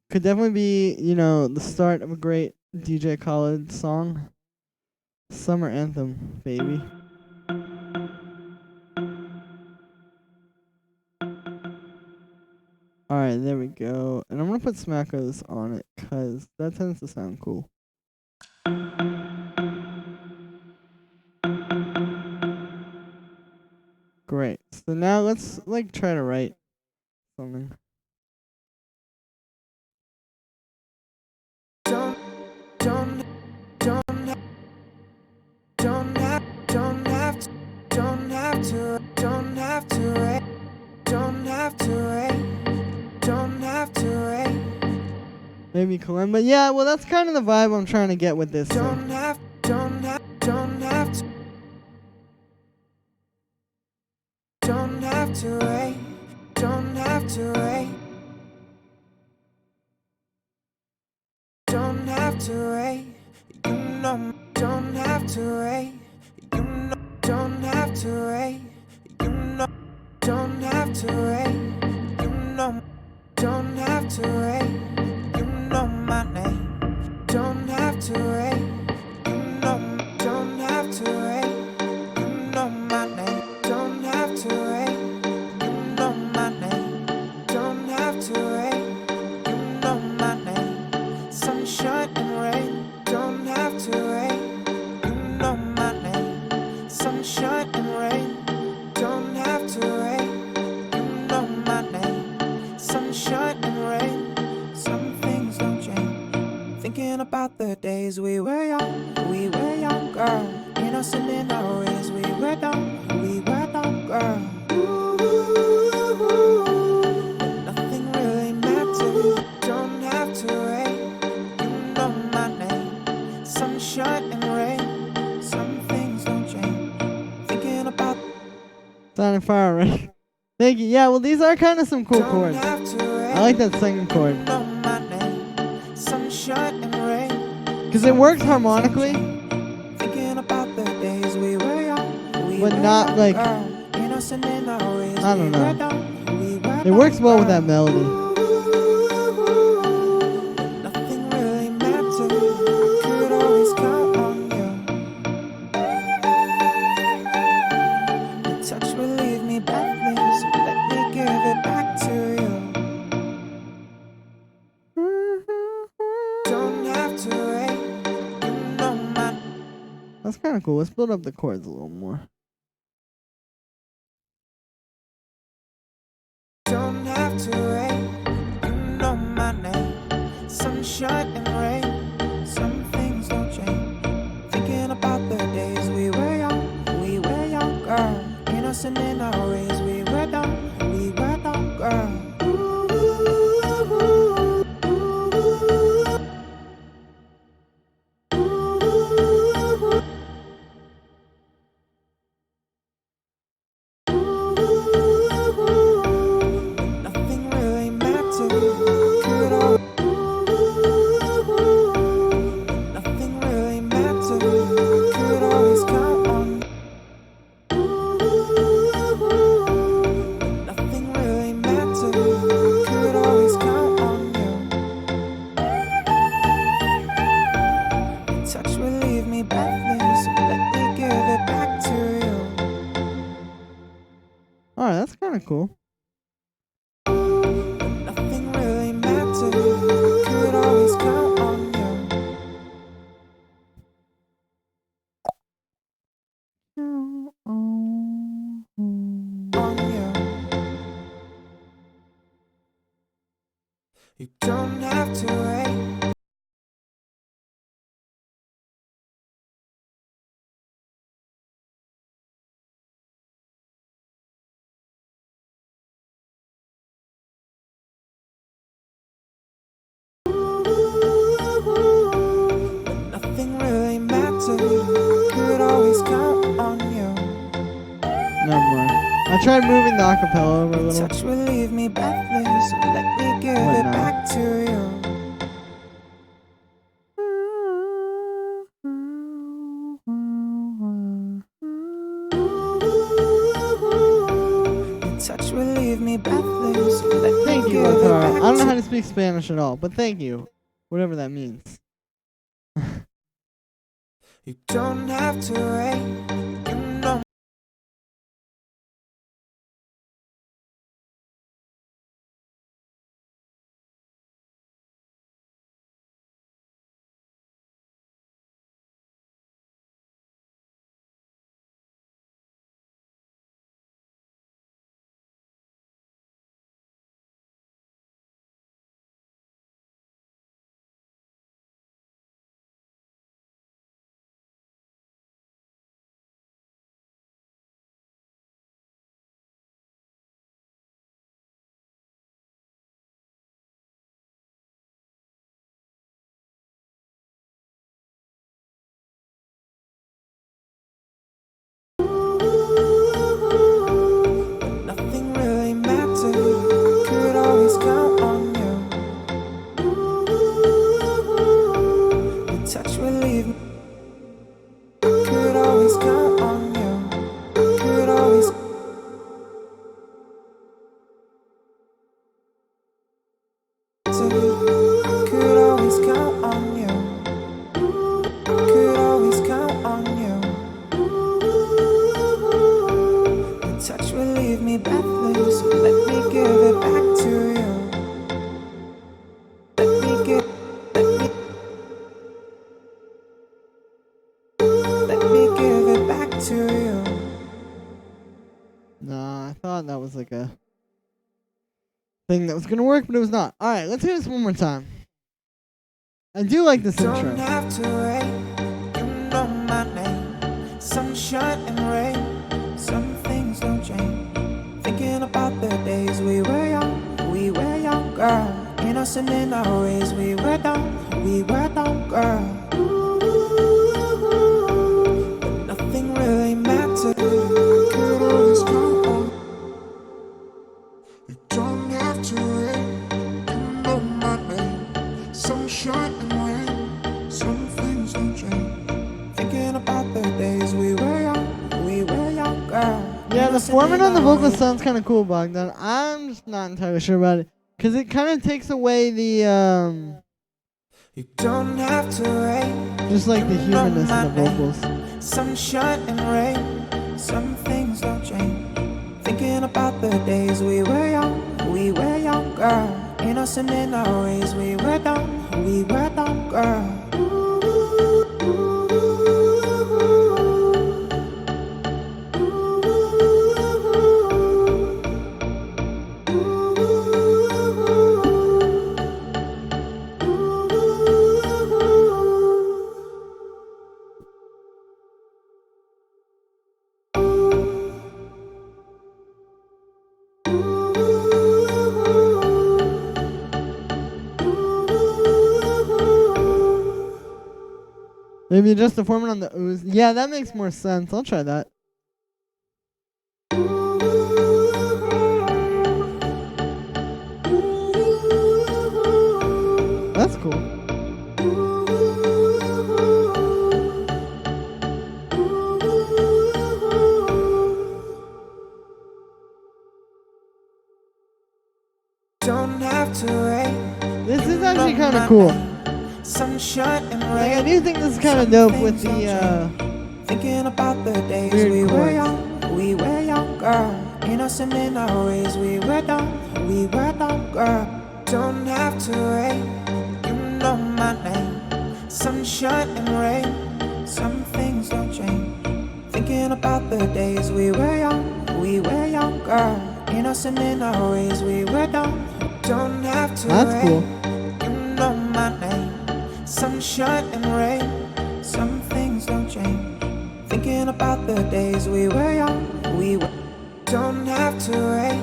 Could definitely be, the start of a great DJ Khaled song. Summer anthem, baby. Alright, there we go. And I'm gonna put smackos on it, cause that tends to sound cool. Great. So now let's try to write something. Maybe Kalimba. Yeah, well that's kind of the vibe I'm trying to get with this. Don't have to wait. Don't have to wait. Don't have to wait. You know, don't have to wait. You know, don't have to wait. You know, don't have to wait. You know, don't have to wait. You know my name. Don't have to wait. You know, don't have to wait. You know my name. Don't have to wait. You know my name. Don't have to wait. You know my name. Sunshine and rain. Don't have to wait. You know my name. Sunshine and rain. Don't have to wait. You know my name. Sunshine and rain. Some things don't change. Thinking about the days we were young, girl. Innocent in our ways, we were dumb, girl. Nothing really matters. Don't have to wait. You know my name. Sunshine and rain. Some things don't change. Thinking about on a fire already. Thank you. Yeah, well, these are kind of some cool chords. I like that second chord. Because it works harmonically, but not like, I don't know. It works well with that melody. Nothing really mattered. I could always count on you. Your touch will leave me breathless. So let me give it back to you. Don't have to wait. You know my. That's kind of cool. Let's build up the chords a little more. Don't have to wait. You know my name. Sunshine and rain. Some things don't change. Thinking about the days we were young, girl. Innocent in our ways, we were dumb, girl. Nothing really mattered. Could all. Nothing really mattered. Could always count on. Nothing really mattered. Could always count on you. Your touch will leave me breathless. So let me give it back to you. Alright, that's kind of cool. Nothing really mattered. Could always count on you. On you. You don't have to wait. Nothing really mattered. Could always count on you. Never mind. I tried moving the acapella over a Your little. touch will leave me breathless. So let me give What it now? back to you. Your touch will leave me breathless. So let me Thank you, give it Lautaro. back I don't know to how to speak Spanish at all, but thank you. Whatever that means. you. Don't have to wait. You know. Nothing really mattered. Could always count on you. Your touch will leave me. Could always count on you. Could always. Could always count on you. Could always count on you. Your touch will leave me breathless. So let me give it back to you. Let me give. Let me give it back to you. Nah, I thought that was like a thing that was gonna work, but it was not. Alright, let's hear this one more time. I do like this Don't intro. have to wait. You know my name. Sunshine and rain. Some things don't change. Thinking about the days we were young, girl. Innocent in our ways, we were dumb, girl. But nothing really mattered. Could always count on Yeah, the forming on the vocals sounds kind of cool, Bogdan. I'm just not entirely sure about it. Because it kind of takes away the, You don't have to wait. just like the You know humanness my of the vocals. name. Sunshine and rain, some things don't change. Thinking about the days we were young, girl. Innocent in our ways, we were dumb, girl. Maybe just the forming on the ooze. Yeah, that makes more sense. I'll try that. That's cool. Don't have to wait. This is actually kind of cool. Sunshine and Like, I rain. do think this is kind of dope with the, Thinking about the days weird we were chords. we were young, girl. Innocent in our ways, we were dumb, girl. Don't have to wait, you know my name. Sunshine and rain, some things don't change. Thinking about the days we were young, girl. Innocent in our ways, we were dumb. Don't have to That's wait, cool. you know my name. Sunshine and rain, some things don't change. Thinking about the days we were young, don't have to wait,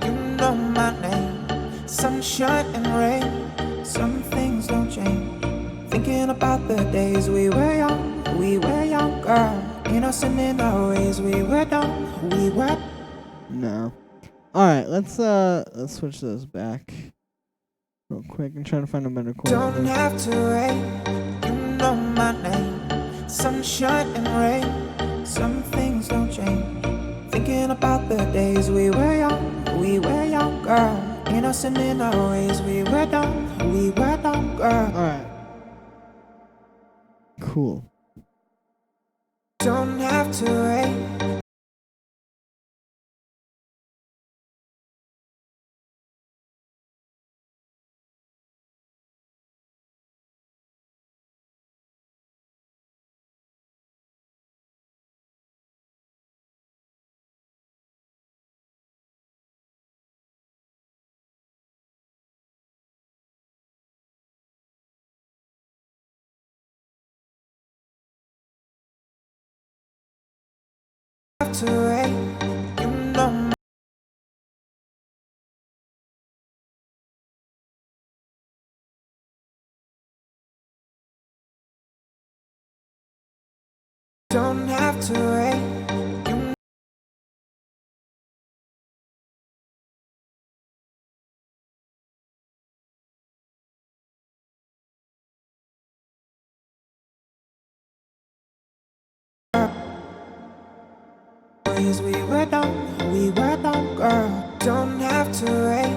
you know my name. Sunshine and rain, some things don't change. Thinking about the days we were young, girl. Innocent in our ways, we were dumb, No. Alright, let's switch those back real quick and try to find a better chord. Don't have to wait, you know my name. Sunshine and rain, some things don't change. Thinking about the days we were young, girl. Innocent in our ways, we were dumb, girl. Alright. Cool. Don't have to wait. Have to wait, you know my don't have to wait, you ways, we were dumb, girl. Don't have to wait,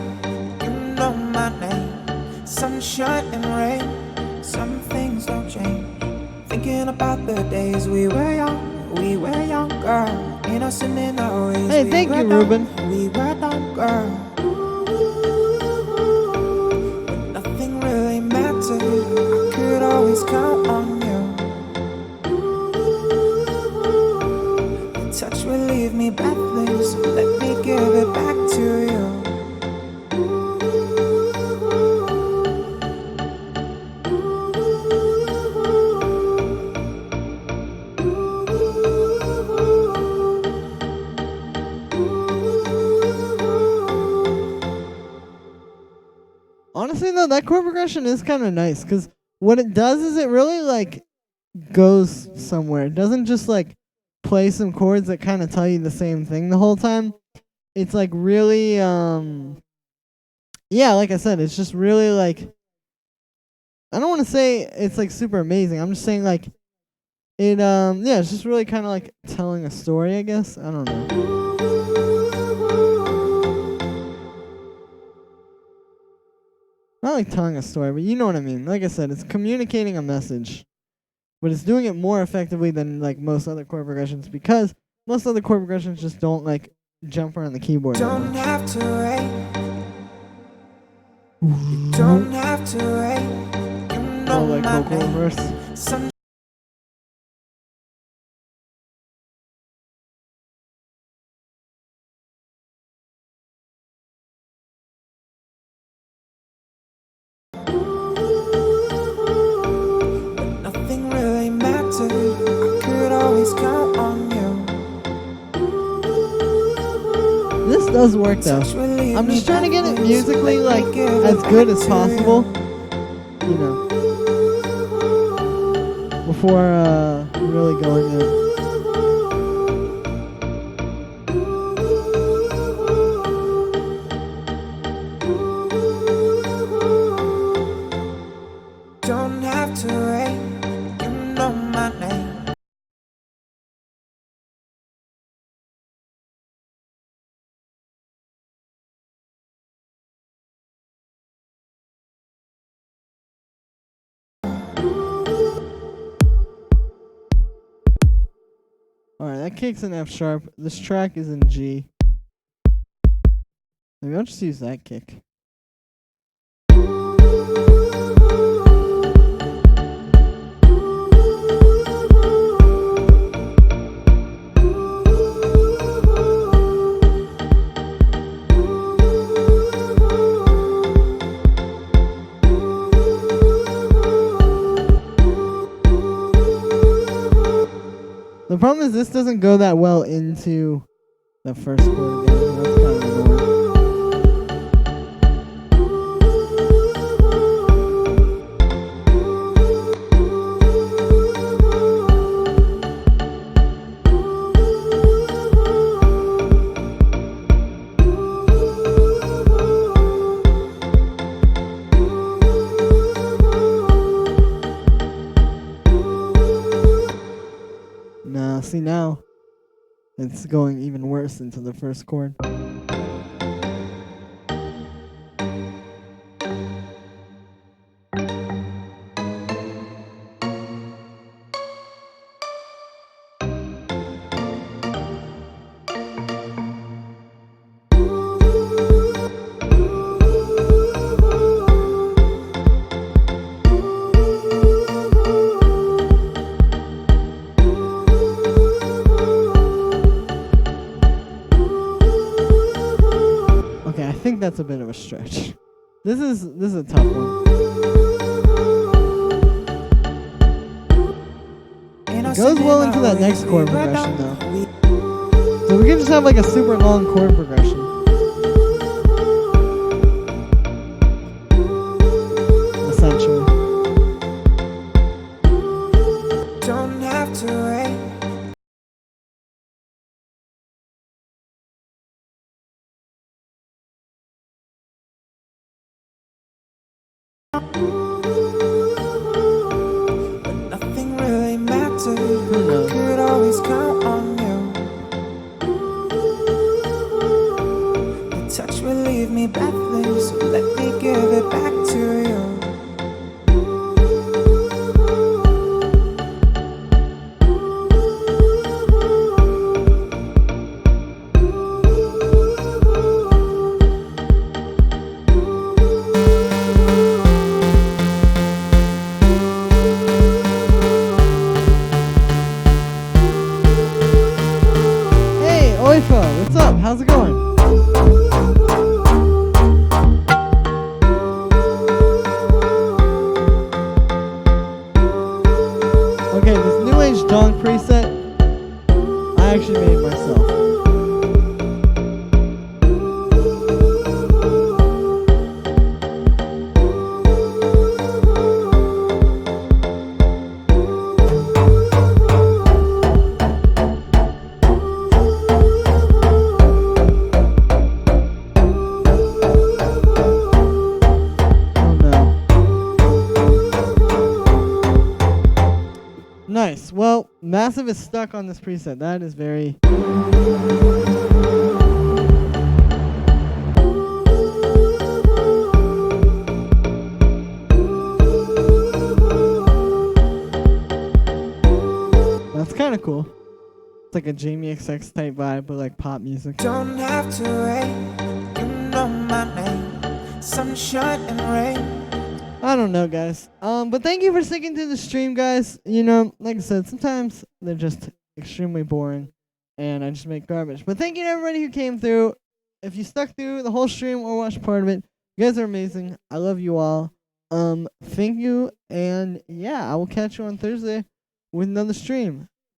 you know my name. Sunshine and rain, some things don't change. Thinking about the days we were young, girl. Innocent in our ways. Hey, thank you, Ruben. We were dumb, girl. When nothing really mattered, I could always count on you. Your touch will leave me breathless. Let me give it back to you. Honestly, though, that chord progression is kind of nice because what it does is it really, like, goes somewhere. It doesn't just, like, play some chords that kind of tell you the same thing the whole time. It's, like, really, yeah, like I said, it's just really, like, I don't want to say it's, like, super amazing. I'm just saying, like, yeah, it's just really kind of like telling a story, I guess. I don't know. Not like telling a story, but you know what I mean. Like I said, it's communicating a message, but it's doing it more effectively than like most other chord progressions because most other chord progressions just don't like jump around the keyboard. Don't have to wait. You don't have to wait. You know like my vocal name. reverse. Some nothing really mattered. I could always count on you. This does work though. I'm just trying to get it musically like as good as possible. You know. Before really going in. Don't have to wait. You know my name. Alright, that kick's in F sharp. This track is in G. Maybe I'll just use that kick. The problem is this doesn't go that well into the first chord again. That's kind of annoying. No, see now, it's going even worse into the first chord. I think that's a bit of a stretch. This is a tough one. It goes well into that next chord progression though. So we can just have like a super long chord progression. Essentially. Don't have to wait. Nothing really mattered. I could always count on you. Your touch will leave me breathless, so let me give it back to you. What's up? How's it going? Okay, this New Age Dawn preset, I actually made myself. Nice. Well, Passive is stuck on this preset. That is very... That's kind of cool. It's like a Jamie XX type vibe, but like pop music. Don't have to wait, you know my name. Sunshine and rain. I don't know, guys. But thank you for sticking to the stream, guys. You know, like I said, sometimes they're just extremely boring, and I just make garbage. But thank you to everybody who came through. If you stuck through the whole stream or watched part of it, you guys are amazing. I love you all. Thank you, and yeah, I will catch you on Thursday with another stream.